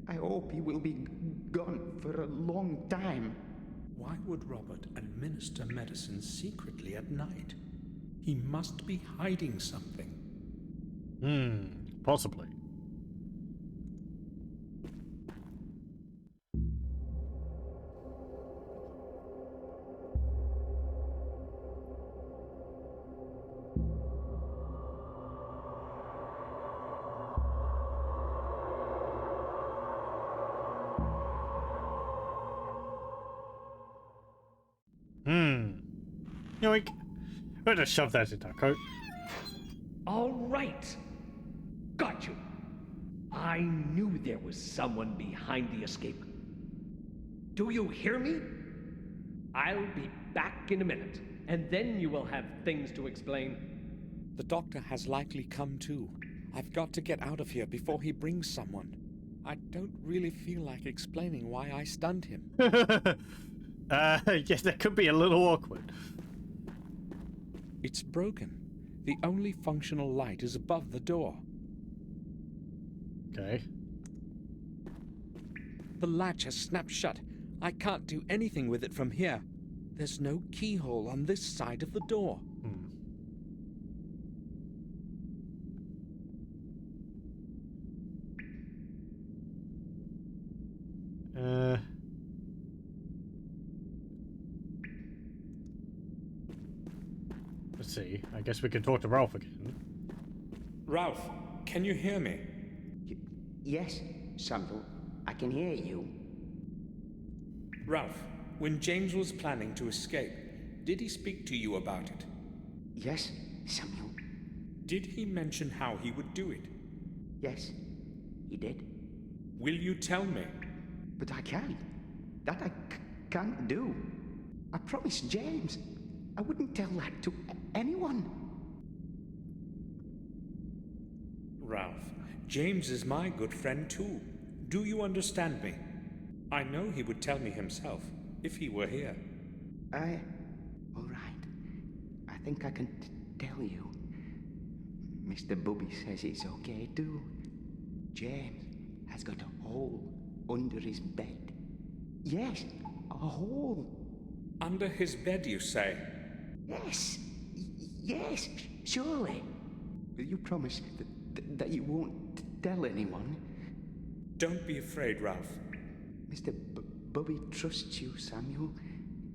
I hope he will be gone for a long time. Why would Robert administer medicine secretly at night? He must be hiding something. Possibly. Yoink. We'll just shove that in our coat. All right. Got you. I knew there was someone behind the escape. Do you hear me? I'll be back in a minute, and then you will have things to explain. The doctor has likely come too. I've got to get out of here before he brings someone. I don't really feel like explaining why I stunned him. Yes, that could be a little awkward. It's broken. The only functional light is above the door. Okay. The latch has snapped shut. I can't do anything with it from here. There's no keyhole on this side of the door. Let's see. I guess we can talk to Ralph again. Ralph, can you hear me? Yes, Samuel. I can hear you. Ralph, when James was planning to escape, did he speak to you about it? Yes, Samuel. Did he mention how he would do it? Yes, he did. Will you tell me? But I can't. That I can't do. I promised James. I wouldn't tell that to anyone. Ralph, James is my good friend too. Do you understand me? I know he would tell me himself, if he were here. All right. I think I can tell you. Mr. Bubby says it's okay too. James has got a hole under his bed. Yes, a hole. Under his bed, you say? Yes. Yes, surely. Will you promise that you won't tell anyone? Don't be afraid, Ralph. Mr. Bubby trusts you, Samuel,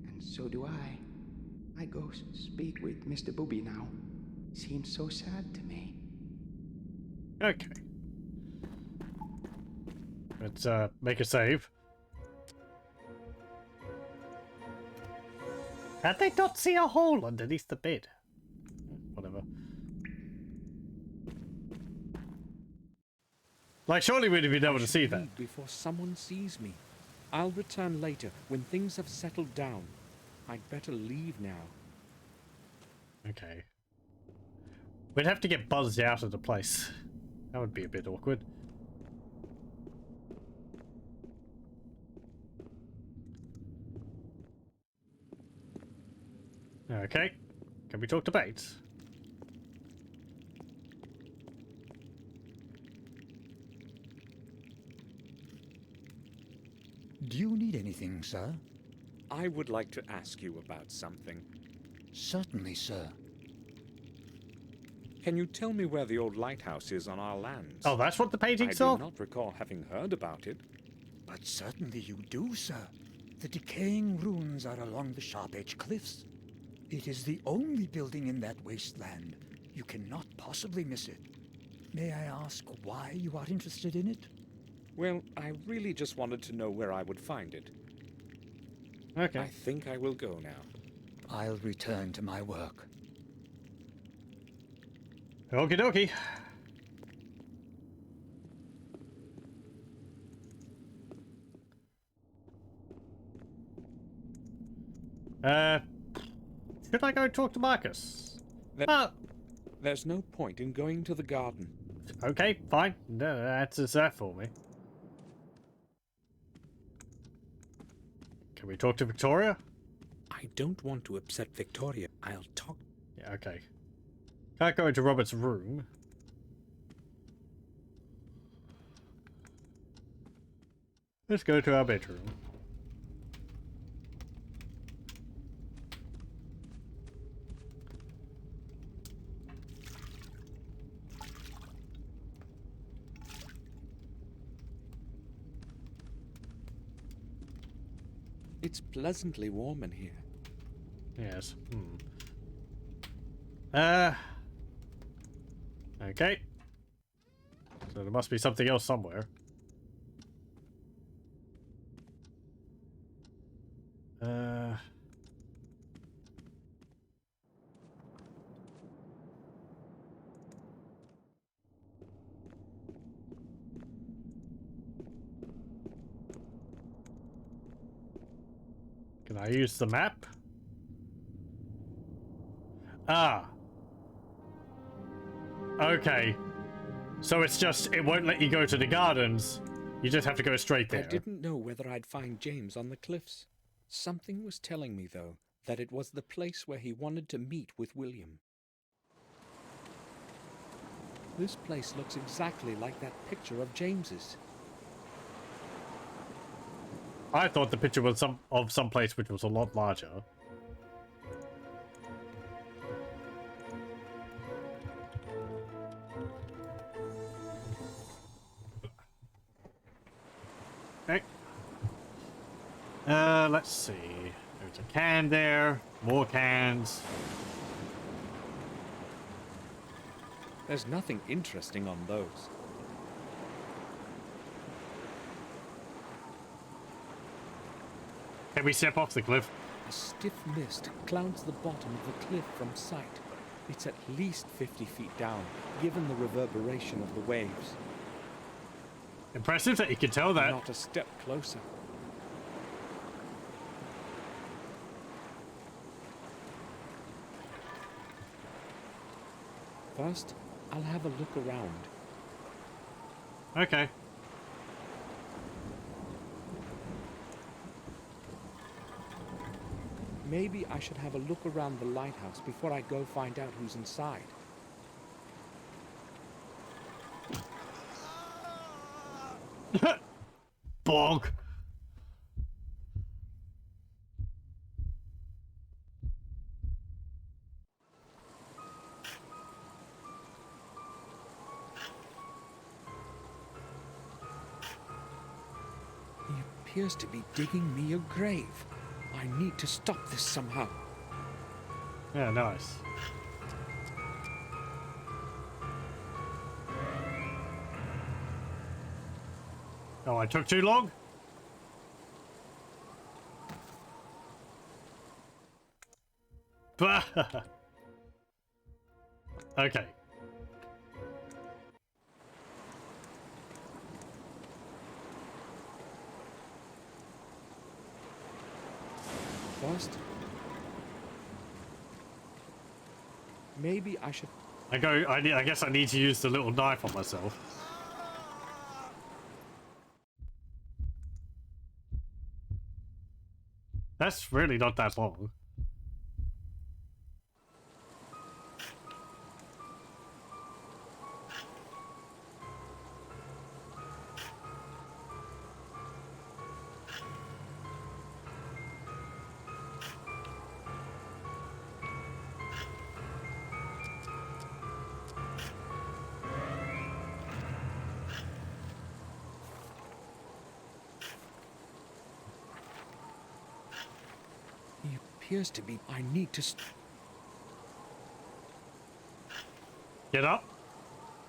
and so do I. I go speak with Mr. Bubby now. Seems so sad to me. Okay. Let's make a save. Had they not see a hole underneath the bed? Whatever. Like, surely we'd have been able to see that. Before someone sees me. I'll return later, when things have settled down. I'd better leave now. Okay. We'd have to get buzzed out of the place. That would be a bit awkward. Okay. Can we talk to Bates? Do you need anything, sir? I would like to ask you about something. Certainly, sir. Can you tell me where the old lighthouse is on our lands? Oh, that's what the painting saw? I do not recall having heard about it. But certainly you do, sir. The decaying ruins are along the Sharp Edge Cliffs. It is the only building in that wasteland. You cannot possibly miss it. May I ask why you are interested in it? Well, I really just wanted to know where I would find it. Okay. I think I will go now. I'll return to my work. Okie dokie. Should I go talk to Marcus? There's no point in going to the garden. Okay, fine. No, that answers that for me. Can we talk to Victoria? I don't want to upset Victoria. I'll talk. Yeah, okay. Can't go into Robert's room. Let's go to our bedroom. It's pleasantly warm in here. Yes. Okay. So there must be something else somewhere. Can I use the map? Ah. Okay. So it's just, it won't let you go to the gardens. You just have to go straight there. I didn't know whether I'd find James on the cliffs. Something was telling me, though, that it was the place where he wanted to meet with William. This place looks exactly like that picture of James's. I thought the picture was some place which was a lot larger. Okay. Let's see. There's a can there. More cans. There's nothing interesting on those. Can we step off the cliff? A stiff mist clouds the bottom of the cliff from sight. It's at least 50 feet down, given the reverberation of the waves. Impressive that you can tell that. Not a step closer. First, I'll have a look around. Okay. Maybe I should have a look around the lighthouse before I go find out who's inside. Bonk. He appears to be digging me a grave. I need to stop this somehow. Yeah, nice. Oh, I took too long? Okay. First, maybe I should... I guess I need to use the little knife on myself. That's really not that long. Appears to be. I need to. Get up.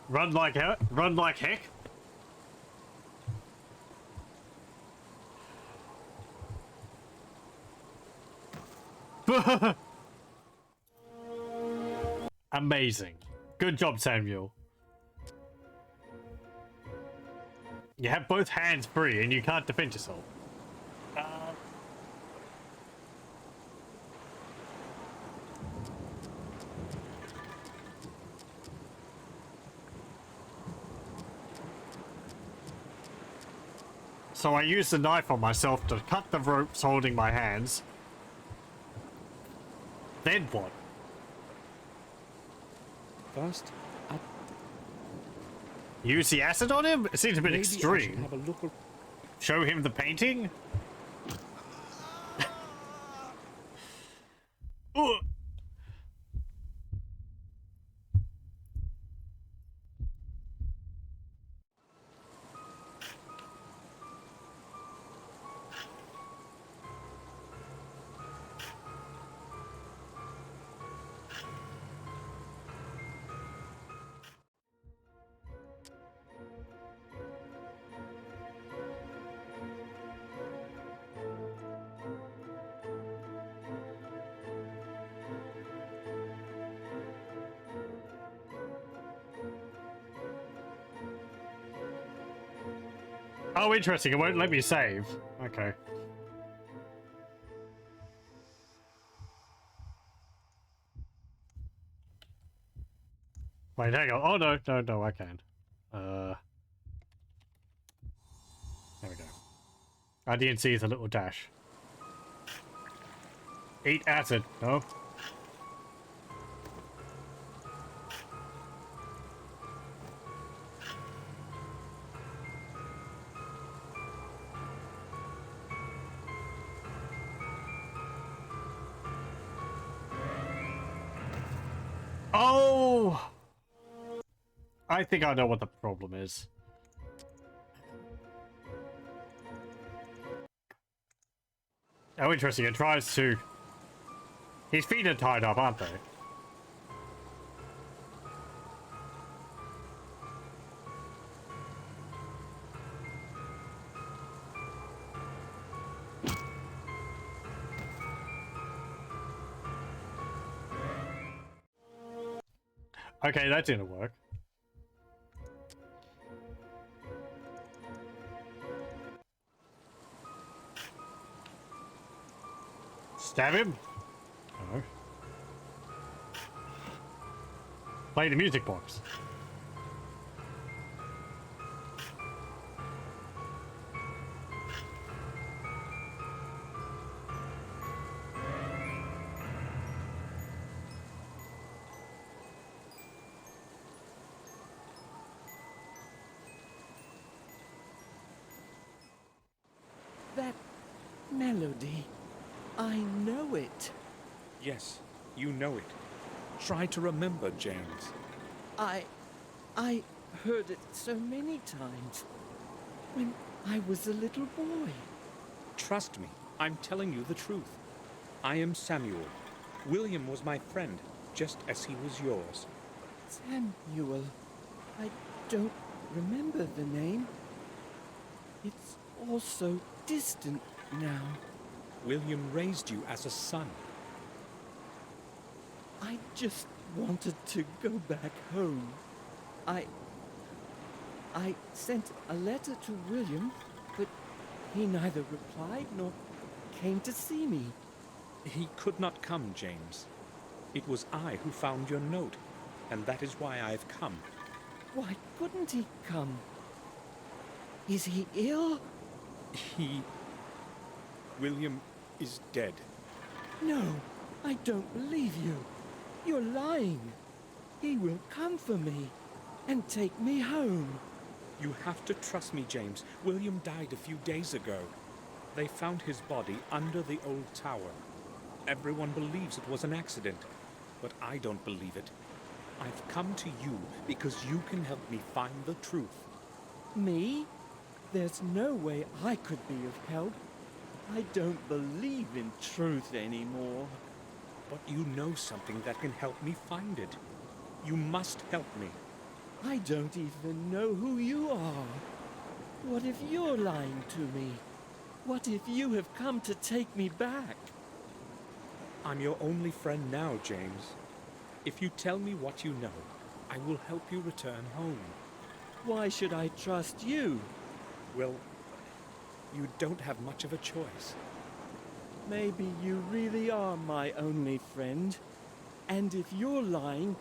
Run like heck. Run like heck. Amazing. Good job, Samuel. You have both hands free and you can't defend yourself. So I used the knife on myself to cut the ropes holding my hands. Then what? First, use the acid on him? It seems a bit maybe extreme. I should have a look. Show him the painting? Ugh. Oh, interesting. It won't let me save. Okay. Wait, hang on. Oh, no, I can. There we go. IDNC is a little dash. Eat acid. No. Oh! I think I know what the problem is. Oh, interesting. It tries to... His feet are tied up, aren't they? Okay, that didn't work. Stab him? No. Play the music box. That melody. I know it. Yes, you know it. Try to remember, James. I heard it so many times. When I was a little boy. Trust me, I'm telling you the truth. I am Samuel. William was my friend, just as he was yours. Samuel. I don't remember the name. It's all so distant now. William raised you as a son. I just wanted to go back home. I sent a letter to William, but he neither replied nor came to see me. He could not come, James. It was I who found your note, and that is why I've come. Why couldn't he come? Is he ill? William is dead. No, I don't believe you. You're lying. He will come for me and take me home. You have to trust me, James. William died a few days ago. They found his body under the old tower. Everyone believes it was an accident, but I don't believe it. I've come to you because you can help me find the truth. Me? There's no way I could be of help. I don't believe in truth anymore. But you know something that can help me find it. You must help me. I don't even know who you are. What if you're lying to me? What if you have come to take me back? I'm your only friend now, James. If you tell me what you know, I will help you return home. Why should I trust you? Well, you don't have much of a choice. Maybe you really are my only friend. And if you're lying,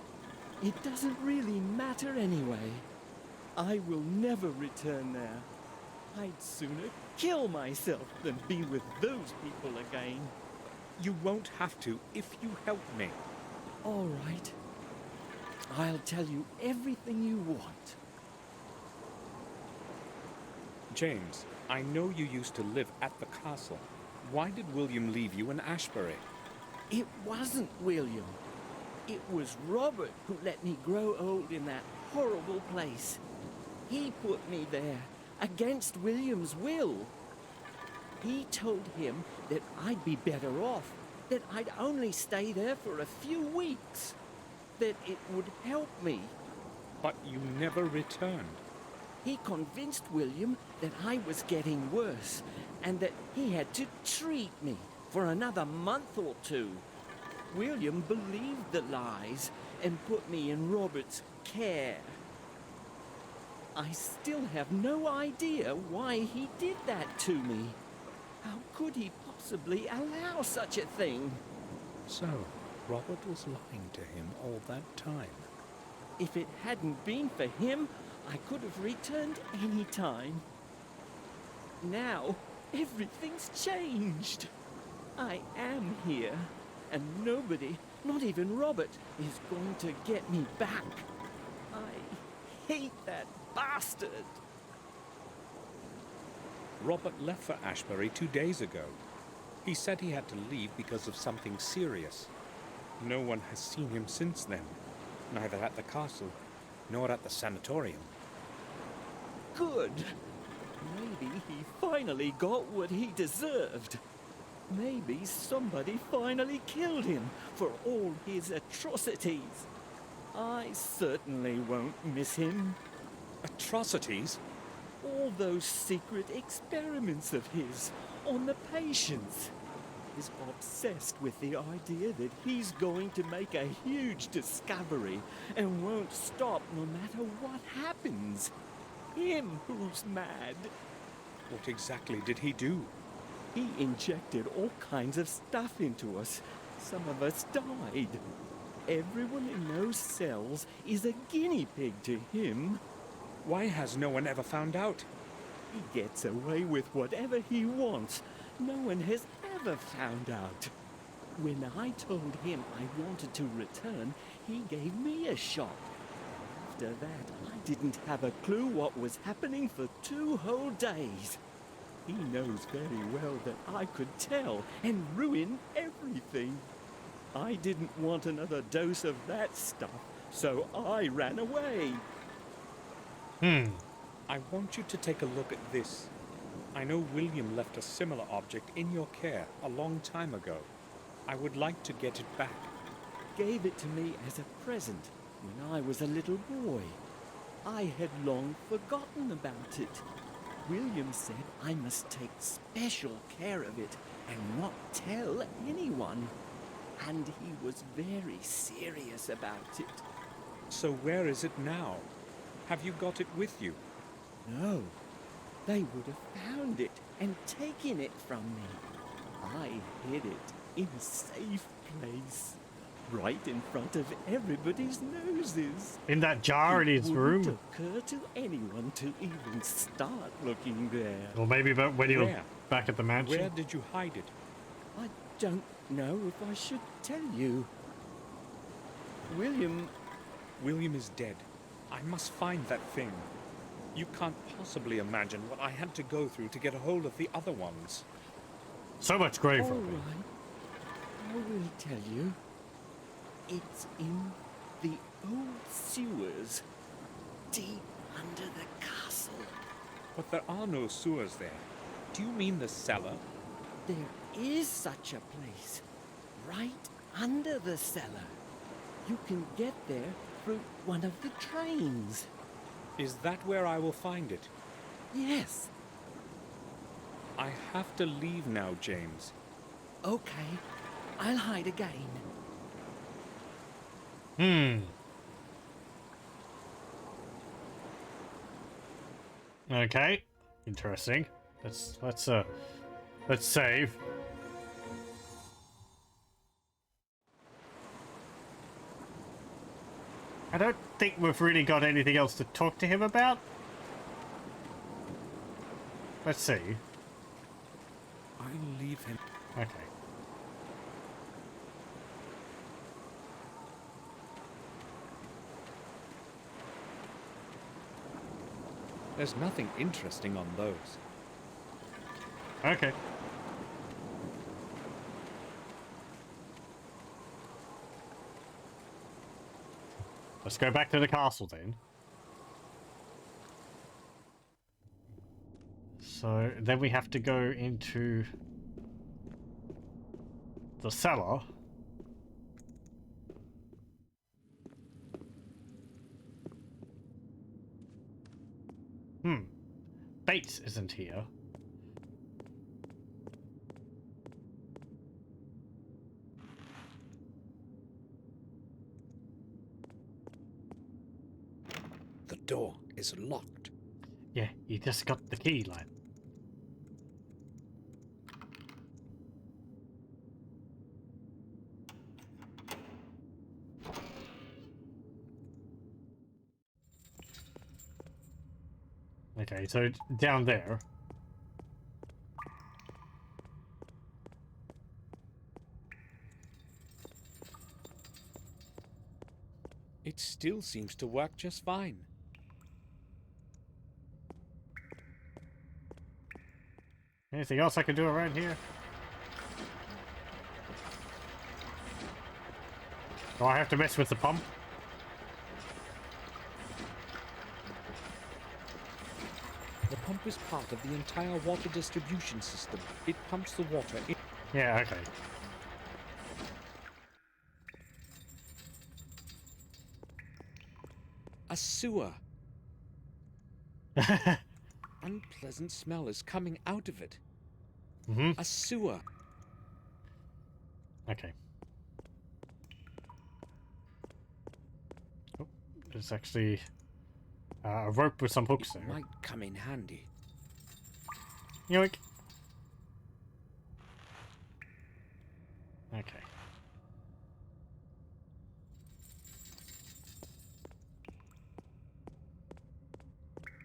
it doesn't really matter anyway. I will never return there. I'd sooner kill myself than be with those people again. You won't have to if you help me. All right. I'll tell you everything you want. James, I know you used to live at the castle. Why did William leave you in Ashbury? It wasn't William. It was Robert who let me grow old in that horrible place. He put me there, against William's will. He told him that I'd be better off, that I'd only stay there for a few weeks, that it would help me. But you never returned. He convinced William that I was getting worse, and that he had to treat me for another month or two. William believed the lies and put me in Robert's care. I still have no idea why he did that to me. How could he possibly allow such a thing? So, Robert was lying to him all that time. If it hadn't been for him, I could have returned any time. Now, everything's changed. I am here, and nobody, not even Robert, is going to get me back. I hate that bastard. Robert left for Ashbury 2 days ago. He said he had to leave because of something serious. No one has seen him since then, neither at the castle nor at the sanatorium. Good. Maybe he finally got what he deserved. Maybe somebody finally killed him for all his atrocities. I certainly won't miss him. Atrocities? All those secret experiments of his on the patients. He's obsessed with the idea that he's going to make a huge discovery and won't stop no matter what happens. Him who's mad. What exactly did he do? He injected all kinds of stuff into us. Some of us died. Everyone in those cells is a guinea pig to him. Why has no one ever found out? He gets away with whatever he wants. No one has ever found out. When I told him I wanted to return, he gave me a shot. After that, I didn't have a clue what was happening for 2 whole days. He knows very well that I could tell and ruin everything. I didn't want another dose of that stuff, so I ran away. I want you to take a look at this. I know William left a similar object in your care a long time ago. I would like to get it back. Gave it to me as a present when I was a little boy. I had long forgotten about it. William said I must take special care of it and not tell anyone. And he was very serious about it. So where is it now? Have you got it with you? No. They would have found it and taken it from me. I hid it in a safe place, right in front of everybody's noses. In that jar in his room? It wouldn't occur to anyone to even start looking there. Or maybe when you're back at the mansion? Where did you hide it? I don't know if I should tell you. William is dead. I must find that thing. You can't possibly imagine what I had to go through to get a hold of the other ones. So much grave All robbing. right. I will tell you. It's in the old sewers, deep under the castle. But there are no sewers there. Do you mean the cellar? There is such a place, right under the cellar. You can get there through one of the trains. Is that where I will find it? Yes. I have to leave now, James. Okay, I'll hide again. Okay. Interesting. Let's save. I don't think we've really got anything else to talk to him about. Let's see. I'll leave him. Okay. There's nothing interesting on those. Okay. Let's go back to the castle then. So then we have to go into the cellar. Bates isn't here. The door is locked. Yeah, you just got the key, like. Okay, so down there. It still seems to work just fine. Anything else I can do around here? Do I have to mess with the pump? The pump is part of the entire water distribution system. It pumps the water in. Yeah, okay. A sewer. Unpleasant smell is coming out of it. Mm-hmm. A sewer. Okay. Oh, there's actually a rope with some hooks there. Might come in handy. Yoink. Okay.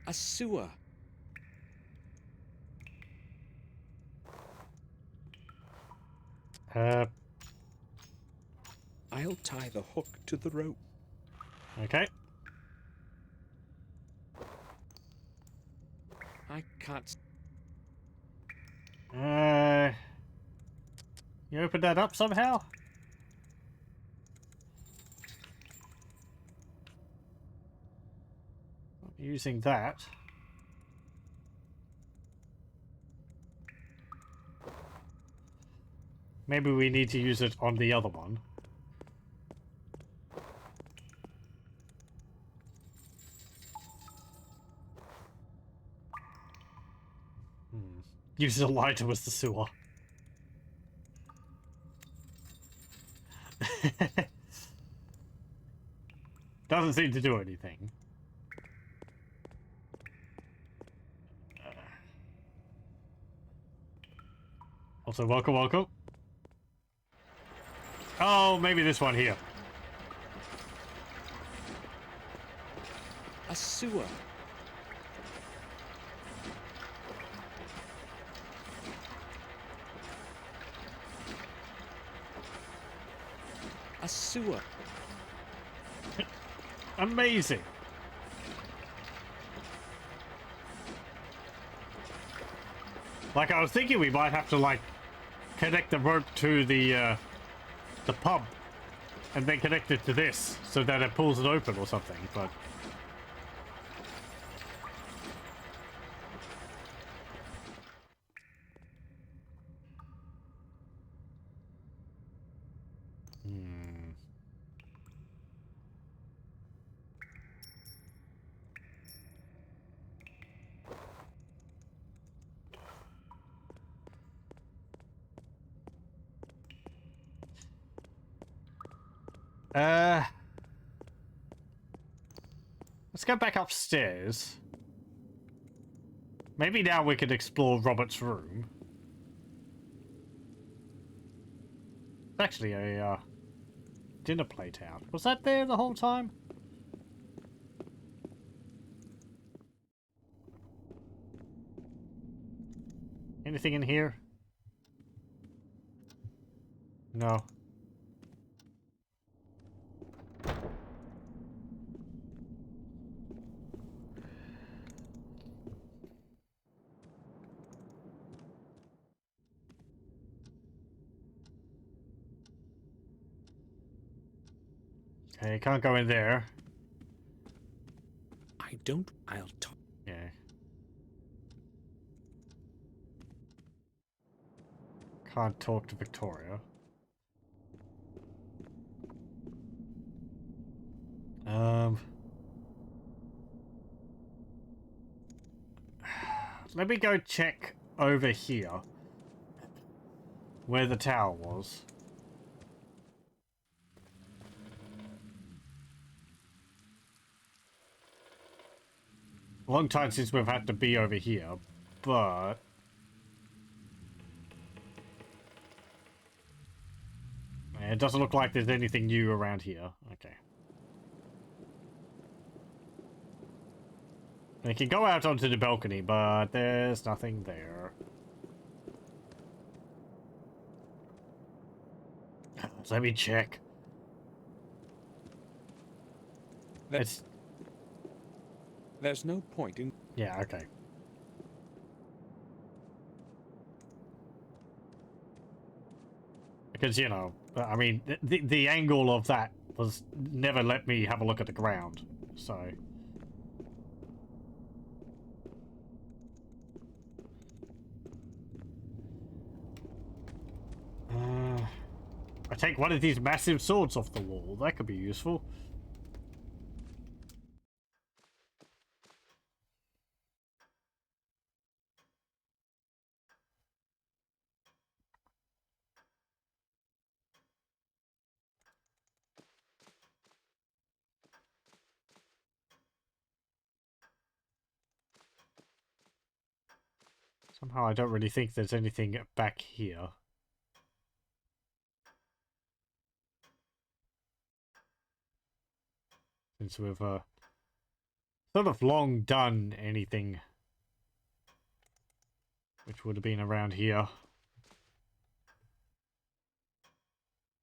A sewer. I'll tie the hook to the rope. Okay. I can't. You opened that up somehow? Using that. Maybe we need to use it on the other one. Use the lighter as the sewer. Doesn't seem to do anything. Also, welcome. Oh, maybe this one here. A sewer. A sewer. Amazing. Like, I was thinking we might have to, like, connect the rope to the pump and then connect it to this so that it pulls it open or something, but... Let's go back upstairs. Maybe now we could explore Robert's room. It's actually a dinner plate out. Was that there the whole time? Anything in here? No. Okay, can't go in there. I'll talk. Yeah. Can't talk to Victoria. Let me go check over here where the tower was. Long time since we've had to be over here, but... It doesn't look like there's anything new around here. Okay. We can go out onto the balcony, but there's nothing there. Let me check. There's no point in... Yeah, okay. Because, you know, I mean, the angle of that was never let me have a look at the ground, so... I take one of these massive swords off the wall. That could be useful. Somehow I don't really think there's anything back here. Since we've sort of long done anything which would have been around here.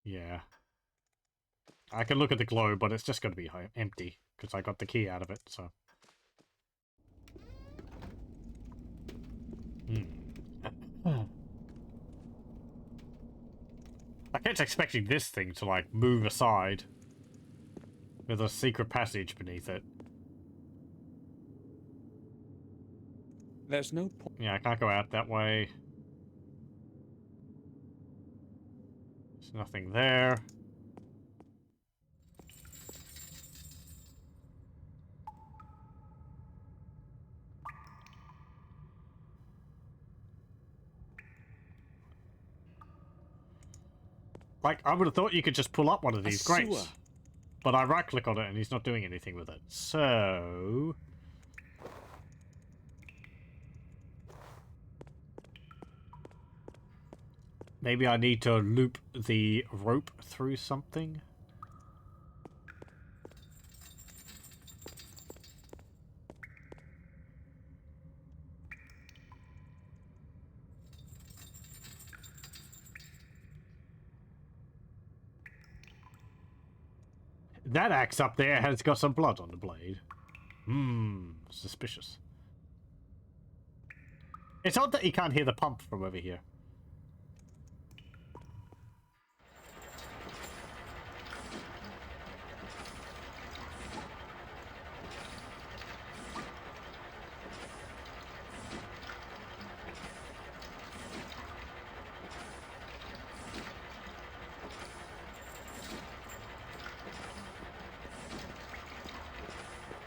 Yeah. I can look at the globe, but it's just going to be empty because I got the key out of it, so. I kept expecting this thing to, like, move aside with a secret passage beneath it. There's no point. Yeah, I can't go out that way. There's nothing there. Like, I would have thought you could just pull up one of these grates. But I right-click on it and he's not doing anything with it. So... maybe I need to loop the rope through something? That axe up there has got some blood on the blade. Suspicious. It's odd that you can't hear the pump from over here.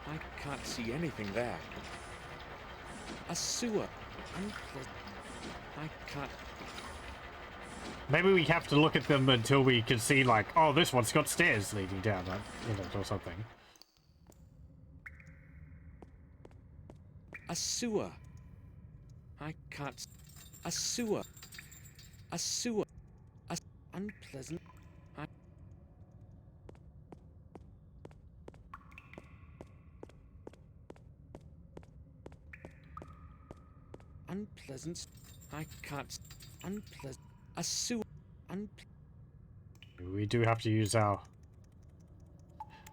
I can't see anything there. A sewer. I can't... Maybe we have to look at them until we can see, like, oh, this one's got stairs leading down it or something. A sewer. I can't... A sewer. A sewer. A... unpleasant... unpleasant... I can't... unpleasant... A sewer... We do have to use our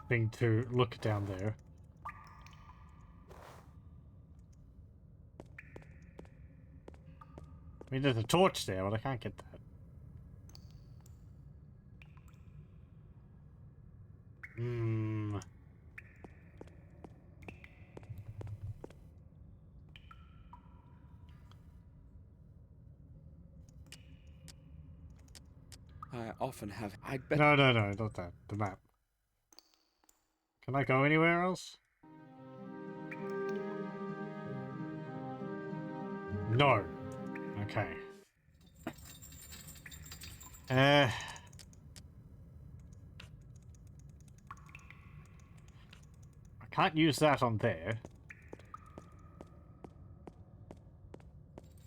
thing to look down there. I mean, there's a torch there, but I can't get that. I often have... I'd better... No, not that. The map. Can I go anywhere else? No. Okay. I can't use that on there.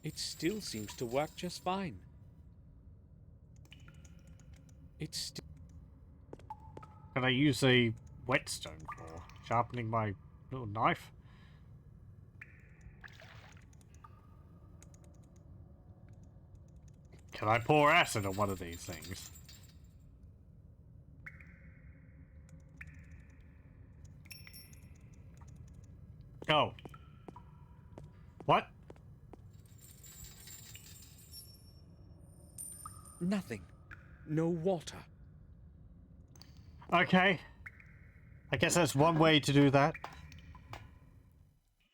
It still seems to work just fine. It's still... Can I use a whetstone for sharpening my little knife? Can I pour acid on one of these things? Oh. What? Nothing. No water. Okay. I guess that's one way to do that.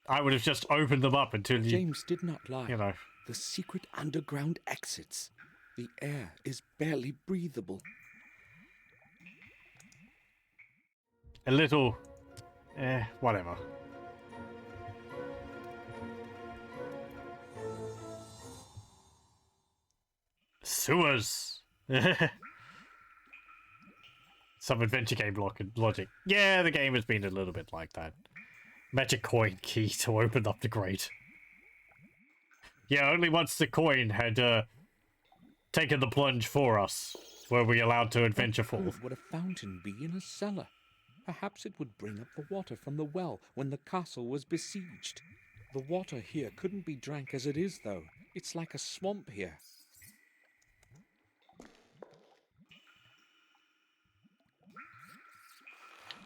I would have just opened them up until you... James did not lie. You know. The secret underground exits. The air is barely breathable. A little... whatever. Sewers! Some adventure game logic. Yeah, the game has been a little bit like that. Magic coin key to open up the grate. Yeah, only once the coin had taken the plunge for us were we allowed to adventure forth. Would a fountain be in a cellar? Perhaps it would bring up the water from the well when the castle was besieged. The water here couldn't be drank as it is, though. It's like a swamp here.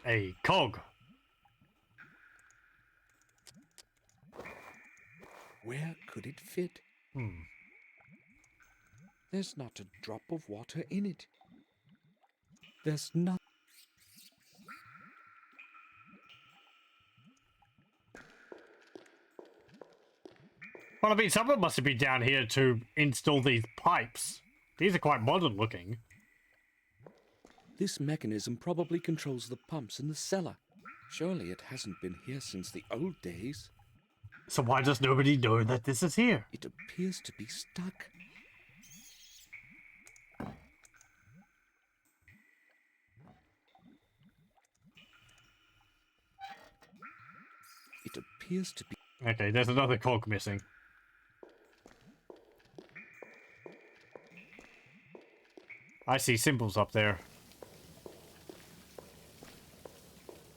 A cog. Where could it fit? There's not a drop of water in it. There's not... Well, I mean, someone must have been down here to install these pipes. These are quite modern looking. This mechanism probably controls the pumps in the cellar. Surely it hasn't been here since the old days. So why does nobody know that this is here? It appears to be stuck. It appears to be... Okay, there's another cog missing. I see symbols up there.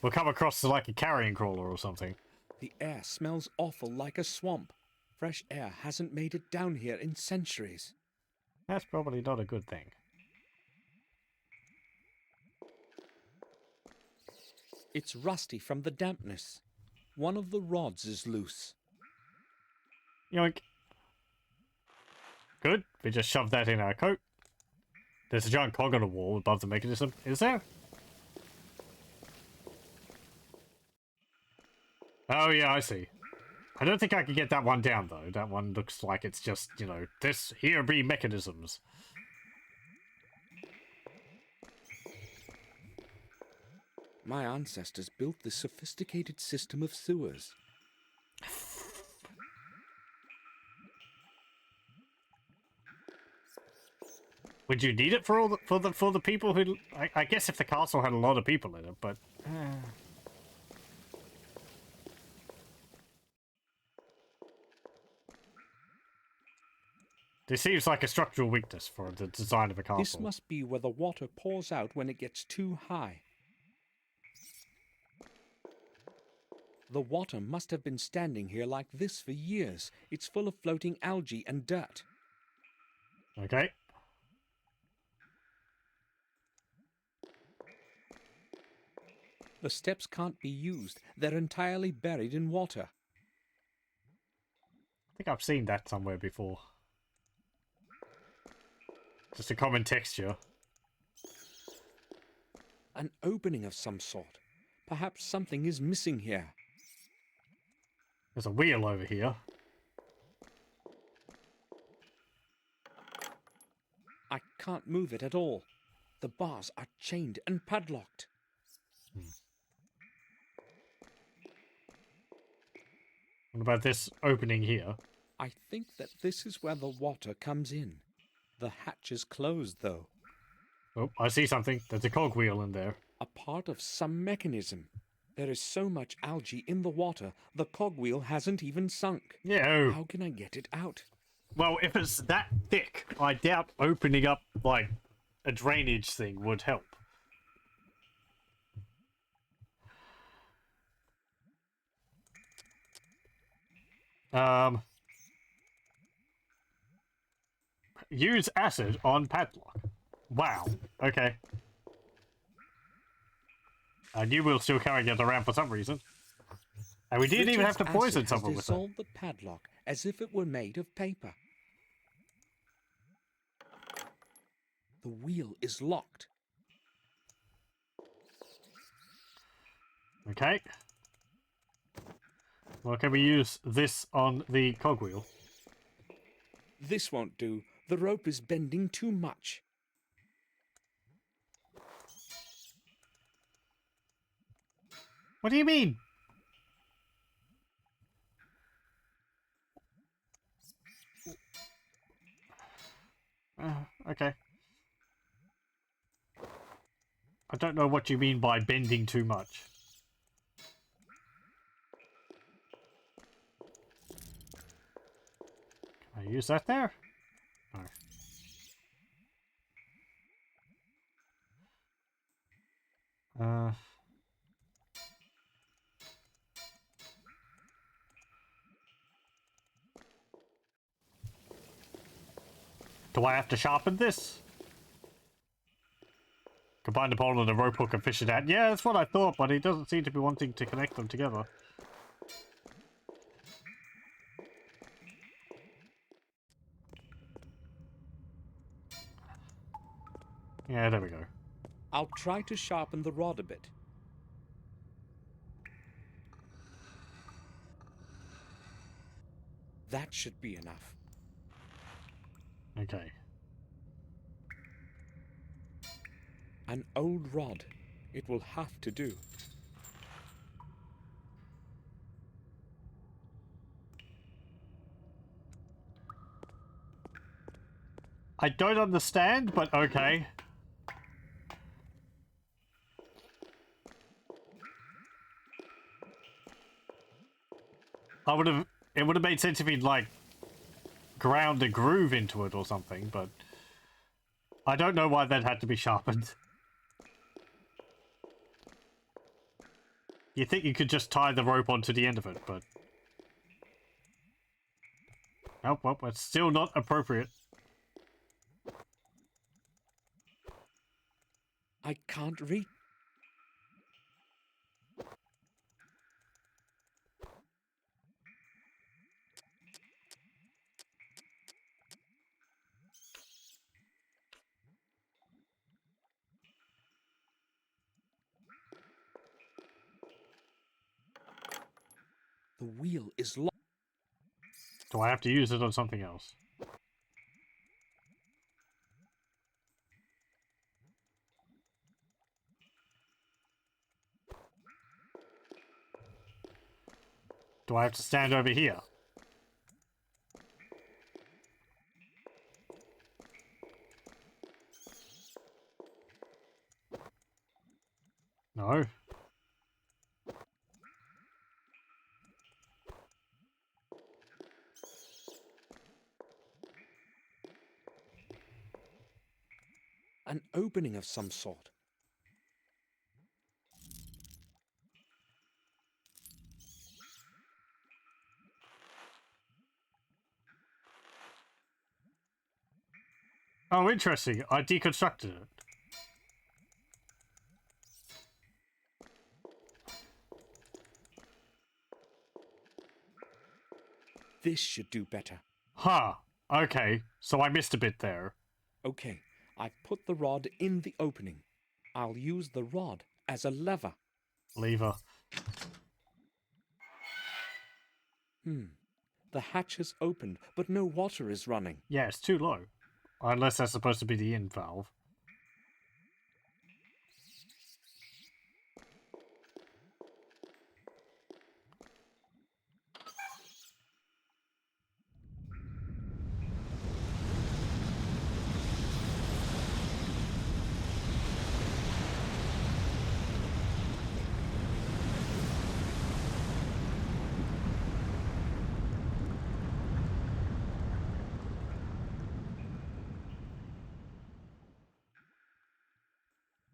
We'll come across to like a carrion crawler or something. The air smells awful like a swamp. Fresh air hasn't made it down here in centuries. That's probably not a good thing. It's rusty from the dampness. One of the rods is loose. Yoink. Good. We just shoved that in our coat. There's a giant cog on the wall above the mechanism. Is there? Oh, yeah, I see. I don't think I can get that one down, though. That one looks like it's just, you know, this here be mechanisms. My ancestors built this sophisticated system of sewers. Would you need it for all for the people who? I guess if the castle had a lot of people in it, but. This seems like a structural weakness for the design of a castle. This must be where the water pours out when it gets too high. The water must have been standing here like this for years. It's full of floating algae and dirt. Okay. The steps can't be used. They're entirely buried in water. I think I've seen that somewhere before. Just a common texture. An opening of some sort. Perhaps something is missing here. There's a wheel over here. I can't move it at all. The bars are chained and padlocked. What about this opening here? I think that this is where the water comes in. The hatch is closed, though. Oh, I see something. There's a cogwheel in there. A part of some mechanism. There is so much algae in the water, the cogwheel hasn't even sunk. Yeah. How can I get it out? Well, if it's that thick, I doubt opening up, like, a drainage thing would help. use acid on padlock. Wow. Okay. I knew we were still carrying it around for some reason. And we didn't even have to poison someone with it. Dissolved the padlock as if it were made of paper. The wheel is locked. Okay. Well, can we use this on the cogwheel? This won't do. The rope is bending too much. What do you mean? Okay. I don't know what you mean by bending too much. Can I use that there? No. Do I have to sharpen this? Combine the pole and the rope hook and fish it out. Yeah, that's what I thought, but he doesn't seem to be wanting to connect them together. Yeah, there we go. I'll try to sharpen the rod a bit. That should be enough. Okay. An old rod. It will have to do. I don't understand, but okay. It would have made sense if he'd, like, ground a groove into it or something, but I don't know why that had to be sharpened. You think you could just tie the rope onto the end of it, but nope, well, it's still not appropriate. I can't reach. The wheel is locked. Do I have to use it on something else? Do I have to stand over here? No. An opening of some sort. Oh, interesting. I deconstructed it. This should do better. Huh. Okay. So I missed a bit there. Okay, I've put the rod in the opening. I'll use the rod as a lever. Lever. The hatch has opened, but no water is running. Yeah, it's too low. Unless that's supposed to be the in valve.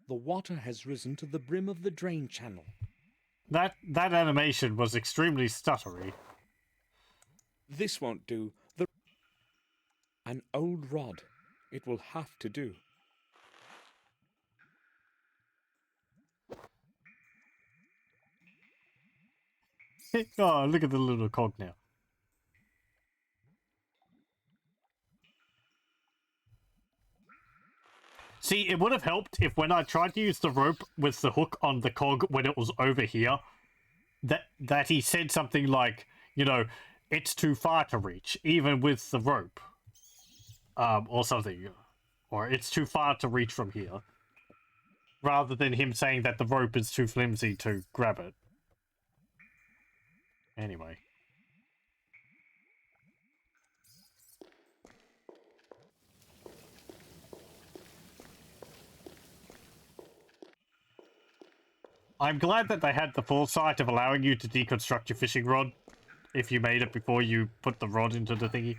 The water has risen to the brim of the drain channel. That animation was extremely stuttery. This won't do. An old rod. It will have to do. Oh, look at the little cog now. See, it would have helped if when I tried to use the rope with the hook on the cog when it was over here, that he said something like, you know, it's too far to reach, even with the rope. Or something. Or it's too far to reach from here. Rather than him saying that the rope is too flimsy to grab it. Anyway. I'm glad that they had the foresight of allowing you to deconstruct your fishing rod if you made it before you put the rod into the thingy.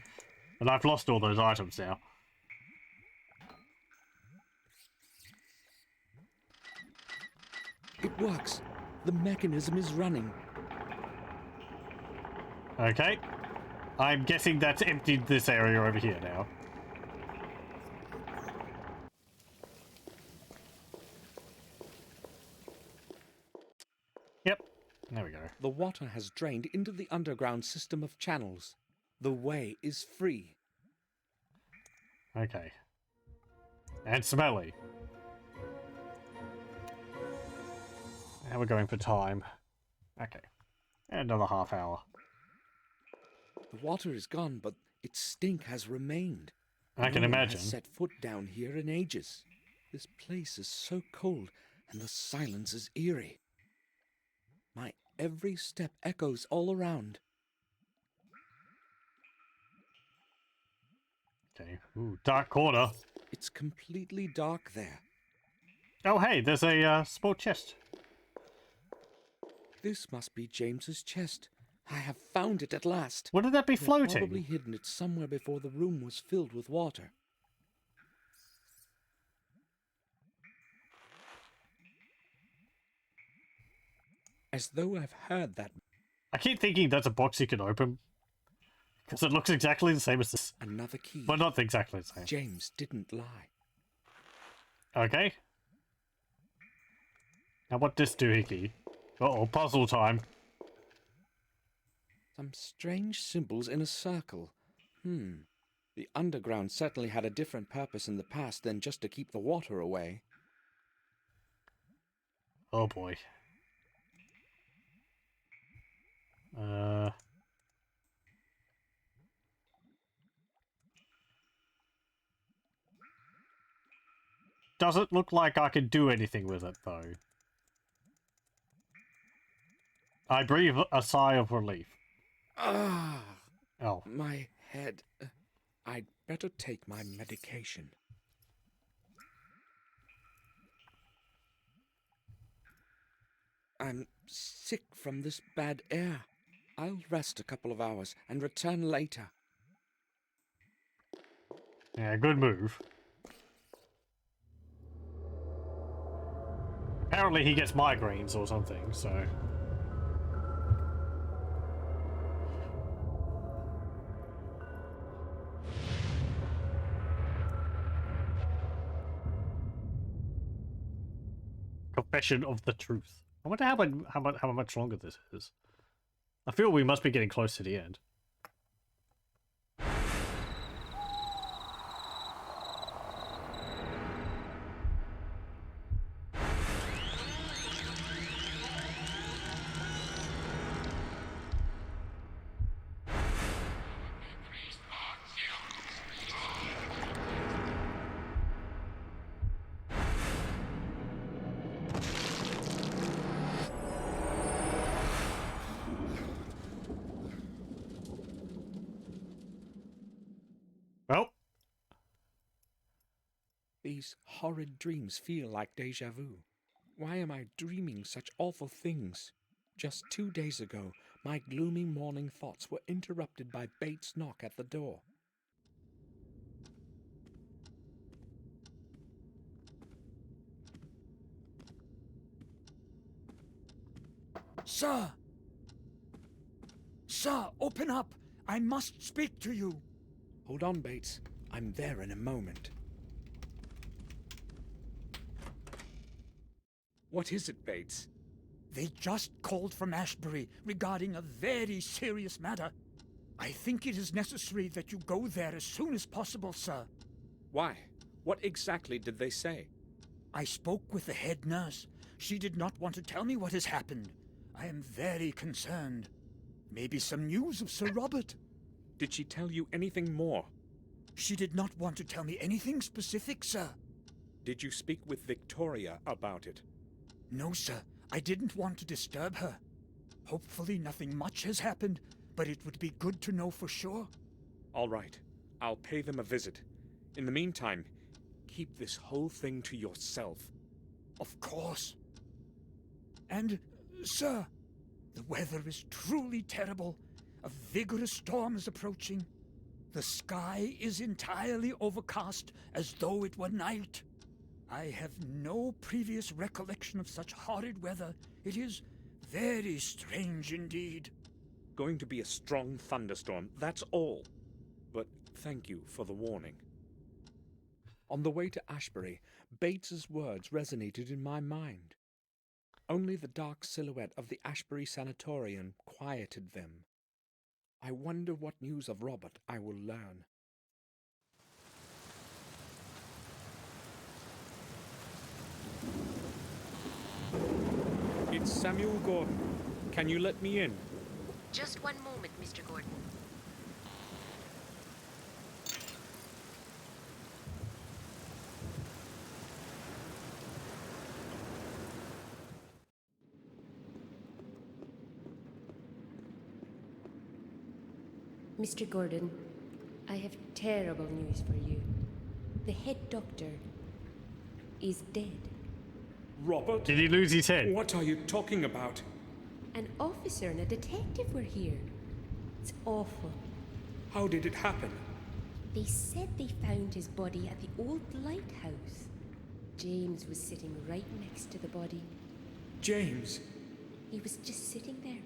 And I've lost all those items now. It works. The mechanism is running. Okay. I'm guessing that's emptied this area over here now. Yep. There we go. The water has drained into the underground system of channels. The way is free. Okay. And smelly. Now we're going for time. Okay. Another half hour. The water is gone, but its stink has remained. I can No one imagine. has set foot down here in ages. This place is so cold, and the silence is eerie. My every step echoes all around. Okay. Ooh, dark corner. It's completely dark there. Oh, hey, there's a sport chest. This must be James's chest. I have found it at last. Wouldn't that be He had floating? Probably hidden it somewhere before the room was filled with water. As though I've heard that. I keep thinking that's a box you can open. Because it looks exactly the same as this. Another key. Well, not exactly the same. James didn't lie. Okay. Now what does doohickey? Uh-oh, puzzle time. Some strange symbols in a circle. The underground certainly had a different purpose in the past than just to keep the water away. Oh boy. Doesn't look like I can do anything with it, though. I breathe a sigh of relief. Ah! Oh. My head. I'd better take my medication. I'm sick from this bad air. I'll rest a couple of hours and return later. Yeah, good move. Apparently he gets migraines or something, so... Confession of the truth. I wonder how much longer this is. I feel we must be getting close to the end. Well, these horrid dreams feel like deja vu. Why am I dreaming such awful things? Just 2 days ago, my gloomy morning thoughts were interrupted by Bates' knock at the door. Sir! Sir, open up! I must speak to you! Hold on, Bates. I'm there in a moment. What is it, Bates? They just called from Ashbury regarding a very serious matter. I think it is necessary that you go there as soon as possible, sir. Why? What exactly did they say? I spoke with the head nurse. She did not want to tell me what has happened. I am very concerned. Maybe some news of Sir Robert. Did she tell you anything more? She did not want to tell me anything specific, sir. Did you speak with Victoria about it? No, sir. I didn't want to disturb her. Hopefully nothing much has happened, but it would be good to know for sure. All right. I'll pay them a visit. In the meantime, keep this whole thing to yourself. Of course. And, sir, the weather is truly terrible. A vigorous storm is approaching. The sky is entirely overcast as though it were night. I have no previous recollection of such horrid weather. It is very strange indeed. Going to be a strong thunderstorm, that's all. But thank you for the warning. On the way to Ashbury, Bates's words resonated in my mind. Only the dark silhouette of the Ashbury Sanatorium quieted them. I wonder what news of Robert I will learn. It's Samuel Gordon. Can you let me in? Just one moment, Mr. Gordon. Mr. Gordon, I have terrible news for you. The head doctor is dead. Robert? Did he lose his head? What are you talking about? An officer and a detective were here. It's awful. How did it happen? They said they found his body at the old lighthouse. James was sitting right next to the body. James? He was just sitting there,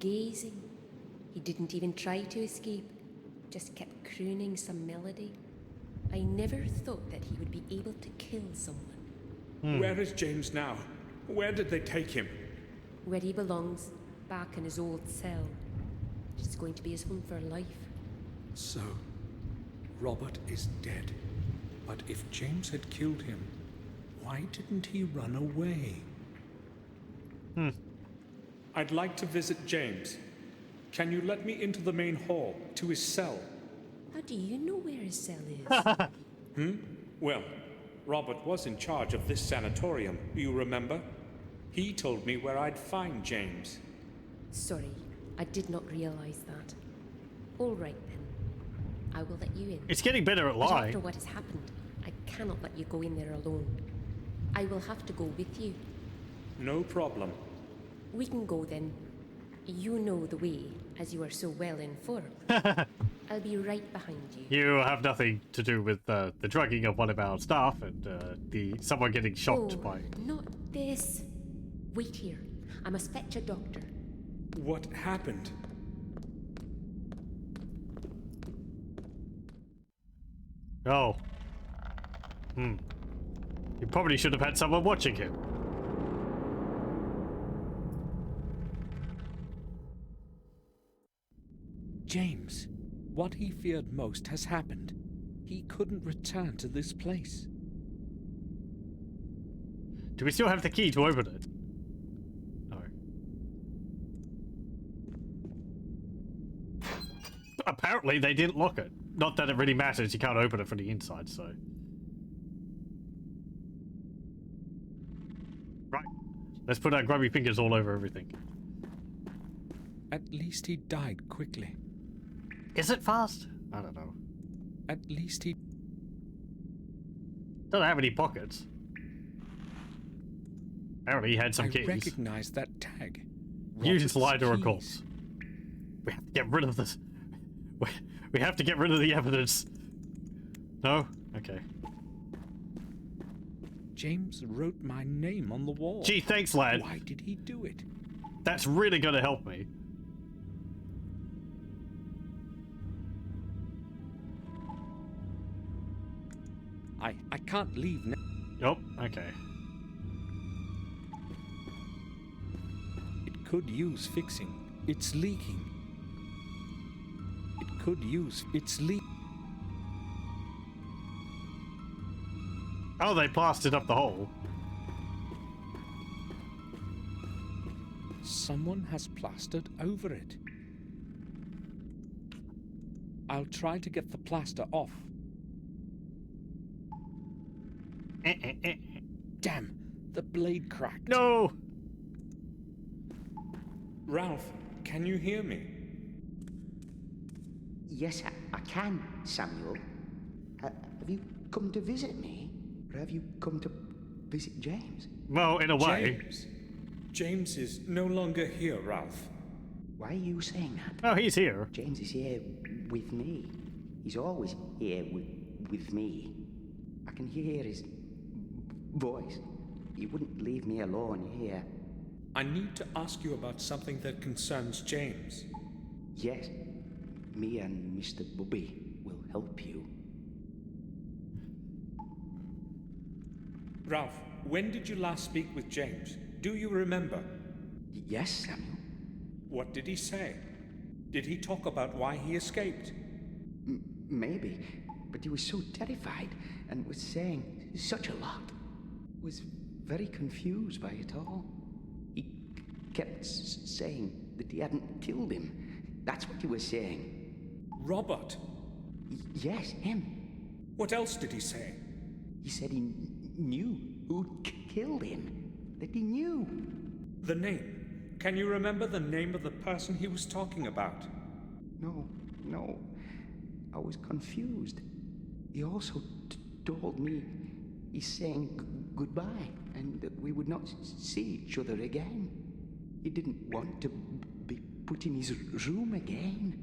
gazing. He didn't even try to escape, just kept crooning some melody. I never thought that he would be able to kill someone. Where is James now? Where did they take him? Where he belongs, back in his old cell. It's going to be his home for life. So, Robert is dead. But if James had killed him, why didn't he run away? I'd like to visit James. Can you let me into the main hall, to his cell? How do you know where his cell is? Well, Robert was in charge of this sanatorium, you remember? He told me where I'd find James. Sorry, I did not realize that. All right then. I will let you in. It's getting better at But lying. after what has happened, I cannot let you go in there alone. I will have to go with you. No problem. We can go then. You know the way, as you are so well informed. I'll be right behind you. You have nothing to do with the drugging of one of our staff and someone getting shot by. Not this. Wait here. I must fetch a doctor. What happened? Oh. You probably should have had someone watching him. James. What he feared most has happened. He couldn't return to this place. Do we still have the key to open it? No. Apparently they didn't lock it. Not that it really matters, you can't open it from the inside, so... Right. Let's put our grubby fingers all over everything. At least he died quickly. Is it fast? I don't know. At least he... Doesn't have any pockets. Apparently he had some keys. I recognize that tag. Use lighter or keys. calls. We have to get rid of this. We have to get rid of the evidence. No? Okay. James wrote my name on the wall. Gee, thanks, lad. Why did he do it? That's really gonna help me. can't leave now. Oh, okay. It could use fixing. It's leaking. It could use... It's leaking. Oh, they plastered up the hole. Someone has plastered over it. I'll try to get the plaster off. Damn, the blade cracked. No! Ralph, can you hear me? Yes, I can, Samuel. Have you come to visit me? Or have you come to visit James? Well, in a way. James is no longer here, Ralph. Why are you saying that? Oh, he's here. James is here with me. He's always here with me. I can hear his voice. He wouldn't leave me alone here. I need to ask you about something that concerns James. Yes. Me and Mr. Bubby will help you. Ralph, when did you last speak with James? Do you remember? Yes, Samuel. What did he say? Did he talk about why he escaped? Maybe, but he was so terrified and was saying such a lot. Was very confused by it all. He kept saying that he hadn't killed him. That's what he was saying. Robert? Yes, him. What else did he say? He said he knew who'd killed him. That he knew. The name. Can you remember the name of the person he was talking about? No. I was confused. He also told me he's saying goodbye and that we would not see each other again. He didn't want to be put in his room again.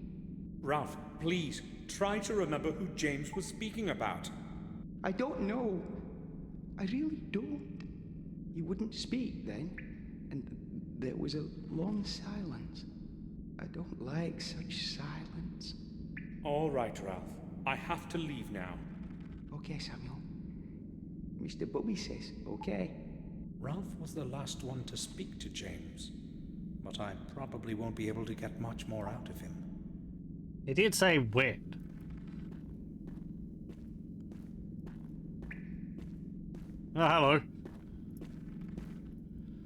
Ralph, please, try to remember who James was speaking about. I don't know. I really don't. He wouldn't speak then, and there was a long silence. I don't like such silence. All right, Ralph. I have to leave now. Okay, Samuel. Mr. Bubby says okay. Ralph was the last one to speak to James, but I probably won't be able to get much more out of him. He did say when. Oh, hello.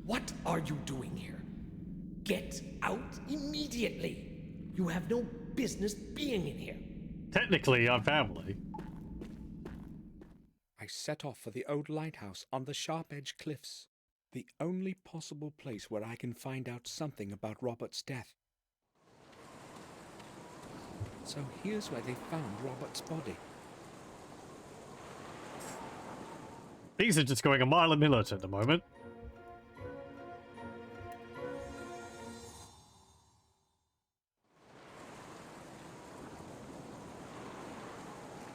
What are you doing here? Get out immediately. You have no business being in here. Technically, I'm family. I set off for the old lighthouse on the Sharp Edge Cliffs, the only possible place where I can find out something about Robert's death. So here's where they found Robert's body. These are just going a mile a minute at the moment.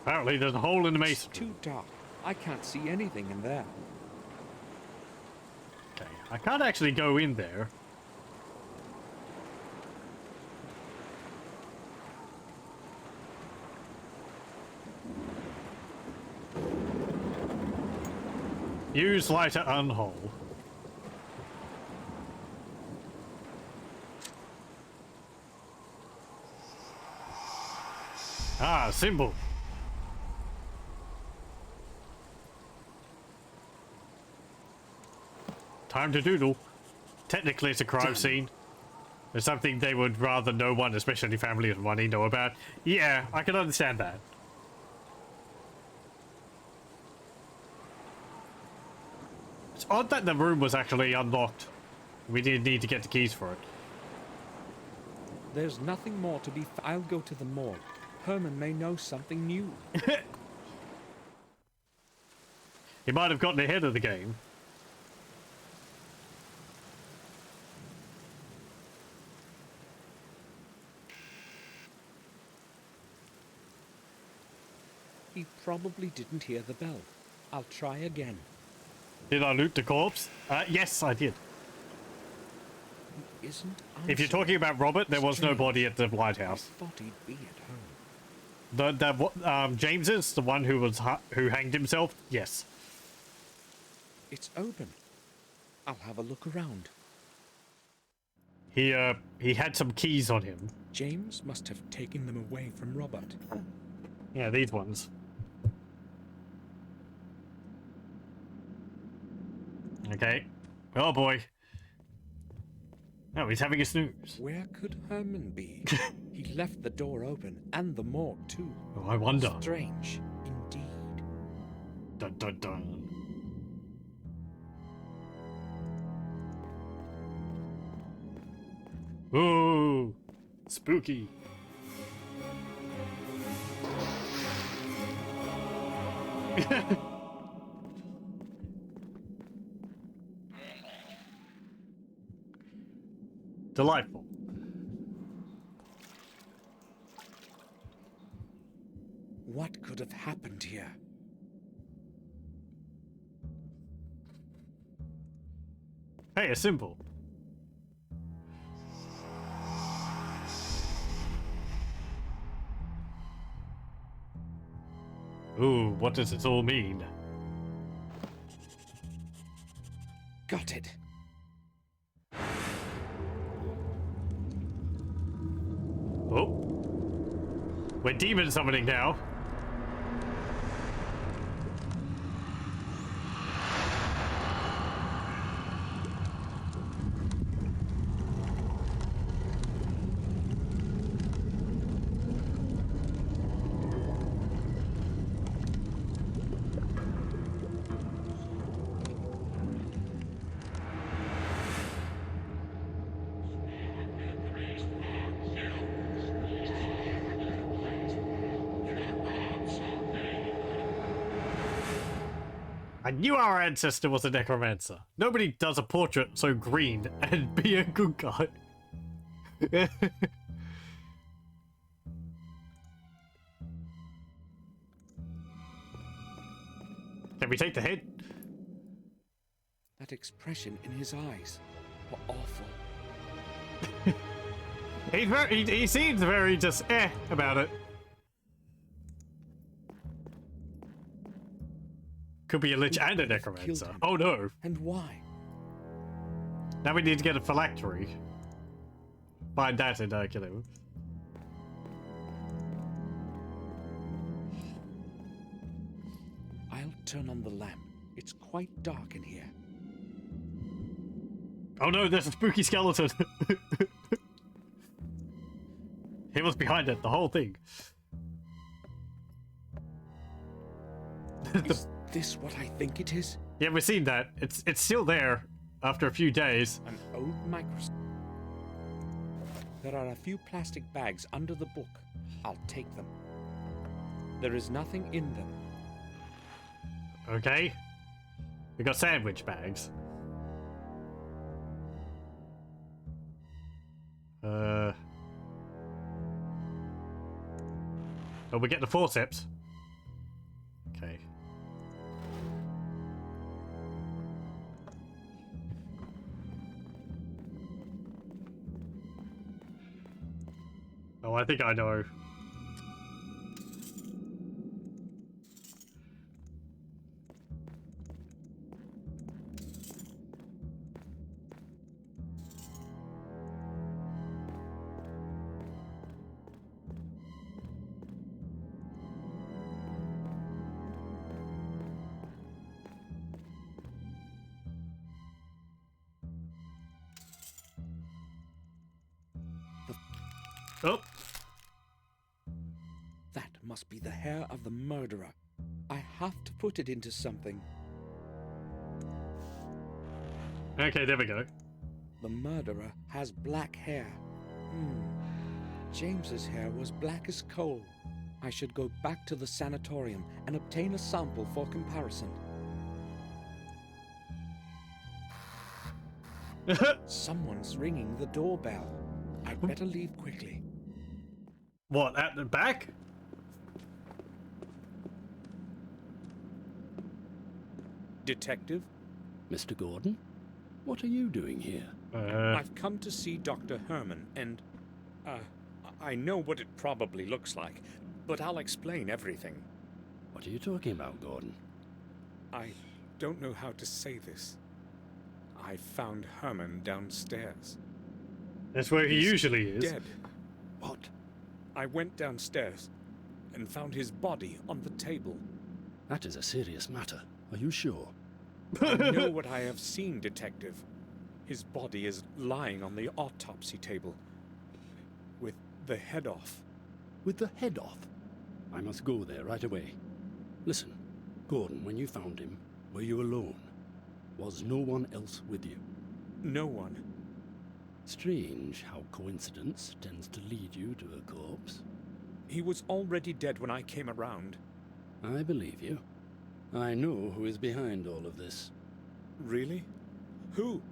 Apparently there's a hole in the masonry. It's too dark. I can't see anything in there. Okay, I can't actually go in there. Use lighter unhole. Ah, symbol. Time to doodle. Technically it's a crime scene. It's something they would rather no one, especially family and money, know about. Yeah, I can understand that. It's odd that the room was actually unlocked. We didn't need to get the keys for it. There's nothing more to be... I'll go to the morgue. Herman may know something new. He might have gotten ahead of the game. He probably didn't hear the bell. I'll try again. Did I loot the corpse? Yes, I did. He isn't If you're talking about Robert, there was no body at the lighthouse. I thought he'd be at home. James's, the one who who hanged himself. Yes. It's open. I'll have a look around. He had some keys on him. James must have taken them away from Robert. Yeah, these ones. Okay. Oh boy. Oh, he's having a snooze. Where could Herman be? He left the door open, and the morgue too. Oh, I wonder. Strange, indeed. Dun dun dun. Ooh, spooky. Delightful. What could have happened here? Hey, a symbol. Ooh, what does it all mean? Got it. Oh. We're demon summoning now. I knew our ancestor was a necromancer. Nobody does a portrait so green and be a good guy. Can we take the head? That expression in his eyes were awful. He seems very just about it. Could be a lich and a necromancer. Oh no. And why? Now we need to get a phylactery. Find that and kill him. I'll turn on the lamp. It's quite dark in here. Oh no, there's a spooky skeleton. He was behind it, the whole thing. Is this what I think it is? Yeah, we've seen that. It's still there after a few days. An old microscope. There are a few plastic bags under the book. I'll take them. There is nothing in them. Okay. We got sandwich bags. Oh, we get the forceps. Okay. Oh, I think I know. Oh. That must be the hair of the murderer. I have to put it into something. Okay, there we go. The murderer has black hair. James's hair was black as coal. I should go back to the sanatorium and obtain a sample for comparison. Someone's ringing the doorbell. I'd better leave quickly. What, at the back? Detective? Mr. Gordon? What are you doing here? I've come to see Dr. Herman, and, I know what it probably looks like. But I'll explain everything. What are you talking about, Gordon? I don't know how to say this. I found Herman downstairs. That's where he usually is. Dead. What? I went downstairs and found his body on the table. That is a serious matter. Are you sure? I know what I have seen, Detective. His body is lying on the autopsy table, with the head off. With the head off? I must go there right away. Listen, Gordon, when you found him, were you alone? Was no one else with you? No one. Strange how coincidence tends to lead you to a corpse. He was already dead when I came around. I believe you. I know who is behind all of this. Really? Who?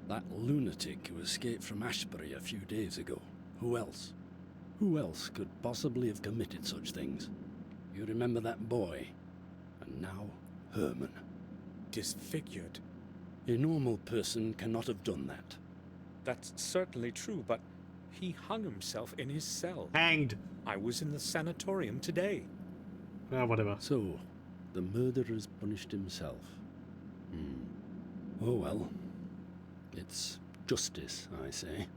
That lunatic who escaped from Ashbury a few days ago. Who else? Who else could possibly have committed such things? You remember that boy? And now, Herman. Disfigured. A normal person cannot have done that. That's certainly true, but he hung himself in his cell. Hanged. I was in the sanatorium today. Whatever. So, the murderer's punished himself. Oh well. It's justice, I say.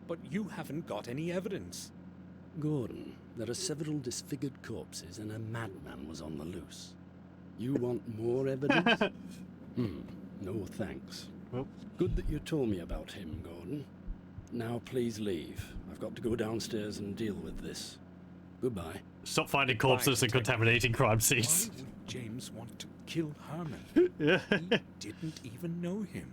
But you haven't got any evidence. Gordon, there are several disfigured corpses and a madman was on the loose. You want more evidence? No thanks. Well, good that you told me about him, Gordon. Now please leave. I've got to go downstairs and deal with this. Goodbye. Stop finding corpses and contaminating crime scenes. Why would James want to kill Herman? He didn't even know him.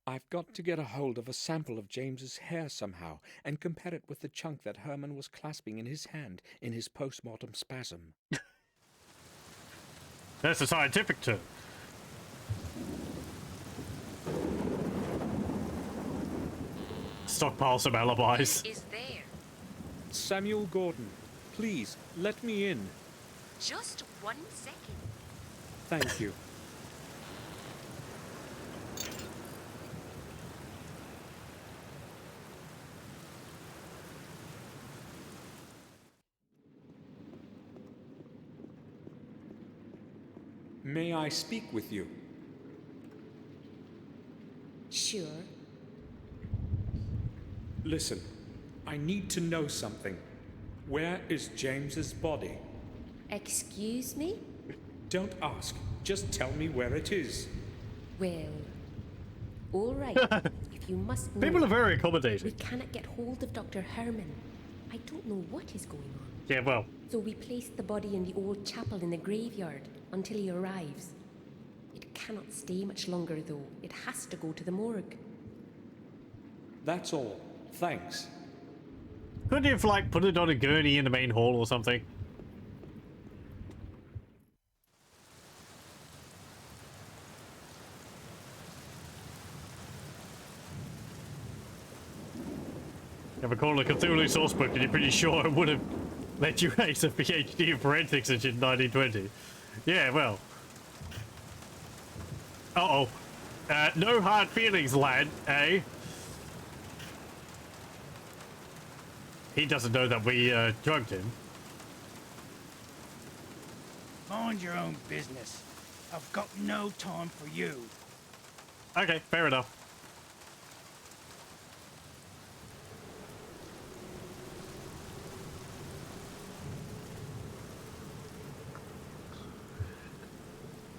I've got to get a hold of a sample of James's hair somehow and compare it with the chunk that Herman was clasping in his hand in his post-mortem spasm. That's a scientific term. Stockpile some alibis. Is there? Samuel Gordon, please, let me in. Just 1 second. Thank you. May I speak with you? Sure. Listen, I need to know something. Where is James's body? Excuse me? Don't ask. Just tell me where it is. Well, all right. If you must know, People are very accommodating. we cannot get hold of Dr. Herman. I don't know what is going on. Yeah, well. So we placed the body in the old chapel in the graveyard until he arrives. It cannot stay much longer, though. It has to go to the morgue. That's all. Thanks. Couldn't you have, like, put it on a gurney in the main hall or something? If I call a Cthulhu sourcebook, and you're pretty sure it would have let you ace a PhD in forensics in 1920. Yeah, well. Uh-oh. No hard feelings, lad, eh? He doesn't know that we, drugged him. Mind your own business. I've got no time for you. Okay, fair enough.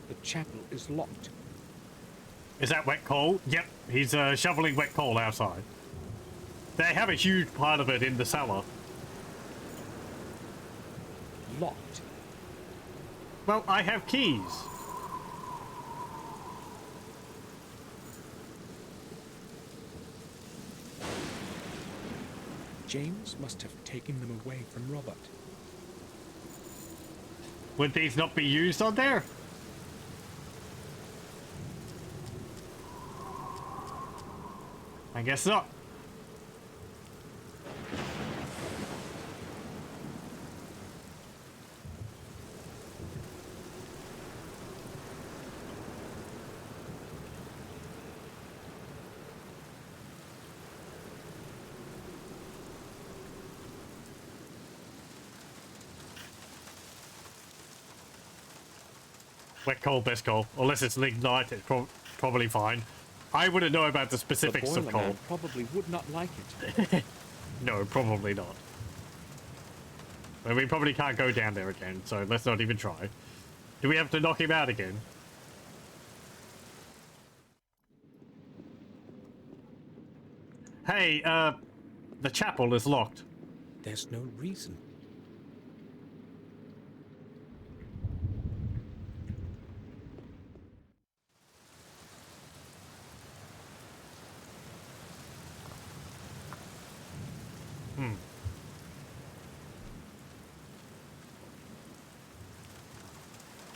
The chapel is locked. Is that wet coal? Yep, he's shoveling wet coal outside. They have a huge part of it in the cellar. Locked? Well, I have keys. James must have taken them away from Robert. Would these not be used on there? I guess not. Wet coal, best coal. Unless it's lignite, it's probably fine. I wouldn't know about the specifics the of coal. man probably would not like it. No, probably not. Well, we probably can't go down there again, so let's not even try. Do we have to knock him out again? Hey, the chapel is locked. There's no reason.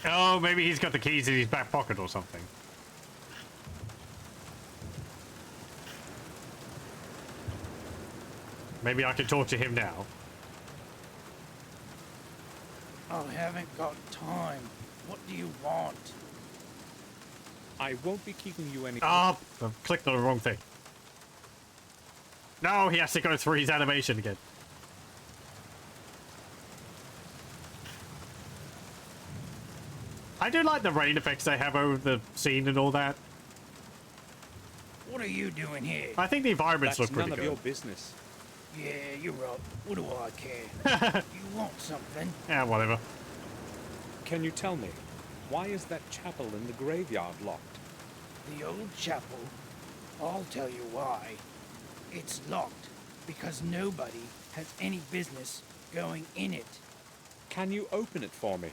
Oh, maybe he's got the keys in his back pocket or something. Maybe I can talk to him now. I haven't got time. What do you want? I won't be keeping you any... Oh, I've clicked on the wrong thing. No, he has to go through his animation again. I do like the rain effects they have over the scene and all that. What are you doing here? I think the environments That's look pretty none of good. your business. Yeah, you're right. What do I care? You want something? Yeah, whatever. Can you tell me, why is that chapel in the graveyard locked? The old chapel? I'll tell you why. It's locked because nobody has any business going in it. Can you open it for me?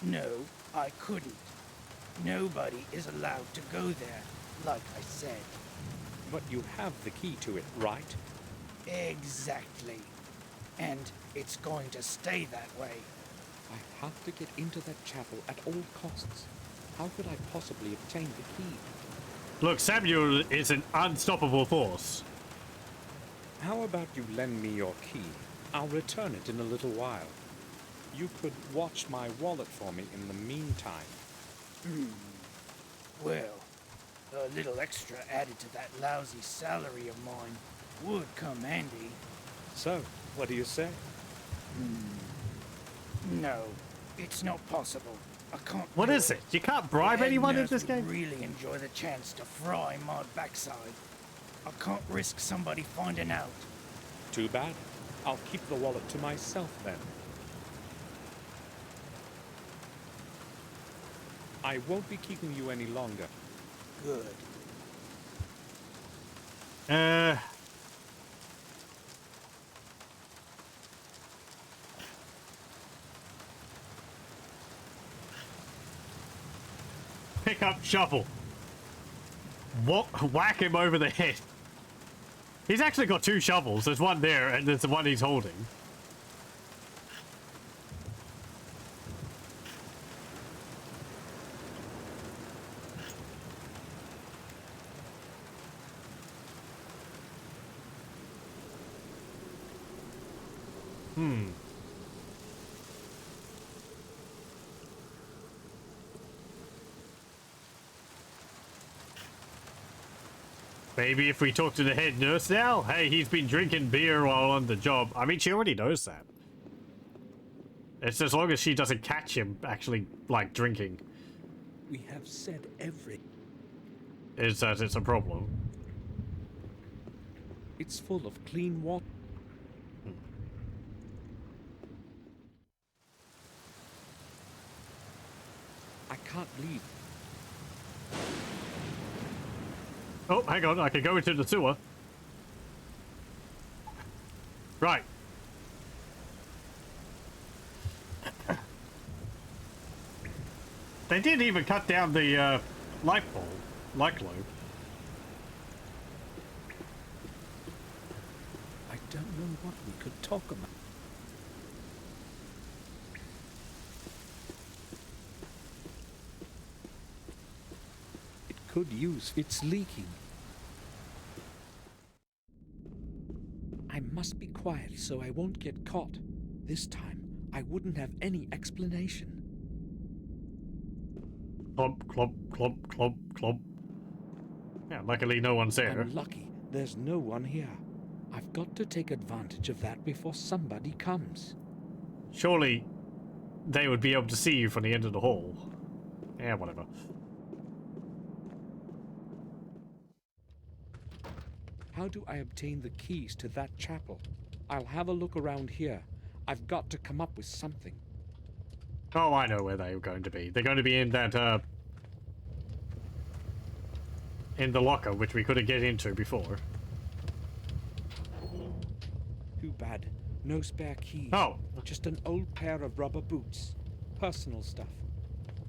No, I couldn't. Nobody is allowed to go there, like I said. But you have the key to it, right? Exactly. And it's going to stay that way. I have to get into that chapel at all costs. How could I possibly obtain the key? Look, Samuel is an unstoppable force. How about you lend me your key? I'll return it in a little while. You could watch my wallet for me in the meantime. Well, a little extra added to that lousy salary of mine would come handy. So, what do you say? No, it's not possible. I can't. What is it? You can't bribe anyone in this game? Really enjoy the chance to fry my backside. I can't risk somebody finding out. Too bad. I'll keep the wallet to myself then. I won't be keeping you any longer. Good. Pick up shovel. Whack him over the head. He's actually got two shovels. There's one there and there's the one he's holding. Maybe if we talk to the head nurse now? Hey, he's been drinking beer while on the job. I mean, she already knows that. It's as long as she doesn't catch him actually, like, drinking. We have said everything. Is that it's a problem. It's full of clean water. I can't leave. Oh, hang on. I can go into the sewer. Right. They didn't even cut down the light globe. I don't know what we could talk about. It could use. It's leaking. I must be quiet so I won't get caught. This time, I wouldn't have any explanation. Clump, clump, clump, clump, clump. Yeah, luckily no one's there. I'm lucky. There's no one here. I've got to take advantage of that before somebody comes. Surely they would be able to see you from the end of the hall. Yeah, whatever. How do I obtain the keys to that chapel? I'll have a look around here. I've got to come up with something. Oh, I know where they're going to be. They're going to be in that, in the locker, which we couldn't get into before. Too bad. No spare keys. Oh. Just an old pair of rubber boots. Personal stuff.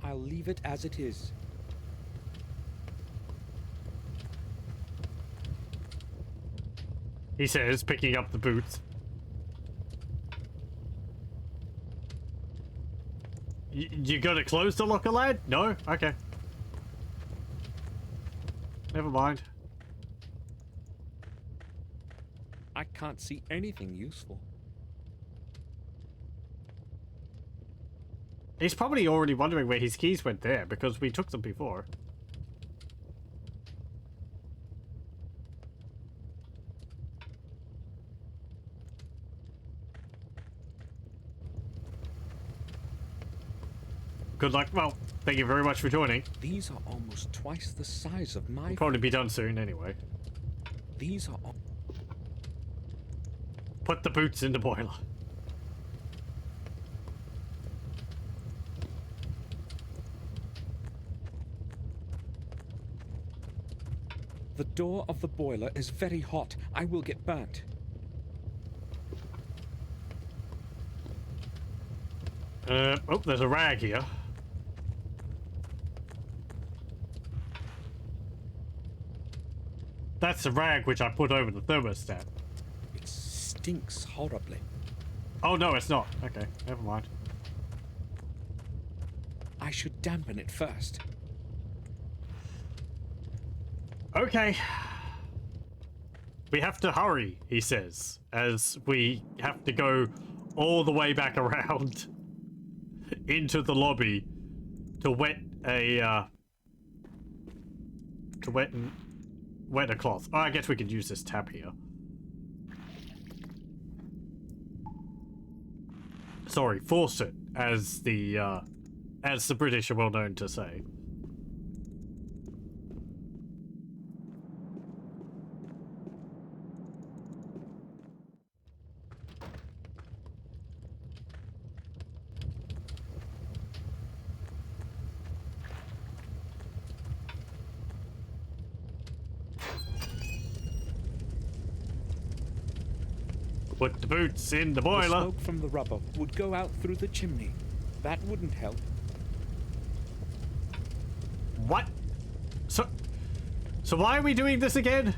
I'll leave it as it is. He says, picking up the boots. You gotta close the locker, lad? No? Okay. Never mind. I can't see anything useful. He's probably already wondering where his keys went there, because we took them before. Good luck. Well, thank you very much for joining. These are almost twice the size of my... We'll probably be done soon anyway. These are... Put the boots in the boiler. The door of the boiler is very hot. I will get burnt. Oh, there's a rag here. That's the rag which I put over the thermostat. It stinks horribly. Oh, no, it's not. Okay, never mind. I should dampen it first. Okay. We have to hurry, he says, as we have to go all the way back around into the lobby to wet a cloth. Oh, I guess we could use this tab here. Sorry, faucet, as the British are well known to say. Put the boots in the boiler. The smoke from the rubber would go out through the chimney. That wouldn't help. What? So why are we doing this again?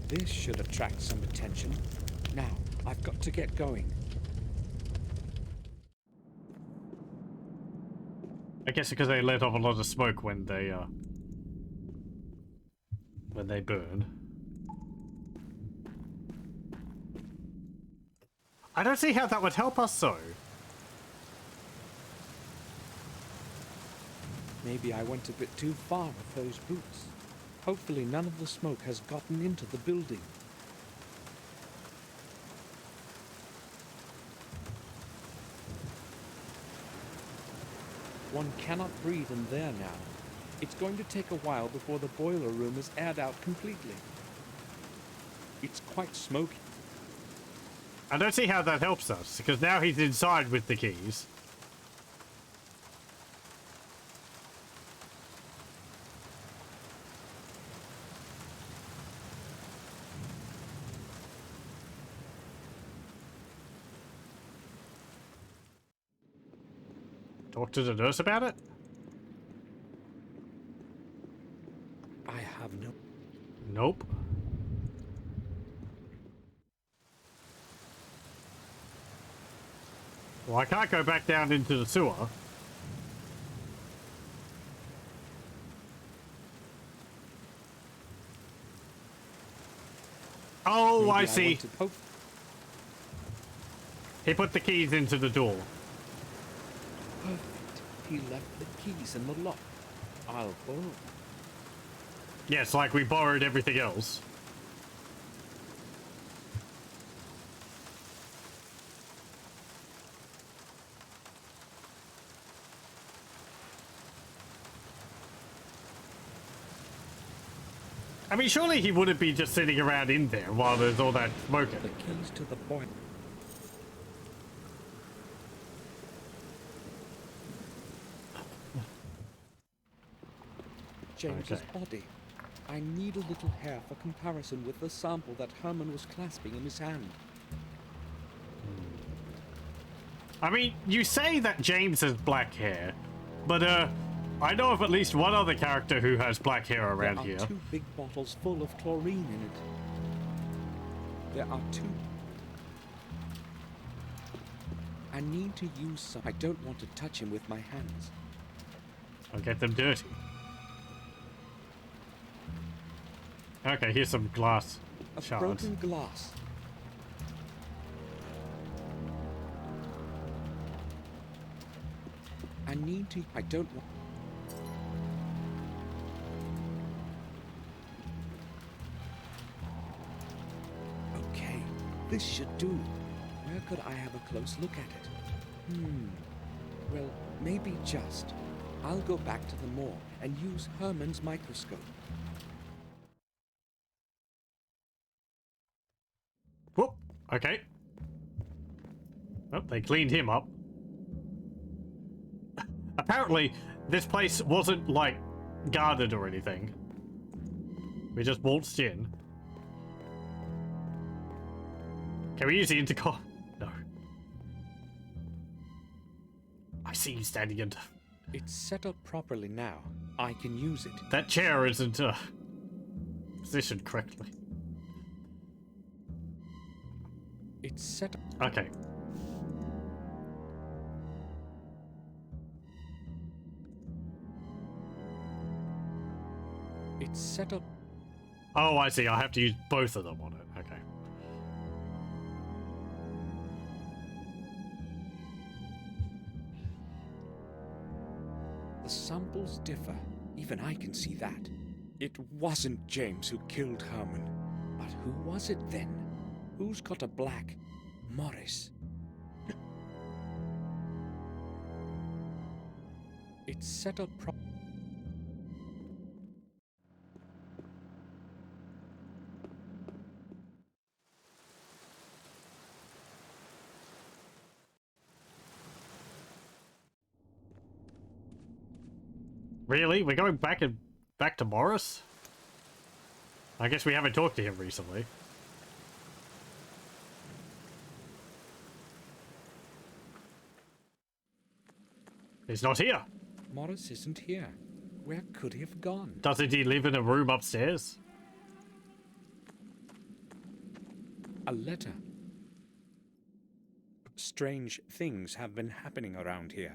This should attract some attention. Now, I've got to get going. I guess because they let off a lot of smoke when they burn. I don't see how that would help us though. Maybe I went a bit too far with those boots. Hopefully none of the smoke has gotten into the building. One cannot breathe in there now. It's going to take a while before the boiler room is aired out completely. It's quite smoky. I don't see how that helps us, because now he's inside with the keys. Talk to the nurse about it? I have no... Nope. Well, I can't go back down into the sewer. Oh, Maybe I see. He put the keys into the door. Perfect. He left the keys in the lock. I'll borrow them. Yes, like we borrowed everything else. I mean, surely he wouldn't be just sitting around in there while there's all that smoke. The keys to the boiler. James's body. I need a little hair for comparison with the sample that Herman was clasping in his hand. I mean, you say that James has black hair, but I know of at least one other character who has black hair around here. There are 2 big bottles full of chlorine in it. There are 2. I need to use some. I don't want to touch him with my hands. I'll get them dirty. Okay, here's some glass shards. Broken glass. I need to. I don't want. Okay, this should do. Where could I have a close look at it? Well, maybe just. I'll go back to the moor and use Herman's microscope. Whoop. Okay. Oh, they cleaned him up. Apparently, this place wasn't, like, guarded or anything. We just waltzed in. Can we use the intercom? No. I see you standing in. It's set up properly now. I can use it. That chair isn't positioned correctly. It's set up. Okay. It's set up. Oh, I see. I have to use both of them on it. Okay. The samples differ. Even I can see that. It wasn't James who killed Herman. But who was it then? Who's got a black? Morris. It's set up properly. Really? We're going back to Morris? I guess we haven't talked to him recently. He's not here. Morris isn't here. Where could he have gone? Doesn't he live in a room upstairs? A letter. Strange things have been happening around here.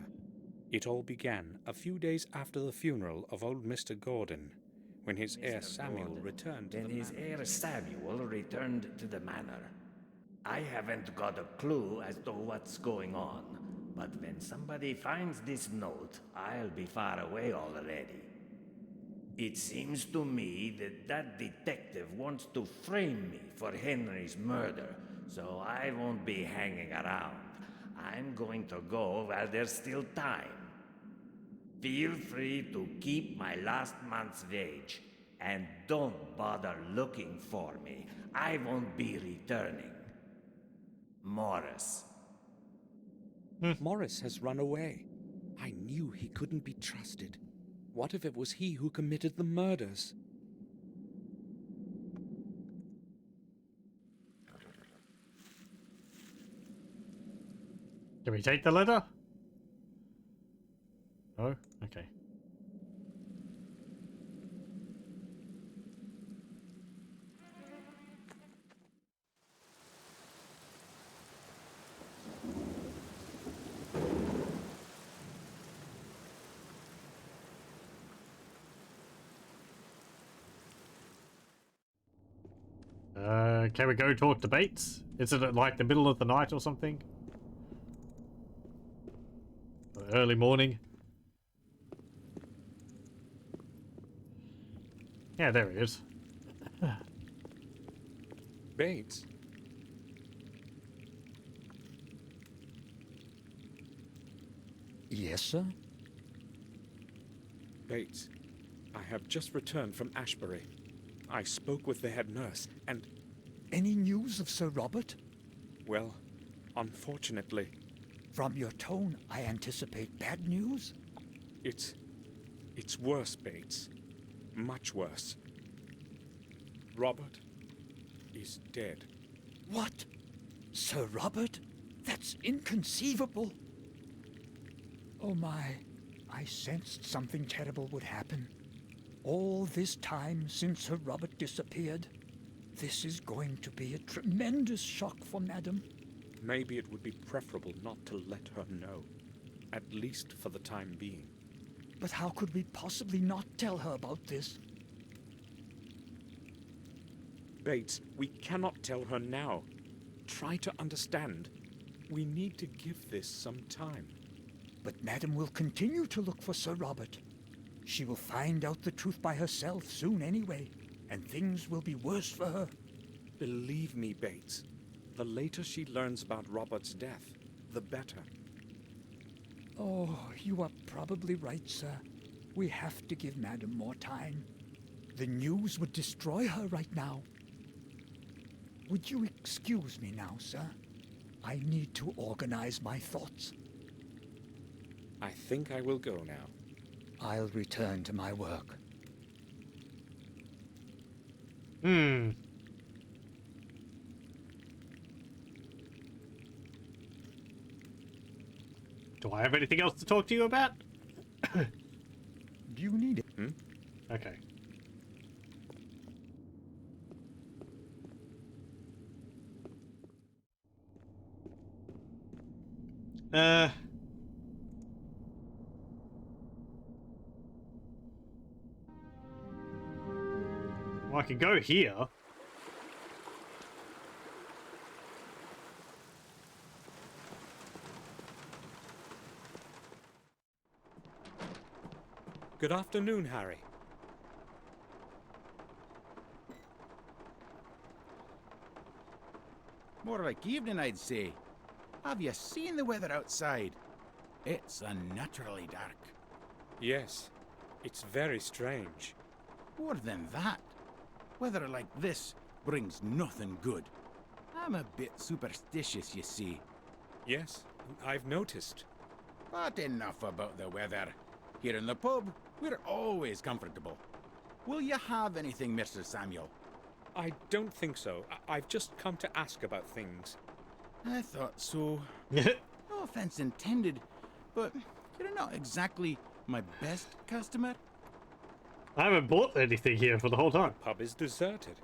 It all began a few days after the funeral of old Mr. Gordon, when his heir Samuel returned to the manor. His heir Samuel returned to the manor. I haven't got a clue as to what's going on, but when somebody finds this note, I'll be far away already. It seems to me that detective wants to frame me for Henry's murder, so I won't be hanging around. I'm going to go while there's still time. Feel free to keep my last month's wage, and don't bother looking for me. I won't be returning. Morris. Morris has run away. I knew he couldn't be trusted. What if it was he who committed the murders? Can we take the letter? Oh, okay. Can we go talk to Bates? Is it like the middle of the night or something? Early morning? Yeah, there he is. Bates? Yes, sir? Bates, I have just returned from Ashbury. I spoke with the head nurse, and... Any news of Sir Robert? Well, unfortunately... From your tone, I anticipate bad news? It's worse, Bates. Much worse. Robert is dead. What? Sir Robert? That's inconceivable. Oh my, I sensed something terrible would happen. All this time since Sir Robert disappeared. This is going to be a tremendous shock for Madam. Maybe it would be preferable not to let her know. At least for the time being. But how could we possibly not tell her about this? Bates, we cannot tell her now. Try to understand. We need to give this some time. But Madam will continue to look for Sir Robert. She will find out the truth by herself soon anyway, and things will be worse for her. Believe me, Bates. The later she learns about Robert's death, the better. Oh, you are probably right, sir. We have to give Madam more time. The news would destroy her right now. Would you excuse me now, sir? I need to organize my thoughts. I think I will go now. I'll return to my work. Do I have anything else to talk to you about? Do you need it? Okay. Well, I could go here. Good afternoon, Harry. More like evening, I'd say. Have you seen the weather outside? It's unnaturally dark. Yes, it's very strange. More than that, weather like this brings nothing good. I'm a bit superstitious, you see. Yes, I've noticed. But enough about the weather. Here in the pub, we're always comfortable. Will you have anything, Mr. Samuel? I don't think so. I've just come to ask about things. I thought so. No offense intended, but you're not exactly my best customer. I haven't bought anything here for the whole time. The pub is deserted.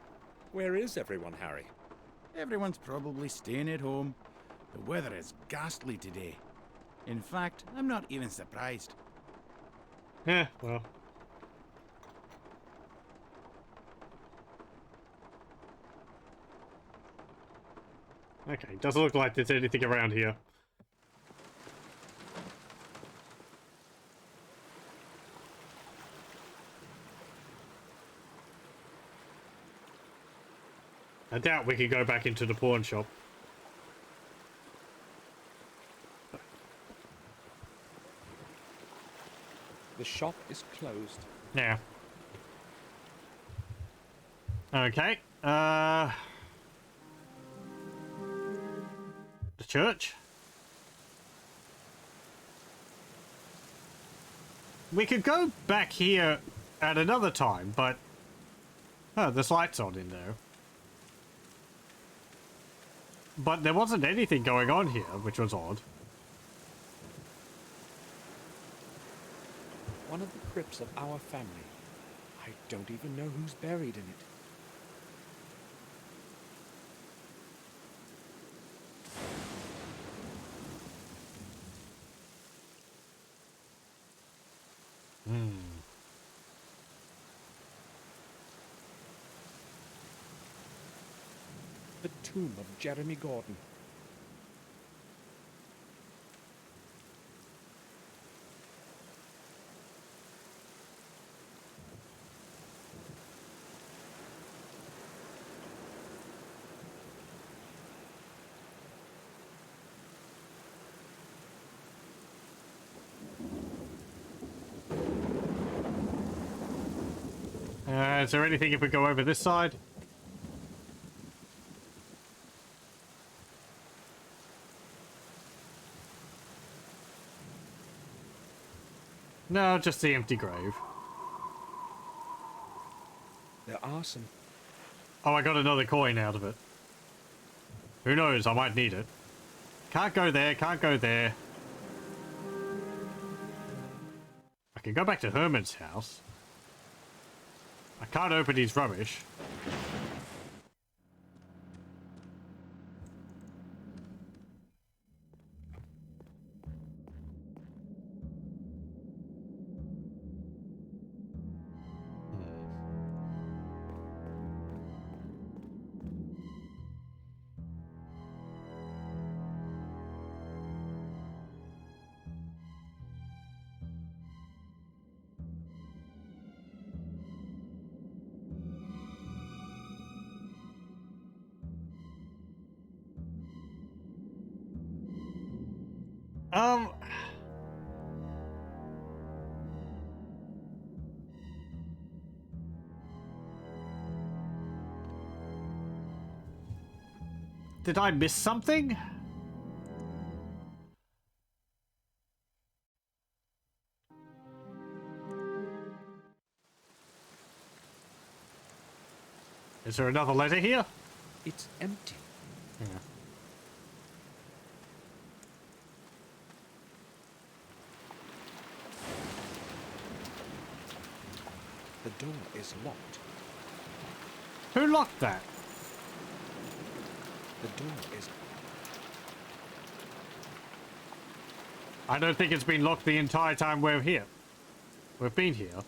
Where is everyone, Harry? Everyone's probably staying at home. The weather is ghastly today. In fact, I'm not even surprised. Yeah, well. Okay, doesn't look like there's anything around here. I doubt we could go back into the pawn shop. The shop is closed. Yeah. Okay. The church? We could go back here at another time, but... Oh, there's lights on in there. But there wasn't anything going on here, which was odd. One of the crypts of our family. I don't even know who's buried in it. The tomb of Jeremy Gordon. Is there anything if we go over this side? No, just the empty grave. There are some. Oh, I got another coin out of it. Who knows? I might need it. Can't go there, can't go there. I can go back to Herman's house. I can't open his rubbish. Did I miss something? Is there another letter here? It's empty. Yeah. The door is locked. Who locked that? The door is... I don't think it's been locked the entire time we're here. We've been here.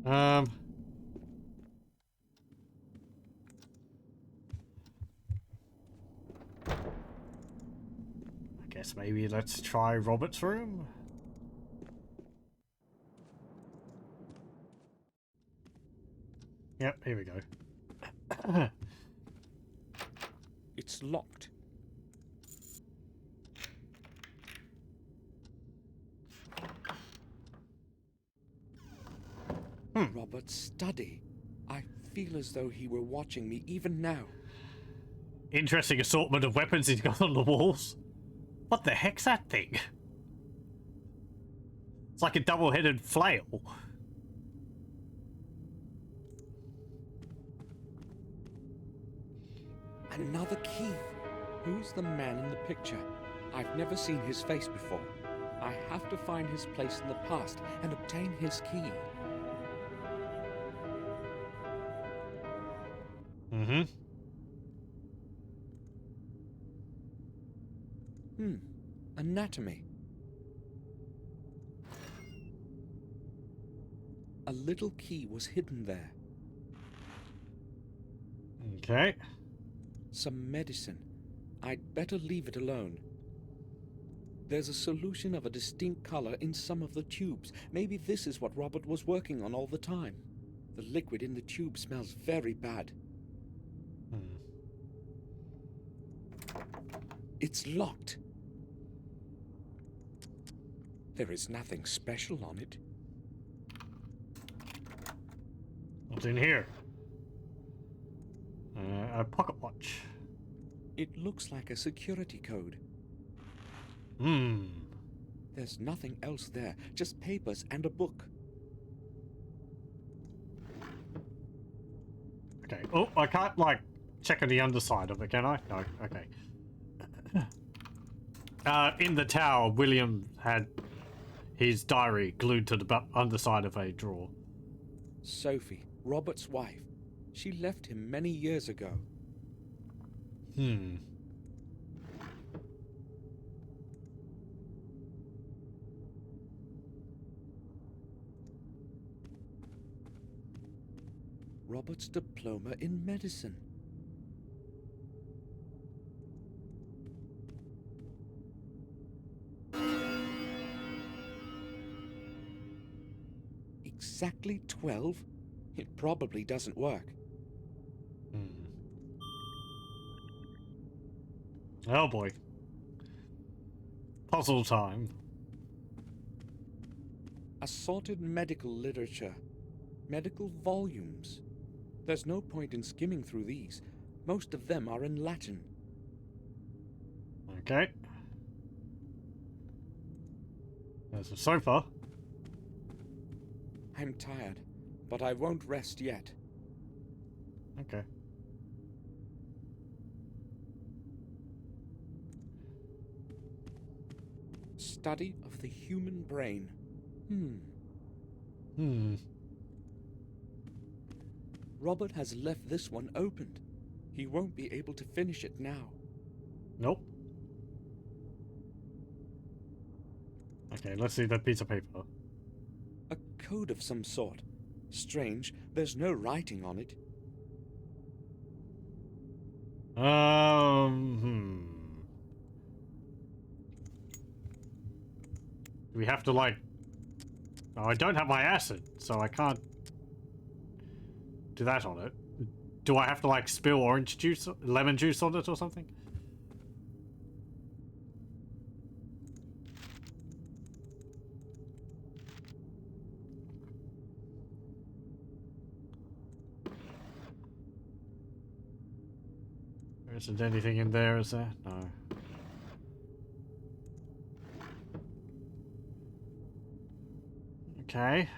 I guess maybe let's try Robert's room. Yep, here we go. It's locked. Robert's study. I feel as though he were watching me even now. Interesting assortment of weapons he's got on the walls. What the heck's that thing? It's like a double-headed flail. Another key. Who's the man in the picture? I've never seen his face before. I have to find his place in the past and obtain his key. Mm-hmm. Anatomy. A little key was hidden there. Okay. Some medicine. I'd better leave it alone. There's a solution of a distinct color in some of the tubes. Maybe this is what Robert was working on all the time. The liquid in the tube smells very bad. It's locked. There is nothing special on it. What's in here? A pocket watch. It looks like a security code. There's nothing else there, just papers and a book. Okay. Oh, I can't, like, check on the underside of it, can I? No, okay. In the tower, William had his diary glued to the underside of a drawer. Sophie, Robert's wife. She left him many years ago. Robert's diploma in medicine. Exactly 12? It probably doesn't work. Oh boy. Puzzle time. Assorted medical literature. Medical volumes. There's no point in skimming through these. Most of them are in Latin. Okay. There's a sofa. I'm tired, but I won't rest yet. Okay. Study of the human brain. Robert has left this one opened. He won't be able to finish it now. Nope. Okay, let's see that piece of paper. A code of some sort. Strange, there's no writing on it. Do we have to, like... Oh, I don't have my acid, so I can't do that on it. Do I have to, like, spill orange juice, lemon juice on it or something? There isn't anything in there, is there? No. Okay.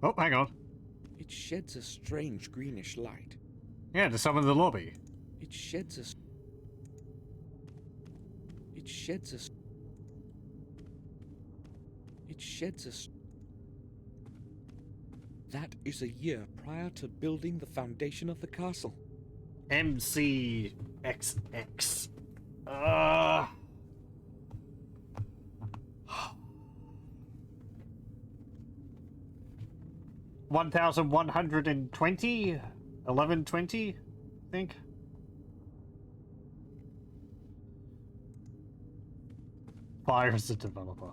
Oh, hang on. It sheds a strange greenish light. Yeah, to summon the lobby. It sheds a... It sheds a... It sheds a... That is a year prior to building the foundation of the castle. MCXX. 1120? 1120, I think. Fire is the developer.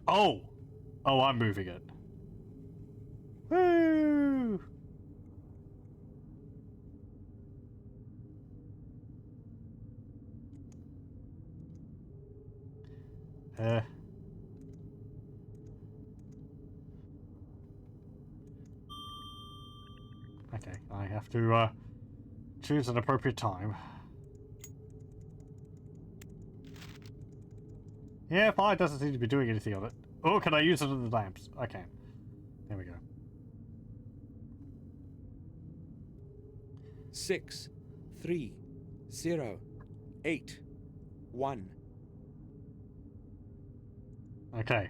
Oh! Oh, I'm moving it. Woo! Okay, I have to, choose an appropriate time. Yeah, fire doesn't seem to be doing anything on it. Oh, can I use it on the lamps? I can. There we go. 6, 3, 0, 8, 1. Okay.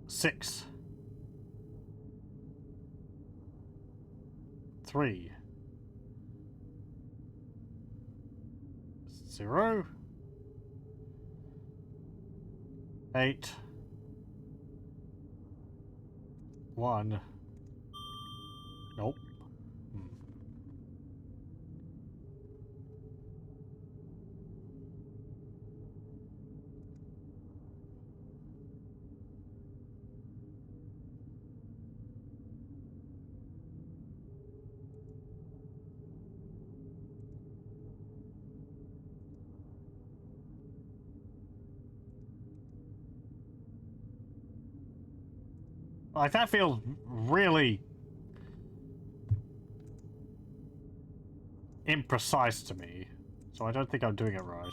Six. 3. 0. 8. 1. Nope. Like, that feels really imprecise to me, so I don't think I'm doing it right.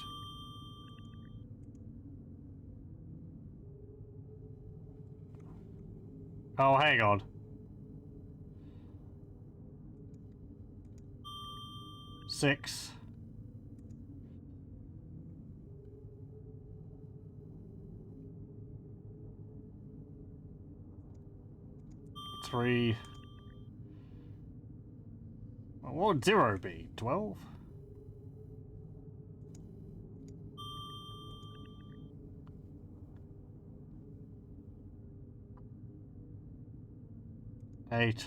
Oh, hang on. Six. 3. What would 0 be? 12? Eight.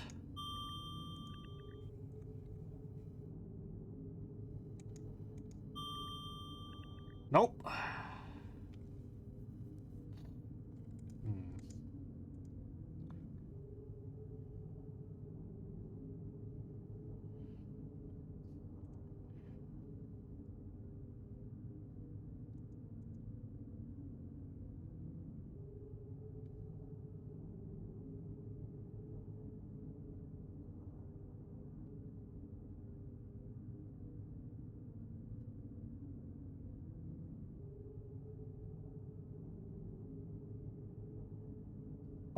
Nope.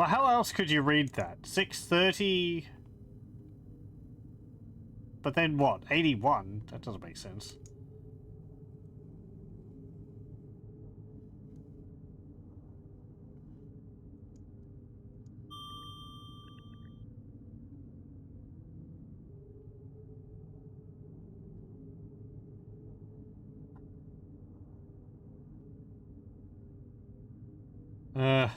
Well, how else could you read that? 630... But then what? 81? That doesn't make sense. Uh...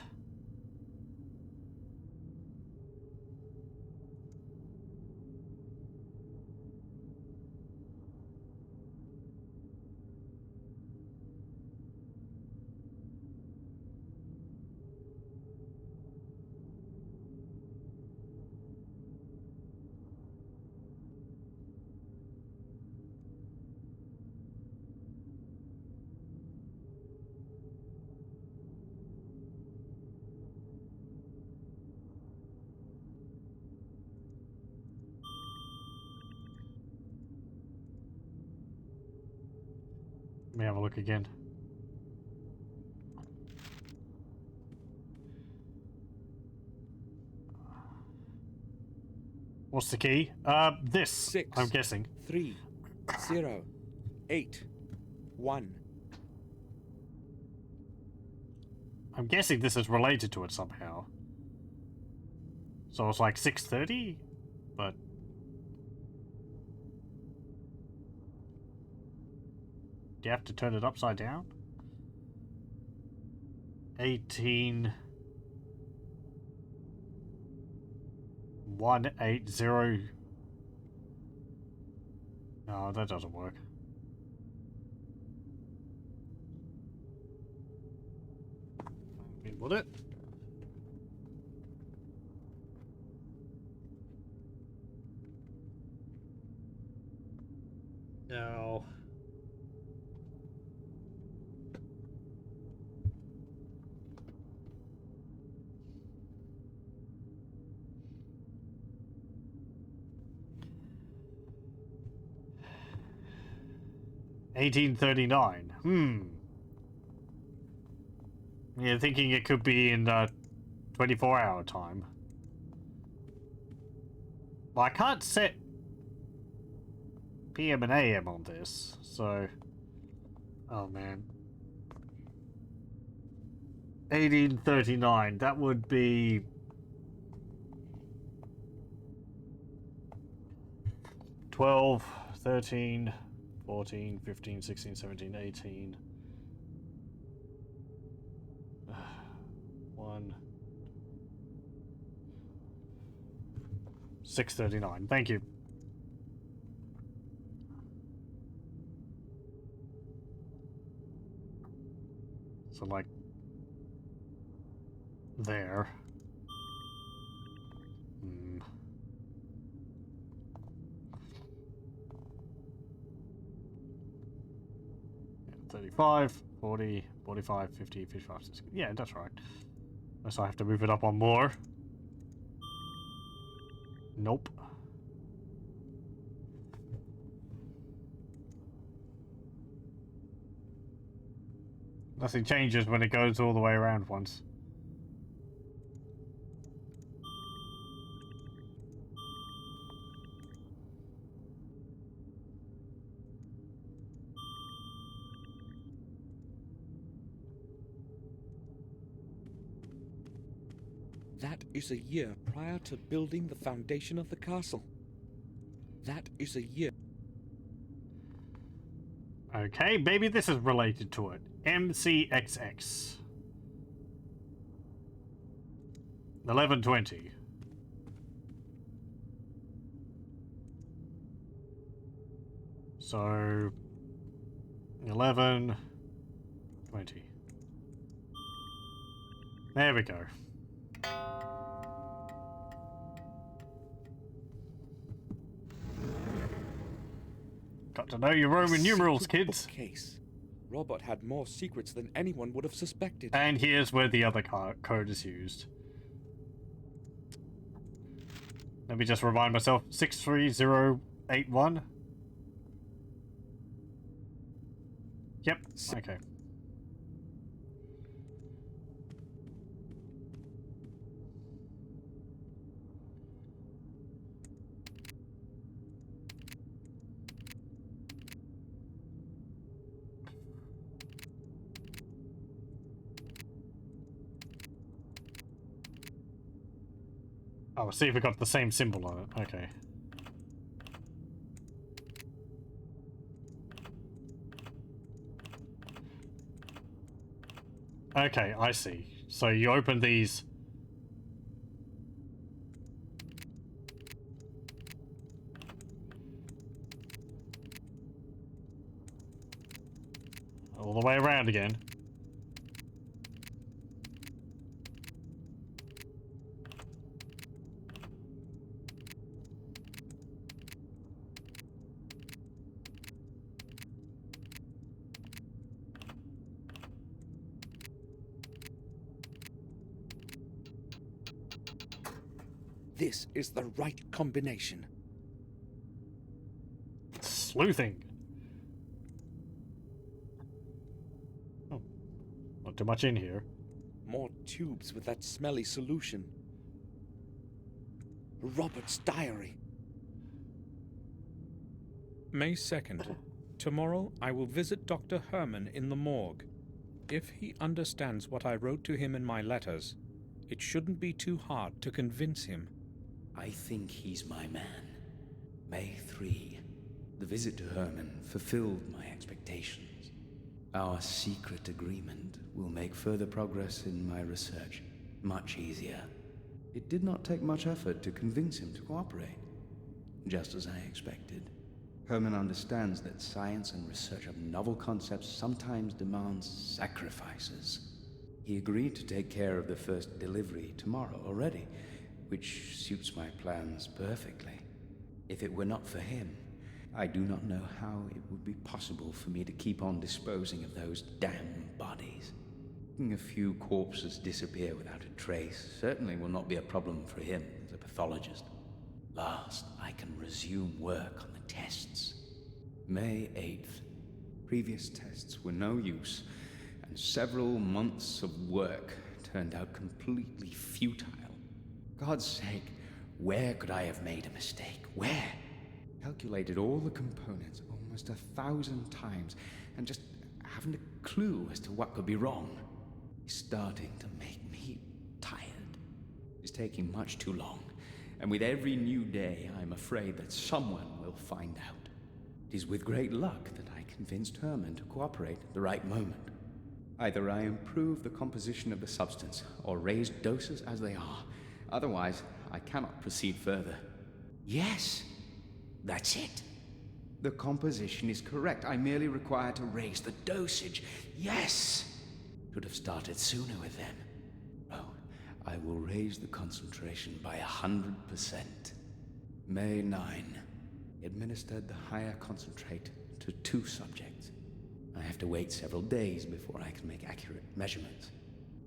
Let me have a look again. What's the key? This. 6. I'm guessing. 3, 0, 8, 1. I'm guessing this is related to it somehow. So it's like 630, but do you have to turn it upside down? 18 180. No, that doesn't work. I mean, would it? No. $18.39. Yeah, thinking it could be in 24-hour time. Well, I can't set PM and AM on this, so... Oh, man. 1839, that would be... 12, 13, 14, 15, 16, 17, 18... 1... 639, thank you. So, like, there. 35, 40, 45, 50, 55, 60. Yeah, that's right. Unless I have to move it up one more. Nope. Nothing changes when it goes all the way around once. That is a year prior to building the foundation of the castle. That is a year. Okay, maybe this is related to it. MCXX. 1120. So 1120. There we go. Got to know your Roman numerals, kids. Case. Robert had more secrets than anyone would have suspected. And here's where the other code is used. Let me just remind myself. 63081. Yep. Okay. Oh, see if we got the same symbol on it. Okay. Okay, I see. So you open these. All the way around again. This is the right combination. Sleuthing. Oh, not too much in here. More tubes with that smelly solution. Robert's diary. May 2nd. Tomorrow I will visit Dr. Herman in the morgue. If he understands what I wrote to him in my letters, it shouldn't be too hard to convince him. I think he's my man. May 3. The visit to Herman fulfilled my expectations. Our secret agreement will make further progress in my research much easier. It did not take much effort to convince him to cooperate, just as I expected. Herman understands that science and research of novel concepts sometimes demands sacrifices. He agreed to take care of the first delivery tomorrow already, which suits my plans perfectly. If it were not for him, I do not know how it would be possible for me to keep on disposing of those damn bodies. Letting a few corpses disappear without a trace certainly will not be a problem for him as a pathologist. Last, I can resume work on the tests. May 8th. Previous tests were no use, and several months of work turned out completely futile. God's sake, where could I have made a mistake? Where? Calculated all the components almost 1,000 times, and just haven't a clue as to what could be wrong. It's starting to make me tired. It's taking much too long, and with every new day, I'm afraid that someone will find out. It is with great luck that I convinced Herman to cooperate at the right moment. Either I improve the composition of the substance, or raise doses as they are. Otherwise, I cannot proceed further. Yes, that's it. The composition is correct. I merely require to raise the dosage. Yes! Should have started sooner with them. Oh, I will raise the concentration by 100%. May 9. Administered the higher concentrate to 2 subjects. I have to wait several days before I can make accurate measurements.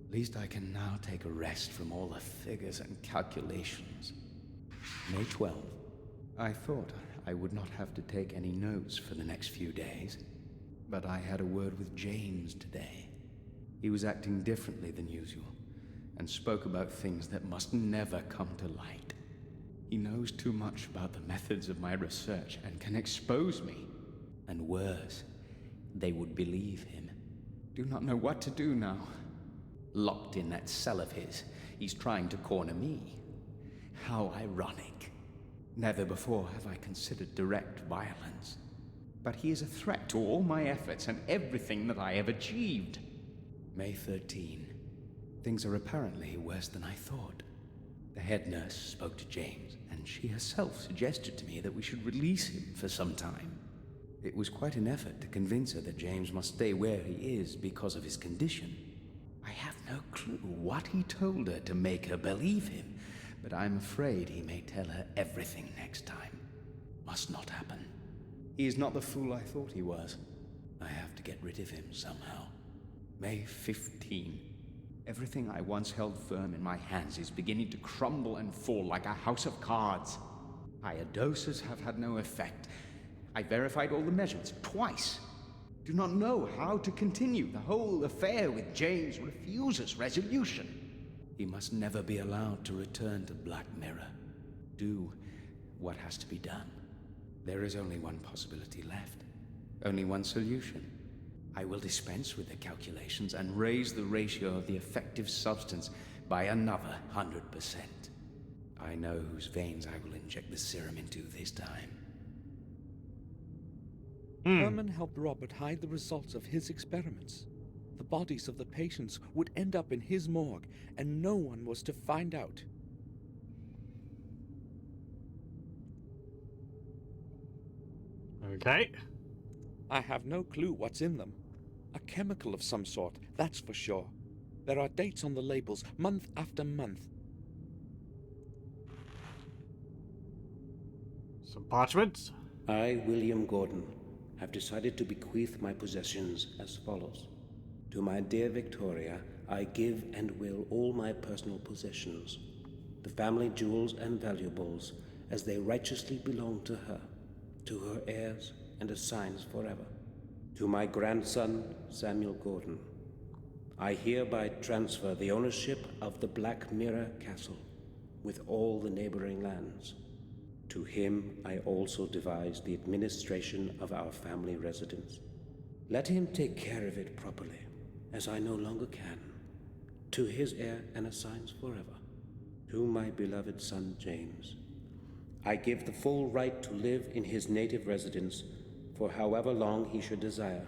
At least I can now take a rest from all the figures and calculations. May 12. I thought I would not have to take any notes for the next few days, but I had a word with James today. He was acting differently than usual, and spoke about things that must never come to light. He knows too much about the methods of my research and can expose me. And worse, they would believe him. Do not know what to do now. Locked in that cell of his, he's trying to corner me. How ironic. Never before have I considered direct violence. But he is a threat to all my efforts and everything that I have achieved. May 13. Things are apparently worse than I thought. The head nurse spoke to James, and she herself suggested to me that we should release him for some time. It was quite an effort to convince her that James must stay where he is because of his condition. I have no clue what he told her to make her believe him, but I'm afraid he may tell her everything next time. Must not happen. He is not the fool I thought he was. I have to get rid of him somehow. May 15. Everything I once held firm in my hands is beginning to crumble and fall like a house of cards. Higher doses have had no effect. I verified all the measurements twice. Do not know how to continue. The whole affair with James refuses resolution. He must never be allowed to return to Black Mirror. Do what has to be done. There is only one possibility left. Only one solution. I will dispense with the calculations and raise the ratio of the effective substance by another 100%. I know whose veins I will inject the serum into this time. Herman helped Robert hide the results of his experiments. The bodies of the patients would end up in his morgue, and no one was to find out. Okay. I have no clue what's in them. A chemical of some sort, that's for sure. There are dates on the labels, month after month. Some parchments. I, William Gordon, have decided to bequeath my possessions as follows. To my dear Victoria, I give and will all my personal possessions, the family jewels and valuables, as they righteously belong to her, to her heirs and assigns forever. To my grandson, Samuel Gordon, I hereby transfer the ownership of the Black Mirror Castle, with all the neighboring lands. To him I also devise the administration of our family residence. Let him take care of it properly, as I no longer can. To his heir and assigns forever. To my beloved son James, I give the full right to live in his native residence for however long he should desire,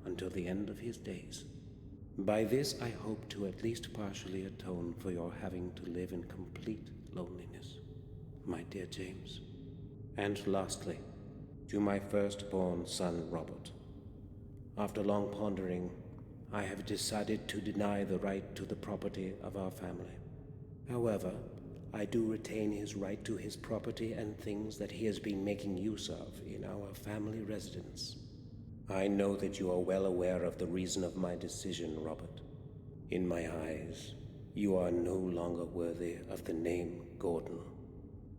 until the end of his days. By this I hope to at least partially atone for your having to live in complete loneliness, my dear James. And lastly, to my firstborn son Robert. After long pondering, I have decided to deny the right to the property of our family. However, I do retain his right to his property and things that he has been making use of in our family residence. I know that you are well aware of the reason of my decision, Robert. In my eyes, you are no longer worthy of the name Gordon.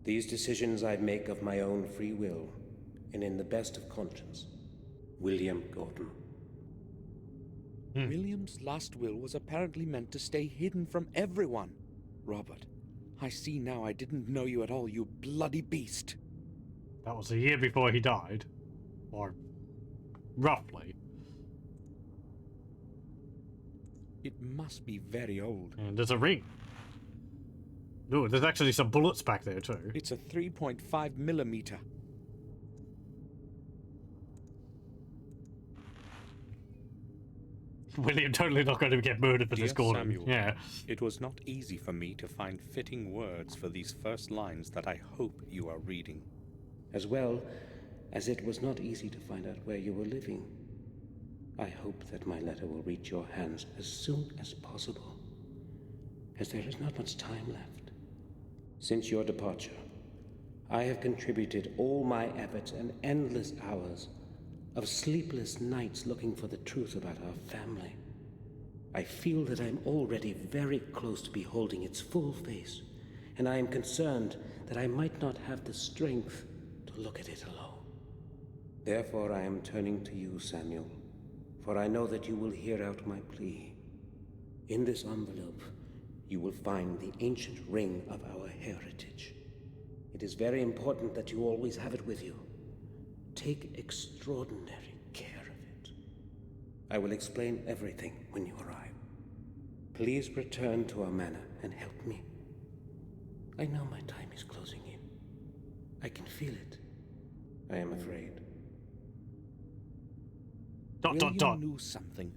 These decisions I make of my own free will, and in the best of conscience. William Gordon. William's last will was apparently meant to stay hidden from everyone. Robert, I see now I didn't know you at all, you bloody beast. That was a year before he died. Or roughly. It must be very old. And there's a ring. Ooh, there's actually some bullets back there too. It's a 3.5 millimeter. William totally not going to get murdered for Dear this Gordon. Samuel, Yeah. It was not easy for me to find fitting words for these first lines that I hope you are reading. As well as it was not easy to find out where you were living. I hope that my letter will reach your hands as soon as possible, as there is not much time left. Since your departure, I have contributed all my efforts and endless hours of sleepless nights looking for the truth about our family. I feel that I'm already very close to beholding its full face, and I am concerned that I might not have the strength to look at it alone. Therefore I am turning to you, Samuel, for I know that you will hear out my plea. In this envelope, you will find the ancient ring of our heritage. It is very important that you always have it with you. Take extraordinary care of it. I will explain everything when you arrive. Please return to our manor and help me. I know my time is closing in. I can feel it. I am afraid. William knew something,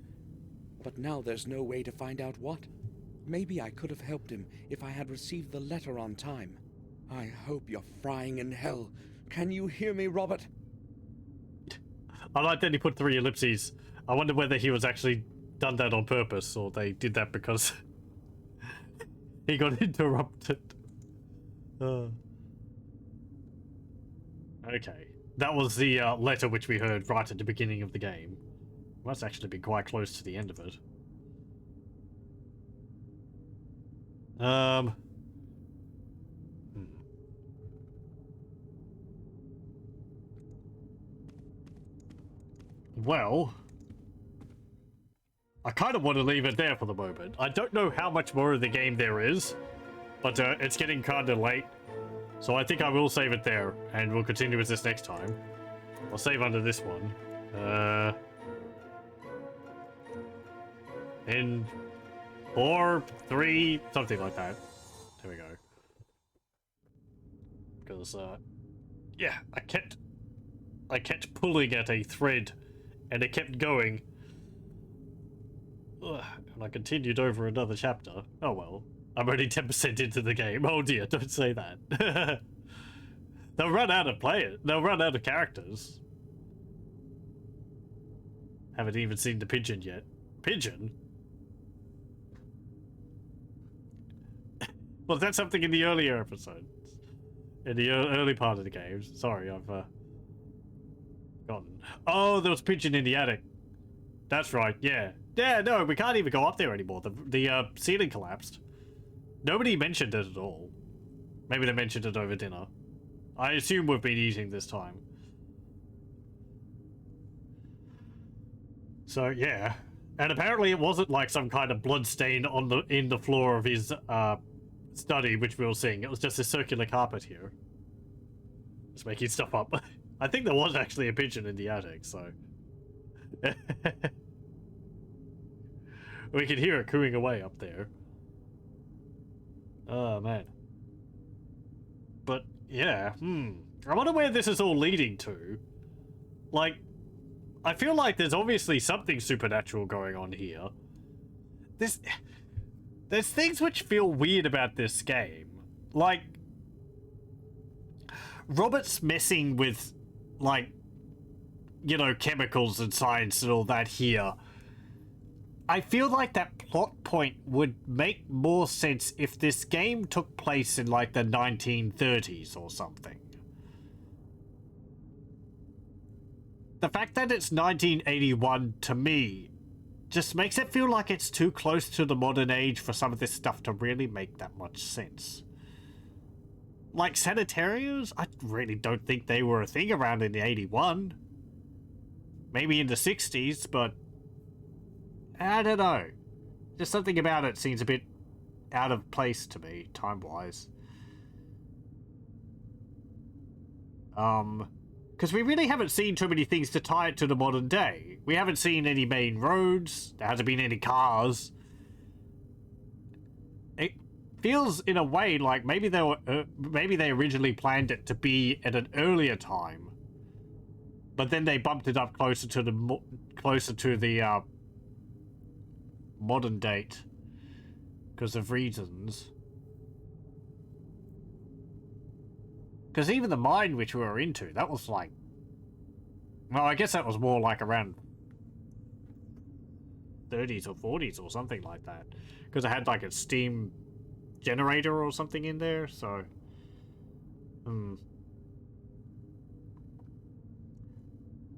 but now there's no way to find out what. Maybe I could have helped him if I had received the letter on time. I hope you're frying in hell. Can you hear me, Robert? I like that he put 3 ellipses. I wonder whether he was actually done that on purpose, or they did that because he got interrupted. Okay, that was the letter which we heard right at the beginning of the game. Must actually be quite close to the end of it. Well, I kind of want to leave it there for the moment. I don't know how much more of the game there is, but it's getting kind of late. So I think I will save it there, and we'll continue with this next time. I'll save under this one. In 4, 3, something like that. There we go. Because, yeah, I kept pulling at a thread, and it kept going. Ugh, and I continued over another chapter. Oh well. I'm only 10% into the game. Oh dear, don't say that. They'll run out of players. They'll run out of characters. Haven't even seen the pigeon yet. Pigeon? Well, that's something in the earlier episodes. In the early part of the game. Sorry, I've forgotten. Oh, there was a pigeon in the attic. That's right, yeah. Yeah, no, we can't even go up there anymore. The ceiling collapsed. Nobody mentioned it at all. Maybe they mentioned it over dinner. I assume we've been eating this time. So, yeah. And apparently it wasn't like some kind of blood stain on in the floor of his study, which we were seeing. It was just a circular carpet here. Just making stuff up. I think there was actually a pigeon in the attic, so... We could hear it cooing away up there. Oh, man. But, yeah, I wonder where this is all leading to. Like, I feel like there's obviously something supernatural going on here. There's things which feel weird about this game. Like, Robert's messing with, like, you know, chemicals and science and all that here. I feel like that plot point would make more sense if this game took place in, like, the 1930s or something. The fact that it's 1981, to me, just makes it feel like it's too close to the modern age for some of this stuff to really make that much sense. Like, sanitariums? I really don't think they were a thing around in the 81. Maybe in the 60s, but... I don't know. Just something about it seems a bit out of place to me, time-wise. Because we really haven't seen too many things to tie it to the modern day. We haven't seen any main roads. There hasn't been any cars. It feels, in a way, like maybe they originally planned it to be at an earlier time, but then they bumped it up closer to the modern date because of reasons. Because even the mine which we were into, that was like... Well, I guess that was more like around 30s or 40s or something like that. Because it had like a steam generator or something in there, so...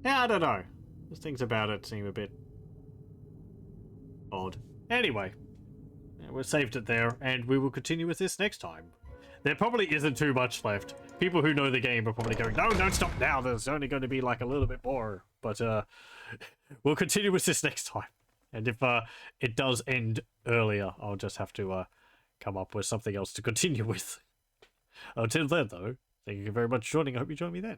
Yeah, I don't know. There's things about it seem a bit... odd. Anyway, we've saved it there, and we will continue with this next time. There probably isn't too much left. People who know the game are probably going, no, don't stop now, there's only going to be like a little bit more. But we'll continue with this next time. And if it does end earlier, I'll just have to come up with something else to continue with. Until then, though, thank you very much for joining. I hope you join me then.